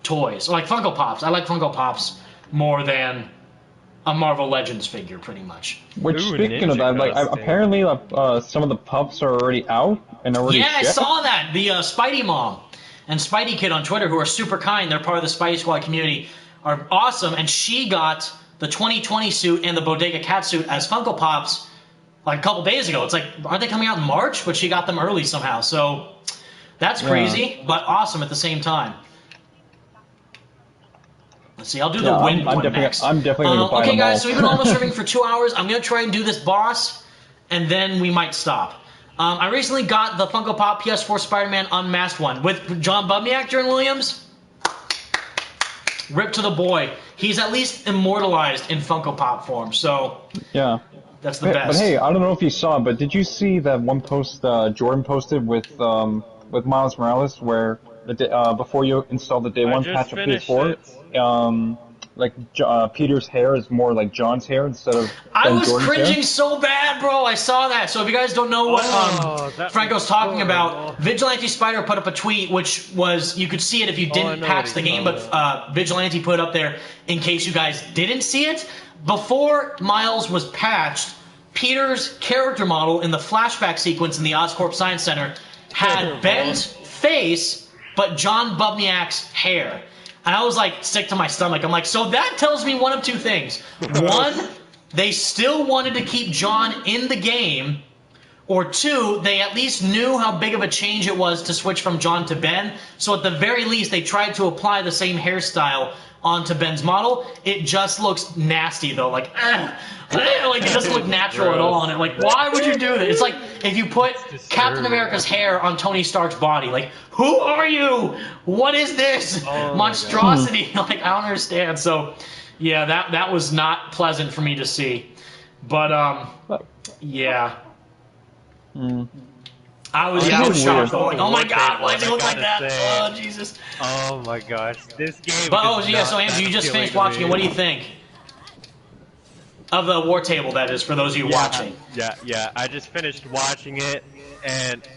toys, like Funko Pops. I like Funko Pops more than a Marvel Legends figure, pretty much. Which, Ooh, speaking of that, like apparently, some of the pups are already out and already. Yeah, I shipped. saw that. The Spidey Mom and Spidey Kid on Twitter, who are super kind, they're part of the Spidey Squad community, are awesome. And she got the 2020 suit and the Bodega Cat suit as Funko Pops like a couple days ago. It's like, aren't they coming out in March? But she got them early somehow. So that's crazy, but awesome at the same time. Let's see, I'll do the wind one next. I'm definitely going to buy Okay, them guys, all. so we've been almost streaming for 2 hours. I'm going to try and do this boss, and then we might stop. I recently got the Funko Pop PS4 Spider-Man Unmasked one with John Bubniak, Jaron Williams. Rip to the boy. He's at least immortalized in Funko Pop form, so Yeah. that's the best. But hey, I don't know if you saw, but did you see that one post Jordan posted with Miles Morales, where before you install the day one patch of PS4, Peter's hair is more like John's hair instead of. I was Jordan's cringing hair? so bad, bro. I saw that. So if you guys don't know what Franco's talking about, Vigilante Spider put up a tweet, which was, you could see it if you didn't patch the game, but Vigilante put up there in case you guys didn't see it. Before Miles was patched, Peter's character model in the flashback sequence in the Oscorp Science Center had Ben's face, but John Bubniak's hair. And I was like, sick to my stomach. I'm like, so that tells me one of two things. One, they still wanted to keep John in the game. Or two, they at least knew how big of a change it was to switch from John to Ben. So at the very least, they tried to apply the same hairstyle onto Ben's model. It just looks nasty, though. Like, like it doesn't look natural at all on it. Like, why would you do that? It's like if you put Captain America's hair on Tony Stark's body. Like, who are you? What is this monstrosity? Like, I don't understand. So, yeah, that was not pleasant for me to see. But yeah. I was shocked. Like, oh my god, why does it look like that? Oh, Jesus. Oh my gosh, this game. But, so Andrew, you just finished watching it. What do you think? Of the War Table, that is, for those of you watching. Yeah, I just finished watching it, and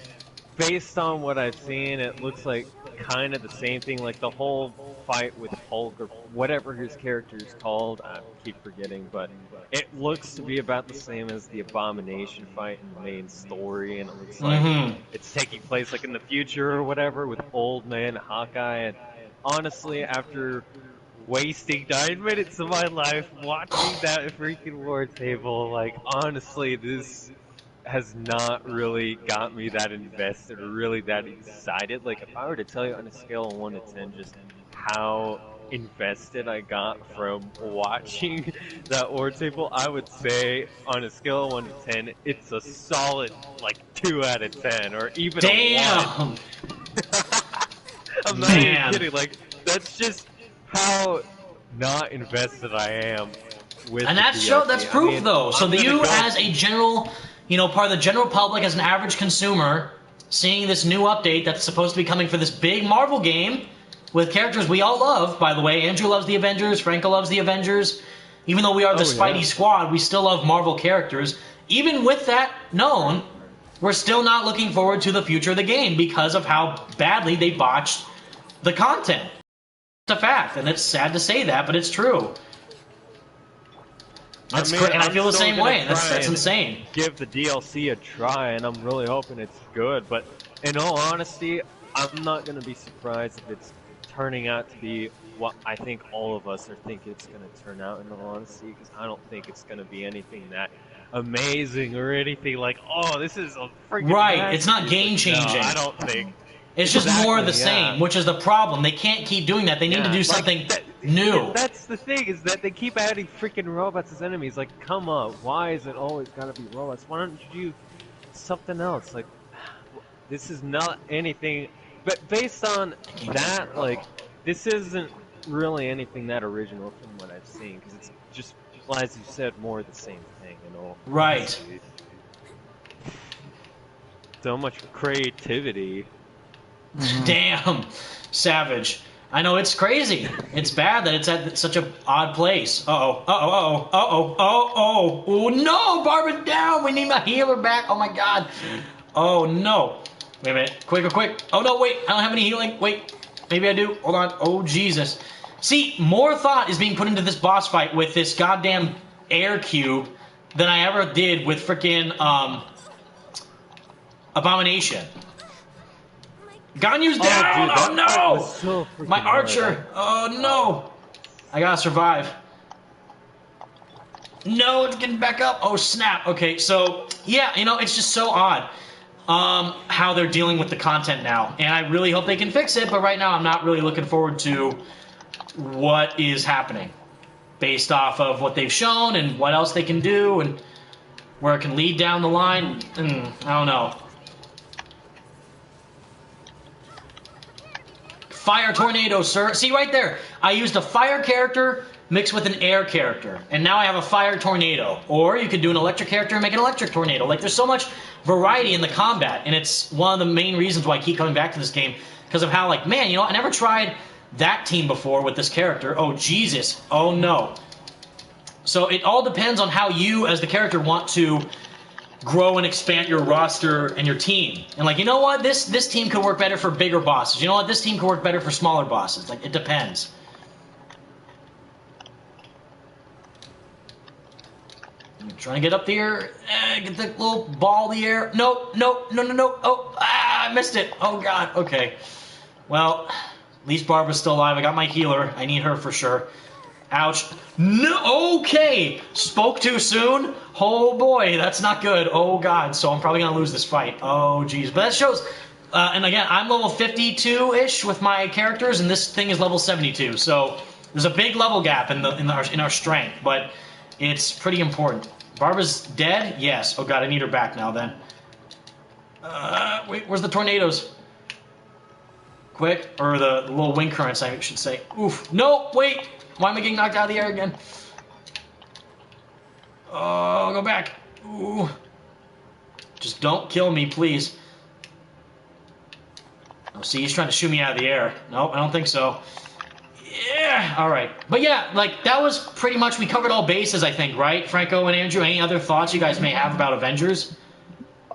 based on what I've seen, it looks like kind of the same thing, like the whole fight with Hulk, or whatever his character is called, I keep forgetting, but it looks to be about the same as the Abomination fight in the main story, and it looks like it's taking place like in the future or whatever, with Old Man Hawkeye, and honestly, after wasting 9 minutes of my life watching that freaking War Table, like, honestly, this has not really got me that invested or really that excited. Like, if I were to tell you on a scale of 1 to 10 just how invested I got from watching that War Table, I would say on a scale of 1 to 10, it's a solid, like, 2 out of 10, or even a 1. I'm not even kidding, like, that's just how not invested I am with and that's that's proof, though. So you, as a general, part of the general public, as an average consumer, seeing this new update that's supposed to be coming for this big Marvel game with characters we all love, by the way. Andrew loves the Avengers, Franco loves the Avengers. Even though we are the Spidey Squad, we still love Marvel characters. Even with that known, we're still not looking forward to the future of the game because of how badly they botched the content. It's a fact, and it's sad to say that, but it's true. That's and I feel the same way. That's insane. Give the DLC a try, and I'm really hoping it's good. But in all honesty, I'm not going to be surprised if it's turning out to be what I think all of us are thinking it's going to turn out, in all honesty, because I don't think it's going to be anything that amazing or anything like, oh, this is a freaking right. It's not game changing. No, I don't think. It's just more of the same, which is the problem. They can't keep doing that. They need to do something new. That's the thing, is that they keep adding freaking robots as enemies. Like, come on, why is it always gotta be robots? Why don't you do something else? Like, this is not anything. But based on that, like, this isn't really anything that original from what I've seen, because it's just well, as you said, more of the same thing. You know. Right. So much creativity. Damn, savage. I know it's crazy. It's bad that it's at such a odd place. Uh-oh, uh-oh, uh-oh, uh-oh, oh no, Barbara down. We need my healer back. Oh my god. Oh no. Wait a minute. Quick, quick. Oh no, wait. I don't have any healing. Wait. Maybe I do. Hold on. Oh Jesus. See, more thought is being put into this boss fight with this goddamn air cube than I ever did with frickin' Abomination. Ganyu's down! Dude, Oh no! So My archer! Oh no! I gotta survive. No, it's getting back up. Oh snap. Okay, so yeah, you know, it's just so odd how they're dealing with the content now. And I really hope they can fix it, but right now I'm not really looking forward to what is happening based off of what they've shown and what else they can do and where it can lead down the line. I don't know. Fire tornado, sir. See right there, I used a fire character mixed with an air character, and now I have a fire tornado. Or you could do an electric character and make an electric tornado. Like, there's so much variety in the combat, and it's one of the main reasons why I keep coming back to this game, because of how, like, man, you know, I never tried that team before with this character. Oh, Jesus. Oh, no. So it all depends on how you, as the character, want to grow and expand your roster and your team. And like, you know what? This team could work better for bigger bosses. You know what? This team could work better for smaller bosses. Like, it depends. I'm trying to get up there. Get the little ball in the air. No, no, no, no, no. Oh, I missed it. Oh, God. Okay. Well, at least Barbara's still alive. I got my healer. I need her for sure. Ouch. No, okay. Spoke too soon. Oh boy, that's not good. Oh god, so I'm probably gonna lose this fight. Oh jeez, but that shows. And again, I'm level 52-ish with my characters, and this thing is level 72. So there's a big level gap in our strength, but it's pretty important. Barbara's dead. Yes. Oh god, I need her back now. Then. Wait, where's the tornadoes? Quick, or the little wind currents, I should say. Oof. No, wait. Why am I getting knocked out of the air again? Oh, go back. Ooh. Just don't kill me, please. Oh, see, he's trying to shoot me out of the air. Nope, I don't think so. Yeah, alright. But yeah, like, that was pretty much, we covered all bases, I think, right? Franco and Andrew, any other thoughts you guys may have about Avengers?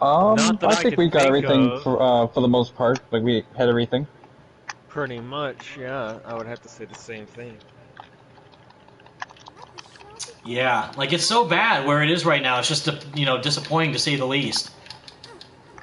I think we got everything for the most part. Like, we had everything. Pretty much, yeah. I would have to say the same thing. Yeah, like it's so bad where it is right now. It's just, you know, disappointing to say the least.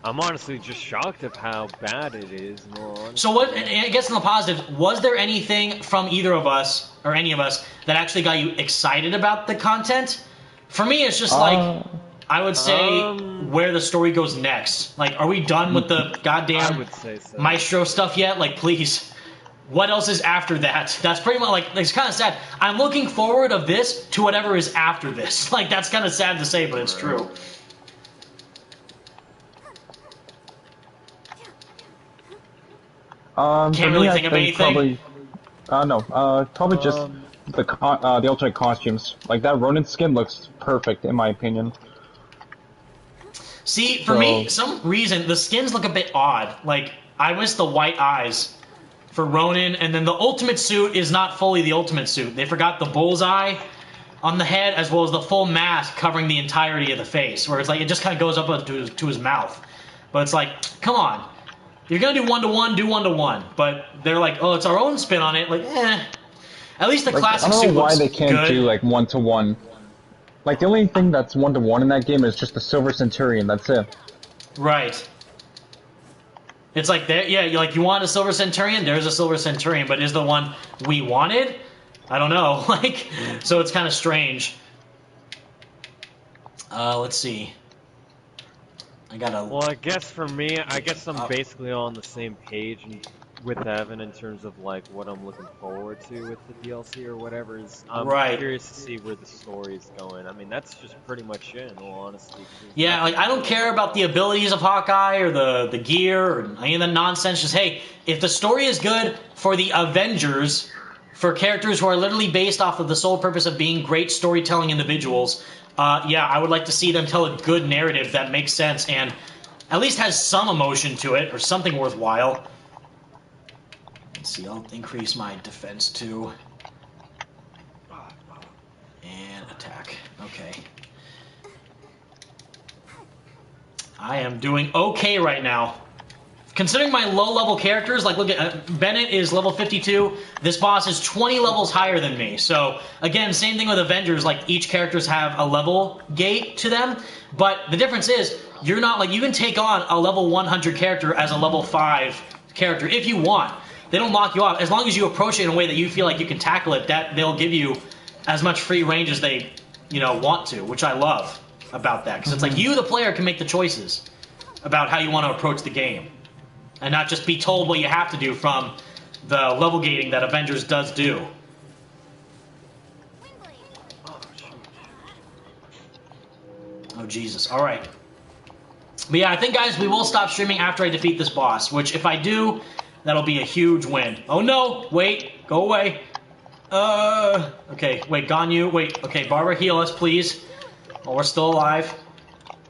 I'm honestly just shocked at how bad it is. So what, I guess in the positive, was there anything from either of us, or any of us, that actually got you excited about the content? For me, it's just like, I would say where the story goes next. Like, are we done with the goddamn I would say so. Maestro stuff yet? Like, please. What else is after that? That's pretty much, like, it's kind of sad. I'm looking forward of this to whatever is after this. Like, that's kind of sad to say, but it's true. Can't really think of anything. Probably just the alternate costumes. Like, that Ronin skin looks perfect, in my opinion. See, for me, some reason, the skins look a bit odd. Like, I miss the white eyes for Ronin, and then the ultimate suit is not fully the ultimate suit. They forgot the bullseye on the head, as well as the full mask covering the entirety of the face, where it's like, it just kind of goes up to his mouth. But it's like, come on. If you're gonna do one-to-one, do one-to-one. But they're like, oh, it's our own spin on it. Like, eh. At least the classic suit looks good. I don't know why they can't do, like, one-to-one. Like, the only thing that's one-to-one in that game is just the Silver Centurion, that's it. Right. It's like, yeah, you want a Silver Centurion? There's a Silver Centurion, but is the one we wanted? I don't know. Like, so it's kind of strange. Let's see. Well, I guess for me, I guess I'm basically on the same page with Evan in terms of like what I'm looking forward to with the DLC or whatever. I'm curious to see where the story is going. I mean, that's just pretty much it, in all honesty. Yeah, like I don't care about the abilities of Hawkeye or the gear or any of the nonsense. Just hey, if the story is good for the Avengers, for characters who are literally based off of the sole purpose of being great storytelling individuals, yeah, I would like to see them tell a good narrative that makes sense and at least has some emotion to it or something worthwhile. Let's see, I'll increase my defense too. And attack. Okay. I am doing okay right now. Considering my low-level characters, like look at Bennett is level 52. This boss is 20 levels higher than me. So again, same thing with Avengers. Like each characters have a level gate to them, but the difference is you're not like you can take on a level 100 character as a level 5 character if you want. They don't lock you off as long as you approach it in a way that you feel like you can tackle it. That they'll give you as much free range as they, want to, which I love about that because it's like you, the player, can make the choices about how you want to approach the game. And not just be told what you have to do from the level gating that Avengers does do. Oh, Jesus. Alright. But yeah, I think, guys, we will stop streaming after I defeat this boss. Which, if I do, that'll be a huge win. Oh, no! Wait. Go away. Okay. Wait, Ganyu. Wait. Okay, Barbara, heal us, please. Oh, we're still alive.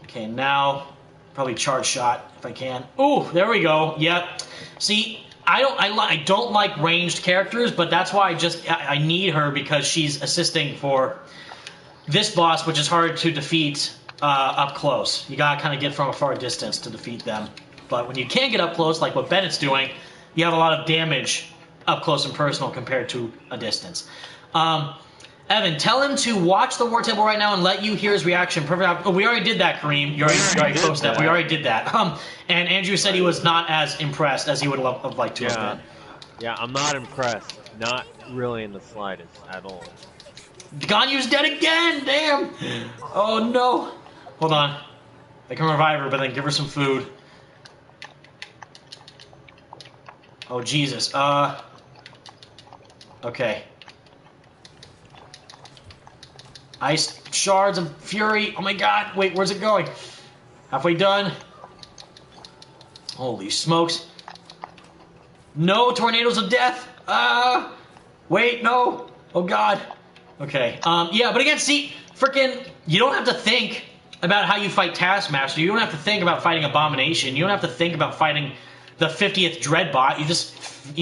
Okay, now... Probably charge shot if I can. Ooh, there we go. Yep. See, I don't like ranged characters, but that's why I need her because she's assisting for this boss, which is hard to defeat up close. You gotta kind of get from a far distance to defeat them. But when you can get up close, like what Bennett's doing, you have a lot of damage up close and personal compared to a distance. Evan, tell him to watch the War Table right now and let you hear his reaction. Perfect. Oh, we already did that, Kareem. You already posted that. We already did that. And Andrew said he was not as impressed as he would have liked to have been. Yeah, I'm not impressed. Not really in the slightest at all. Ganyu's dead again! Damn! Oh, no. Hold on. I can revive her, but then give her some food. Oh, Jesus. Okay. Ice shards of fury. Oh my god. Wait, where's it going? Halfway done. Holy smokes. No tornadoes of death. Wait, no. Oh god. Okay. Yeah, but again, see, freaking, you don't have to think about how you fight Taskmaster. You don't have to think about fighting Abomination. You don't have to think about fighting the 50th Dreadbot. You just,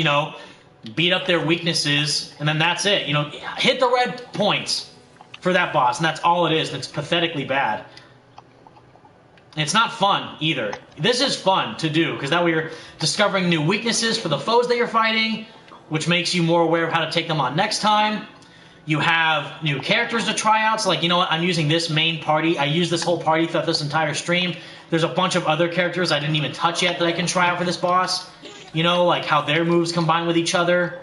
beat up their weaknesses, and then that's it. Hit the red points for that boss, and that's all it is, and it's pathetically bad. And it's not fun, either. This is fun to do, because that way you're discovering new weaknesses for the foes that you're fighting, which makes you more aware of how to take them on next time. You have new characters to try out, so like, you know what, I'm using this main party. I use this whole party throughout this entire stream. There's a bunch of other characters I didn't even touch yet that I can try out for this boss. Like how their moves combine with each other.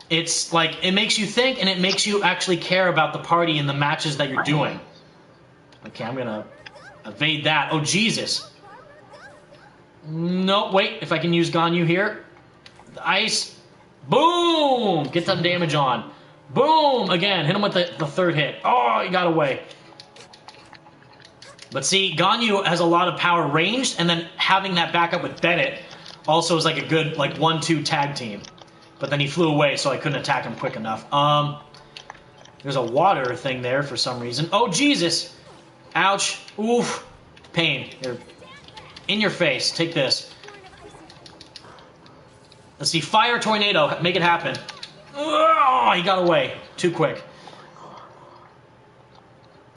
It's like, it makes you think, and it makes you actually care about the party and the matches that you're doing. Okay, I'm gonna evade that. Oh, Jesus. No, wait, if I can use Ganyu here. The ice. Boom! Get some damage on. Boom! Again, hit him with the third hit. Oh, he got away. But see, Ganyu has a lot of power ranged, and then having that backup with Bennett also is like a good 1-2 tag team. But then he flew away, so I couldn't attack him quick enough. There's a water thing there for some reason. Oh, Jesus! Ouch. Oof. Pain. Here. In your face. Take this. Let's see. Fire tornado. Make it happen. Oh, he got away. Too quick.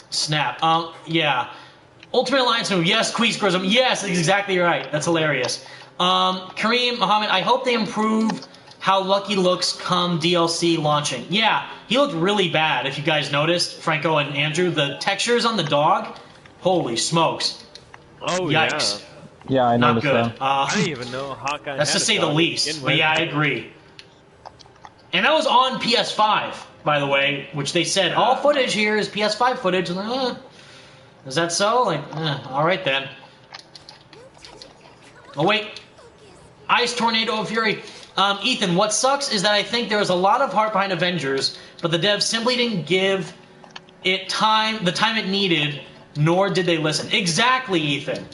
Snap. Yeah. Ultimate Alliance move. Yes, Queasquism. Yes, that's exactly right. That's hilarious. Kareem, Mohammed, I hope they improve how Lucky looks come DLC launching. Yeah, he looked really bad, if you guys noticed, Franco and Andrew. The textures on the dog, holy smokes. Oh, yikes. Yeah, I Not noticed good. that. I didn't even know Hawkeye That's had to a say the dog least. to begin But with. yeah, I agree. And that was on PS5, by the way, which they said, all footage here is PS5 footage. Like, is that so? Alright then. Oh, wait. Ice Tornado of Fury. Ethan, what sucks is that I think there was a lot of heart behind Avengers, but the devs simply didn't give it the time it needed, nor did they listen. Exactly, Ethan.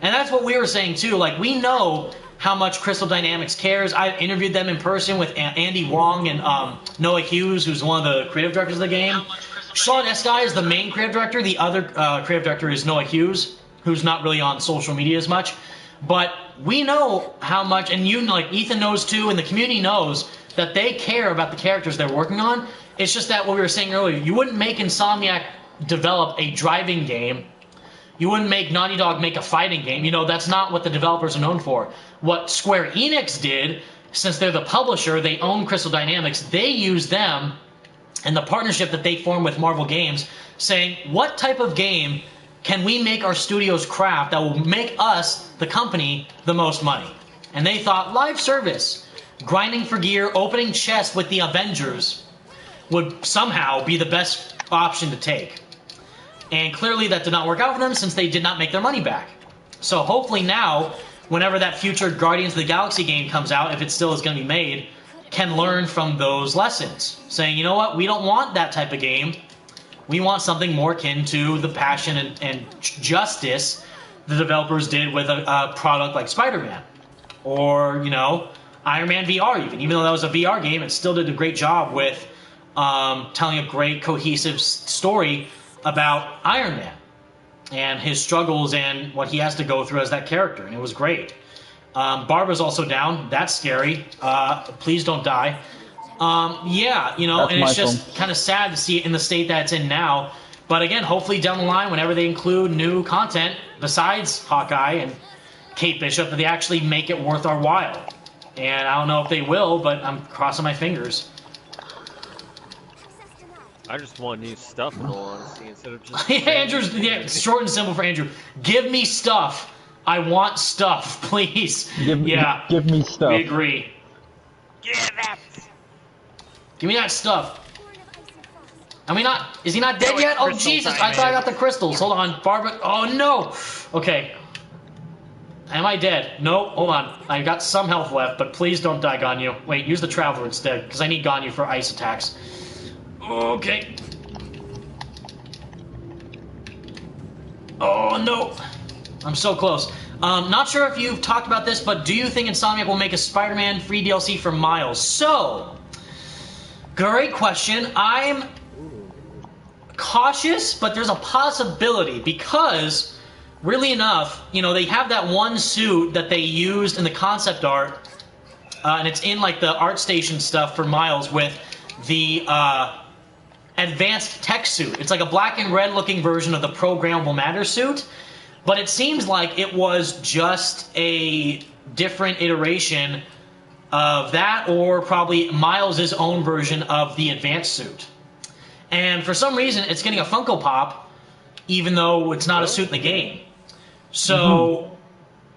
And that's what we were saying too. Like, we know how much Crystal Dynamics cares. I've interviewed them in person with Andy Wong and Noah Hughes, who's one of the creative directors of the game. Sean Eskai is the main creative director. The other creative director is Noah Hughes, who's not really on social media as much. But we know how much, and you, like Ethan knows too, and the community knows that they care about the characters they're working on. It's just that what we were saying earlier, you wouldn't make Insomniac develop a driving game. You wouldn't make Naughty Dog make a fighting game. You know, that's not what the developers are known for. What Square Enix did, since they're the publisher, they own Crystal Dynamics, they use them and the partnership that they formed with Marvel Games, saying, what type of game can we make our studios craft that will make us, the company, the most money? And they thought live service, grinding for gear, opening chests with the Avengers would somehow be the best option to take. And clearly that did not work out for them since they did not make their money back. So hopefully now, whenever that future Guardians of the Galaxy game comes out, if it still is going to be made, can learn from those lessons. Saying, you know what, we don't want that type of game. We want something more akin to the passion and justice the developers did with a product like Spider-Man. Or, you know, Iron Man VR even. Even though that was a VR game, it still did a great job with telling a great cohesive story about Iron Man and his struggles and what he has to go through as that character, and it was great. Barbara's also down. That's scary. Please don't die. Yeah, you know, and it's just kind of sad to see it in the state that it's in now. But again, hopefully down the line, whenever they include new content besides Hawkeye and Kate Bishop, that they actually make it worth our while. And I don't know if they will, but I'm crossing my fingers. I just want new stuff in all honesty instead of just... Andrew's, yeah, short and simple for Andrew. Give me stuff. I want stuff, please. Give me stuff. We agree. Give it! Give me that stuff. Are we not? Is he not dead No, yet? Oh, crystal Jesus. time, I thought I man. got the crystals. Hold on. Barbara. Oh, no. Okay. Am I dead? No. Hold on. I got some health left, but please don't die, Ganyu. Wait, use the Traveler instead, because I need Ganyu for ice attacks. Okay. Oh, no. I'm so close. Not sure if you've talked about this, but do you think Insomniac will make a Spider-Man free DLC for Miles? So, great question. I'm cautious, but there's a possibility because, really enough, you know, they have that one suit that they used in the concept art, and it's in like the ArtStation stuff for Miles with the advanced tech suit. It's like a black and red looking version of the programmable matter suit, but it seems like it was just a different iteration of that, or probably Miles' own version of the advanced suit. And for some reason, it's getting a Funko Pop, even though it's not a suit in the game. So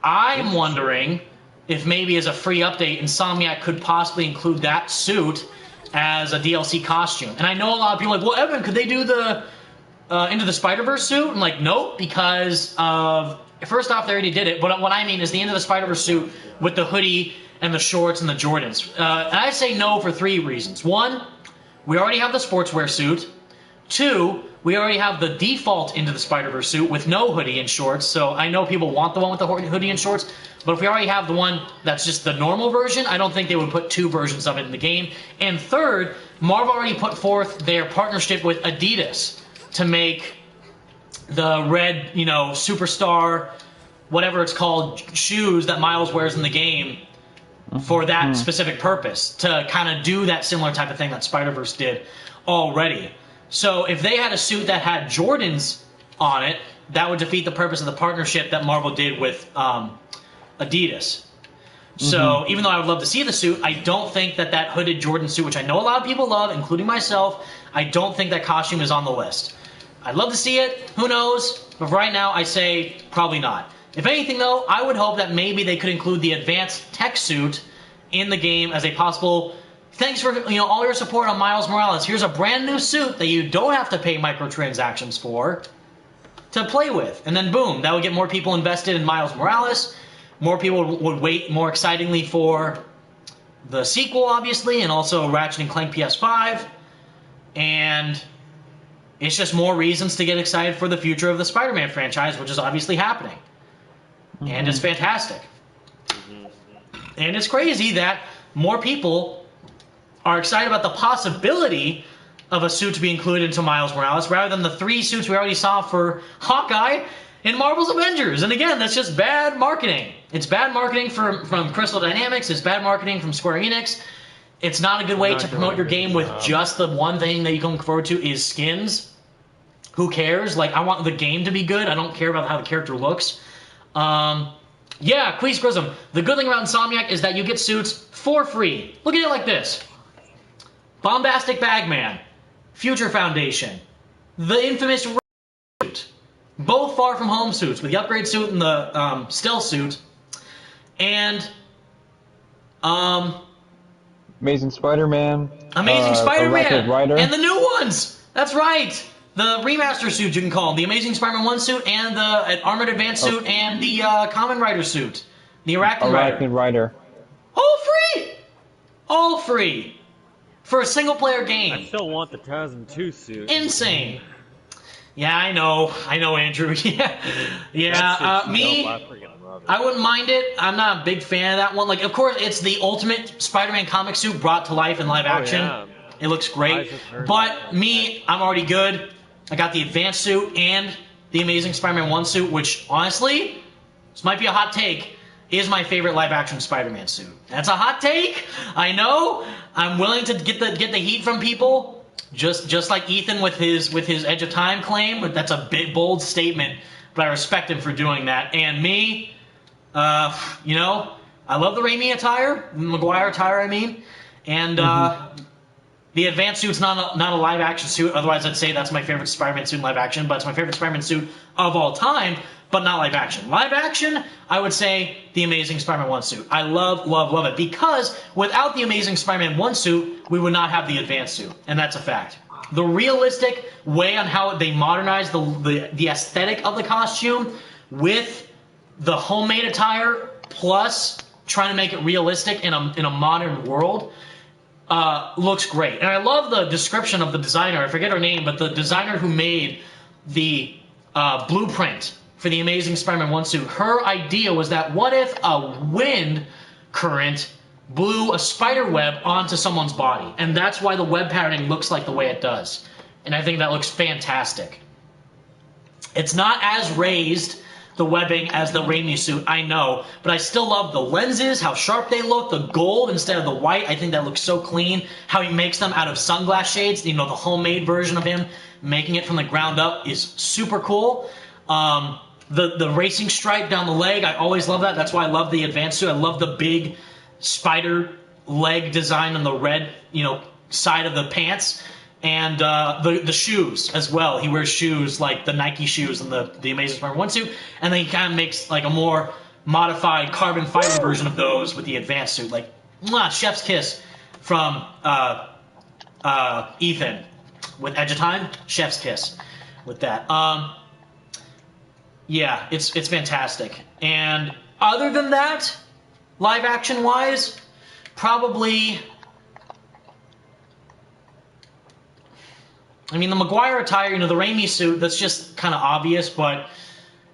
I'm wondering if maybe as a free update, Insomniac could possibly include that suit as a DLC costume. And I know a lot of people are like, well, Evan, could they do the Into the Spider-Verse suit? I'm like, nope, because of... First off, they already did it, but what I mean is the Into the Spider-Verse suit with the hoodie and the shorts and the Jordans. And I say no for three reasons. One, we already have the sportswear suit. Two, we already have the default Into the Spider-Verse suit with no hoodie and shorts, so I know people want the one with the hoodie and shorts, but if we already have the one that's just the normal version, I don't think they would put two versions of it in the game. And third, Marvel already put forth their partnership with Adidas to make the red, you know, superstar, whatever it's called, shoes that Miles wears in the game for that specific purpose, to kind of do that similar type of thing that Spider-Verse did already. So if they had a suit that had Jordans on it, that would defeat the purpose of the partnership that Marvel did with Adidas. So even though I would love to see the suit, I don't think that that hooded Jordan suit, which I know a lot of people love, including myself, I don't think that costume is on the list. I'd love to see it. Who knows? But right now, I say probably not. If anything, though, I would hope that maybe they could include the advanced tech suit in the game as a possible... Thanks for all your support on Miles Morales. Here's a brand new suit that you don't have to pay microtransactions for to play with. And then boom, that would get more people invested in Miles Morales. More people would wait more excitingly for the sequel, obviously, and also Ratchet & Clank PS5. And it's just more reasons to get excited for the future of the Spider-Man franchise, which is obviously happening. And it's fantastic. And it's crazy that more people are excited about the possibility of a suit to be included into Miles Morales rather than the 3 suits we already saw for Hawkeye in Marvel's Avengers. And again, that's just bad marketing. It's bad marketing from Crystal Dynamics. It's bad marketing from Square Enix. It's not a good way to promote your game with just the one thing that you can look forward to is skins. Who cares? Like, I want the game to be good. I don't care about how the character looks. Yeah, Queez Prism. The good thing about Insomniac is that you get suits for free. Look at it like this. Bombastic Bagman. Future Foundation. The infamous suit. Both Far From Home suits, with the upgrade suit and the stealth suit. And, Amazing Spider-Man. Amazing Spider-Man. Rider. And the new ones. That's right. The remaster suit, you can call them. The Amazing Spider-Man 1 suit and the Armored Advanced suit and the Common Rider suit. The Arachnid Rider. All free! All free. For a single-player game. I still want the TASM 2 suit. Insane. Yeah, I know, Andrew. Yeah, me, I wouldn't mind it. I'm not a big fan of that one. Like, of course, it's the ultimate Spider-Man comic suit brought to life in live action. Yeah. It looks great. But me, I'm already good. I got the advanced suit and the Amazing Spider-Man 1 suit, which, honestly, this might be a hot take, is my favorite live-action Spider-Man suit. That's a hot take. I know. I'm willing to get the heat from people. Just like Ethan with his Edge of Time claim, but that's a big bold statement. But I respect him for doing that. And me, you know, I love the Raimi attire, Maguire attire, I mean, and the advanced suit's not a live action suit. Otherwise, I'd say that's my favorite Spider-Man suit in live action. But it's my favorite Spider-Man suit of all time, but not live action. Live action, I would say the Amazing Spider-Man 1 suit. I love it because without the Amazing Spider-Man 1 suit, we would not have the advanced suit, and that's a fact. The realistic way on how they modernize the aesthetic of the costume with the homemade attire plus trying to make it realistic in a modern world looks great. And I love the description of the designer. I forget her name, but the designer who made the blueprint for the Amazing Spider-Man 1 suit, her idea was that what if a wind current blew a spider web onto someone's body? And that's why the web patterning looks like the way it does. And I think that looks fantastic. It's not as raised, the webbing, as the Raimi suit, I know, but I still love the lenses, how sharp they look, the gold instead of the white. I think that looks so clean. How he makes them out of sunglass shades, you know, the homemade version of him making it from the ground up is super cool. The racing stripe down the leg, I always love that. That's why I love the advanced suit. I love the big spider leg design on the red, you know, side of the pants. And the shoes as well. He wears shoes like the Nike shoes in the Amazing Spider-Man 1 suit. And then he kind of makes like a more modified carbon fiber version of those with the advanced suit. Like, mwah, chef's kiss from Ethan with Edge of Time. Chef's kiss with that. Yeah, it's fantastic. And other than that, live action wise, probably, I mean, the Maguire attire, you know, the Raimi suit, that's just kind of obvious, but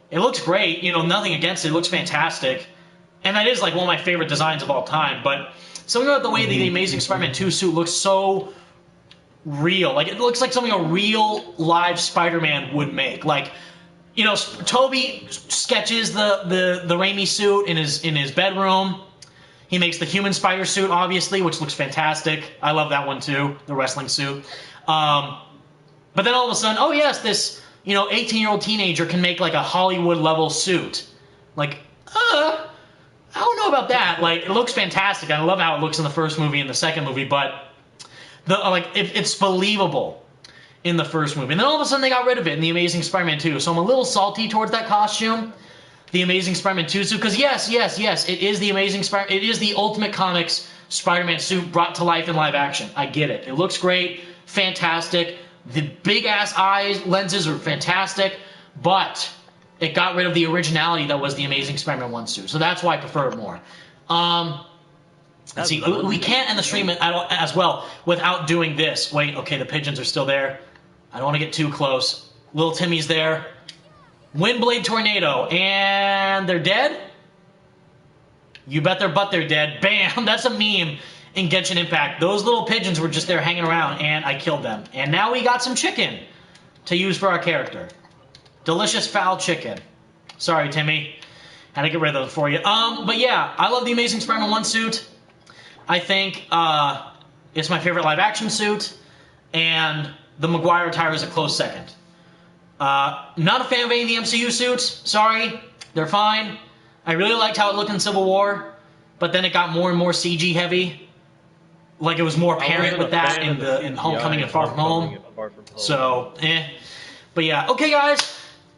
it looks great. You know, nothing against it. It looks fantastic. And that is, like, one of my favorite designs of all time. But something about the way the Amazing Spider-Man 2 suit looks so real. Like, it looks like something a real live Spider-Man would make. Like, you know, Toby sketches the Raimi suit in his bedroom. He makes the human spider suit, obviously, which looks fantastic. I love that one, too, the wrestling suit. But then all of a sudden, oh yes, this, you know, 18-year-old teenager can make like a Hollywood-level suit. Like, I don't know about that. Like, it looks fantastic. I love how it looks in the first movie and the second movie, but it's believable in the first movie. And then all of a sudden they got rid of it in The Amazing Spider-Man 2. So I'm a little salty towards that costume, The Amazing Spider-Man 2 suit, because yes, it is the Amazing Spider. It is the Ultimate Comics Spider-Man suit brought to life in live action. I get it. It looks great. Fantastic. The big-ass eyes, lenses are fantastic, but it got rid of the originality that was the Amazing Spider-Man 1 suit. So that's why I prefer it more. Let's see. We can't end the stream as well without doing this. Wait, okay, the pigeons are still there. I don't want to get too close. Little Timmy's there. Windblade Tornado, and they're dead? You bet their butt they're dead. Bam! That's a meme in Genshin Impact. Those little pigeons were just there hanging around, and I killed them. And now we got some chicken to use for our character. Delicious foul chicken. Sorry, Timmy. Had to get rid of them for you. But yeah, I love the Amazing Spider-Man 1 suit. I think it's my favorite live-action suit. And the Maguire attire is a close second. Not a fan of any of the MCU suits. Sorry. They're fine. I really liked how it looked in Civil War. But then it got more and more CG heavy. Like it was more apparent with that in Homecoming and Far From Home. So, But yeah, okay guys.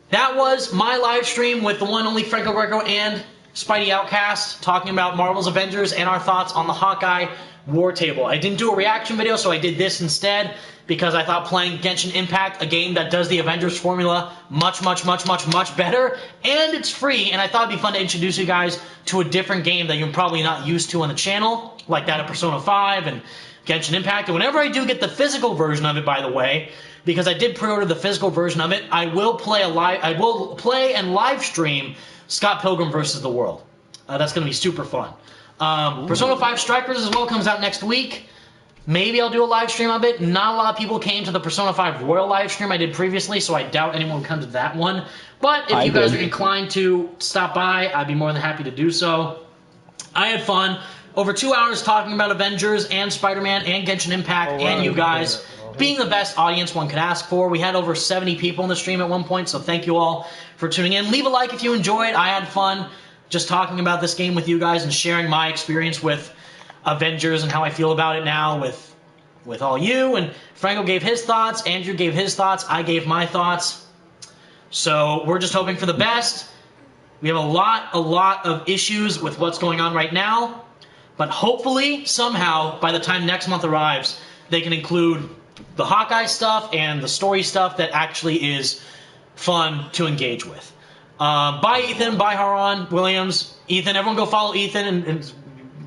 That was my live stream with the one only Franco Greco and Spidey Outcast talking about Marvel's Avengers and our thoughts on the Hawkeye War Table. I didn't do a reaction video, so I did this instead because I thought playing Genshin Impact, a game that does the Avengers formula much better, and it's free, and I thought it'd be fun to introduce you guys to a different game that you're probably not used to on the channel, like that of Persona 5 and Genshin Impact. And whenever I do get the physical version of it, by the way, because I did pre-order the physical version of it, I will play and live stream Scott Pilgrim vs. the World. That's going to be super fun. Persona 5 Strikers as well comes out next week. Maybe I'll do a live stream of it. Not a lot of people came to the Persona 5 Royal live stream I did previously, so I doubt anyone will come to that one. But if you guys are inclined to stop by, I'd be more than happy to do so. I had fun. Over 2 hours talking about Avengers and Spider-Man and Genshin Impact and you guys being the best audience one could ask for. We had over 70 people in the stream at one point, so thank you all for tuning in. Leave a like if you enjoyed. I had fun just talking about this game with you guys and sharing my experience with Avengers and how I feel about it now with all you. And Franco gave his thoughts, Andrew gave his thoughts, I gave my thoughts. So we're just hoping for the best. We have a lot of issues with what's going on right now, but hopefully, somehow, by the time next month arrives, they can include the Hawkeye stuff and the story stuff that actually is fun to engage with. Bye, Ethan. Bye, Haran Williams. Ethan, everyone go follow Ethan and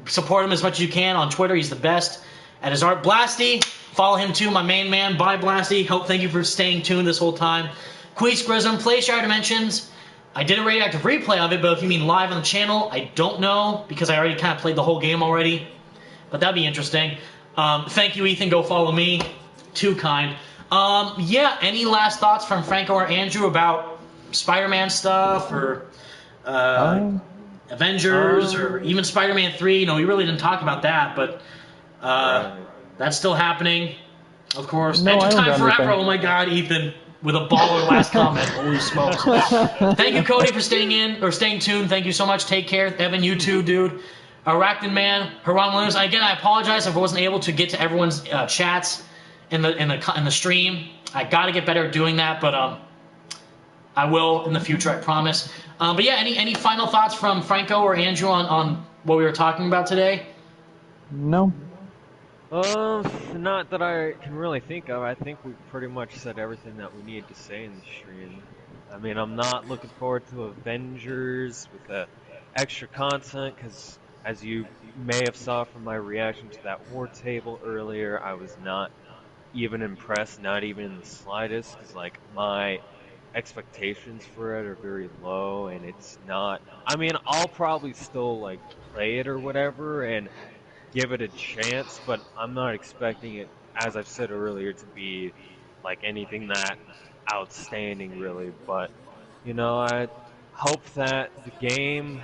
support him as much as you can on Twitter. He's the best at his art. Blasty, follow him too, my main man. Bye, Blasty. Thank you for staying tuned this whole time. Queez Grism, play Shattered Dimensions. I did a radioactive replay of it, but if you mean live on the channel, I don't know, because I already kind of played the whole game already. But that'd be interesting. Thank you, Ethan. Go follow me. Too kind. Yeah, any last thoughts from Franco or Andrew about Spider-Man stuff or Avengers or even Spider-Man 3? No, we really didn't talk about that, but that's still happening, of course. No, Edge of Time Forever. anything. Oh my God, Ethan. With a baller last comment. Holy smokes. Thank you, Cody, for staying tuned. Thank you so much. Take care. Evan, you too, dude. Arachnid Man, Haran Williams. Again, I apologize if I wasn't able to get to everyone's chats in the stream. I got to get better at doing that, but I will in the future, I promise. But yeah, any final thoughts from Franco or Andrew on what we were talking about today? No. Not that I can really think of. I think we pretty much said everything that we needed to say in the stream. I mean, I'm not looking forward to Avengers with the extra content, because as you may have saw from my reaction to that war table earlier, I was not even impressed, not even in the slightest, because like my expectations for it are very low, and it's not. I mean, I'll probably still like play it or whatever and give it a chance, but I'm not expecting it, as I've said earlier, to be like anything that outstanding really. But you know, I hope that the game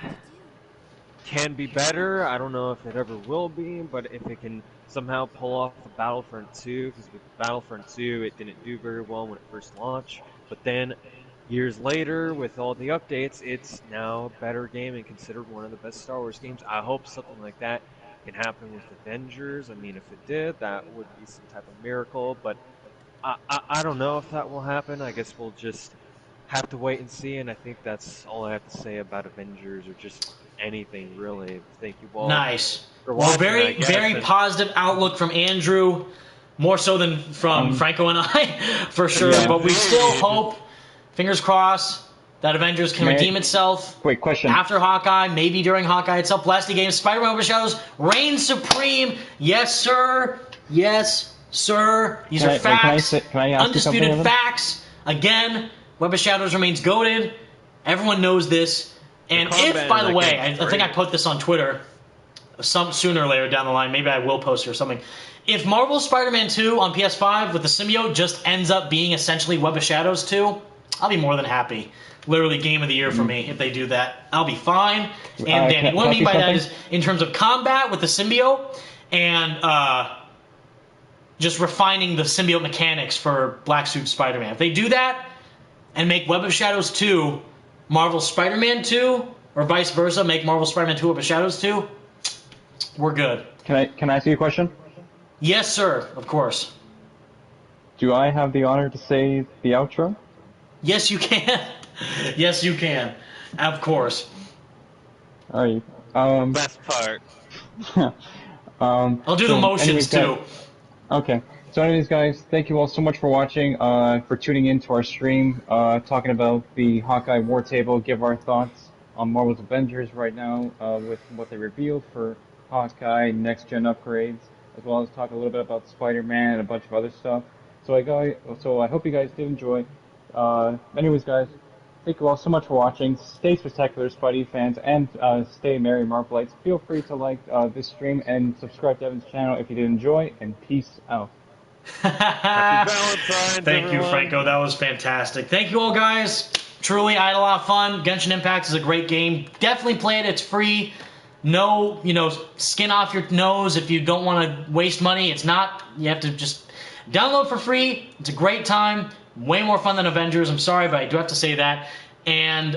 can be better. I don't know if it ever will be, but if it can somehow pull off the Battlefront 2, because with Battlefront 2 it didn't do very well when it first launched, but then years later with all the updates, it's now a better game and considered one of the best Star Wars games. I hope something like that can happen with Avengers. I mean, if it did, that would be some type of miracle, but I don't know if that will happen. I guess we'll just have to wait and see, and I think that's all I have to say about Avengers, or just anything really. Thank you all. Nice. For Well, watching, very positive outlook from Andrew, more so than from Franco and I, for sure. Yeah. But we still hope, fingers crossed, that Avengers can redeem itself. Wait, question. After Hawkeye, maybe during Hawkeye itself. Blasty Games, Spider-Man Web Shadows, reigns supreme. Yes, sir. Yes, sir. These are facts. Can I ask you something, Undisputed Evan? facts. Again, Web of Shadows remains goated. Everyone knows this. And combat if, in by the that way, game I is think I great. put this on Twitter some sooner or later down the line, maybe I will post it or something. If Marvel's Spider-Man 2 on PS5 with the symbiote just ends up being essentially Web of Shadows 2, I'll be more than happy. Literally game of the year for me if they do that. I'll be fine and dandy. Can What I I mean say by that something? is in terms of combat with the symbiote and just refining the symbiote mechanics for Black Suit Spider-Man. If they do that and make Web of Shadows 2 Marvel Spider-Man 2, or vice versa, make Marvel Spider-Man 2 Web of Shadows 2, we're good. Can I ask you a question? Yes, sir, of course. Do I have the honor to say the outro? Yes, you can. Yes, you can. Of course. All right. Best part. I'll do the So motions anyways, too. Okay. So anyways, guys, thank you all so much for watching, for tuning in to our stream, talking about the Hawkeye War Table, give our thoughts on Marvel's Avengers right now, with what they revealed for Hawkeye, next-gen upgrades, as well as talk a little bit about Spider-Man and a bunch of other stuff. So I hope you guys did enjoy. Anyways, guys, thank you all so much for watching. Stay spectacular, Spidey fans, and stay merry, Marvelites. Feel free to like this stream and subscribe to Evan's channel if you did enjoy, and peace out. Happy Valentine's, Thank you, everyone. Franco. That was fantastic. Thank you all, guys. Truly, I had a lot of fun. Genshin Impact is a great game. Definitely play it. It's free. No, skin off your nose if you don't want to waste money. It's not. You have to just download for free. It's a great time. Way more fun than Avengers. I'm sorry, but I do have to say that. And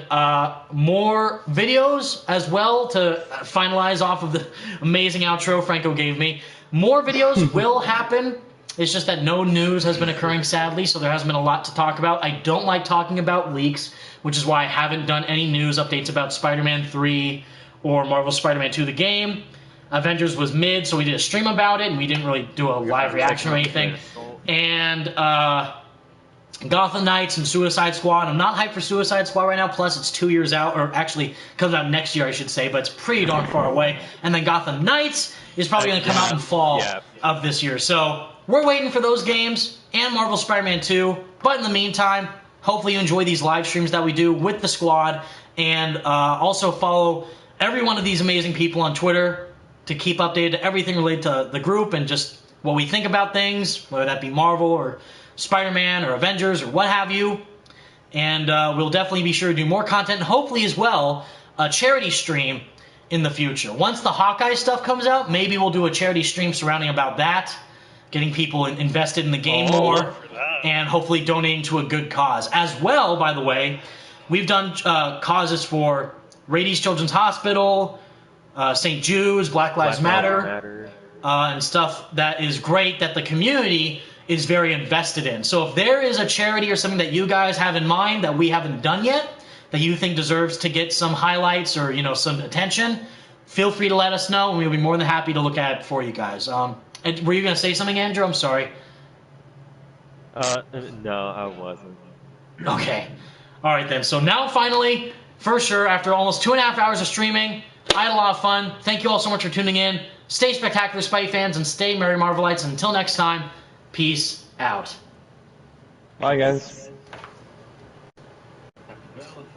more videos as well to finalize off of the amazing outro Franco gave me. More videos will happen. It's just that no news has been occurring, sadly, so there hasn't been a lot to talk about. I don't like talking about leaks, which is why I haven't done any news updates about Spider-Man 3 or Marvel Spider-Man 2 the game. Avengers was mid, so we did a stream about it, and we didn't really do a live reaction or anything. And Gotham Knights and Suicide Squad. I'm not hyped for Suicide Squad right now, plus it's 2 years out, or actually comes out next year, I should say, but it's pretty darn far away. And then Gotham Knights is probably going to come out in fall of this year. So we're waiting for those games and Marvel Spider-Man 2. But in the meantime, hopefully you enjoy these live streams that we do with the squad. And also follow every one of these amazing people on Twitter to keep updated to everything related to the group and just what we think about things, whether that be Marvel or Spider-Man or Avengers or what have you. And we'll definitely be sure to do more content and hopefully as well a charity stream in the future. Once the Hawkeye stuff comes out, maybe we'll do a charity stream surrounding about that, getting people invested in the game more, and hopefully donating to a good cause. As well, by the way, we've done causes for Rady Children's Hospital, St. Jude's, Black Lives Matter, and stuff that is great that the community is very invested in. So if there is a charity or something that you guys have in mind that we haven't done yet, that you think deserves to get some highlights or some attention, feel free to let us know, and we'll be more than happy to look at it for you guys. Were you going to say something, Andrew? I'm sorry. No, I wasn't. Okay. All right, then. So now, finally, for sure, after almost 2.5 hours of streaming, I had a lot of fun. Thank you all so much for tuning in. Stay spectacular, Spidey fans, and stay merry, Marvelites. And until next time, peace out. Bye, guys.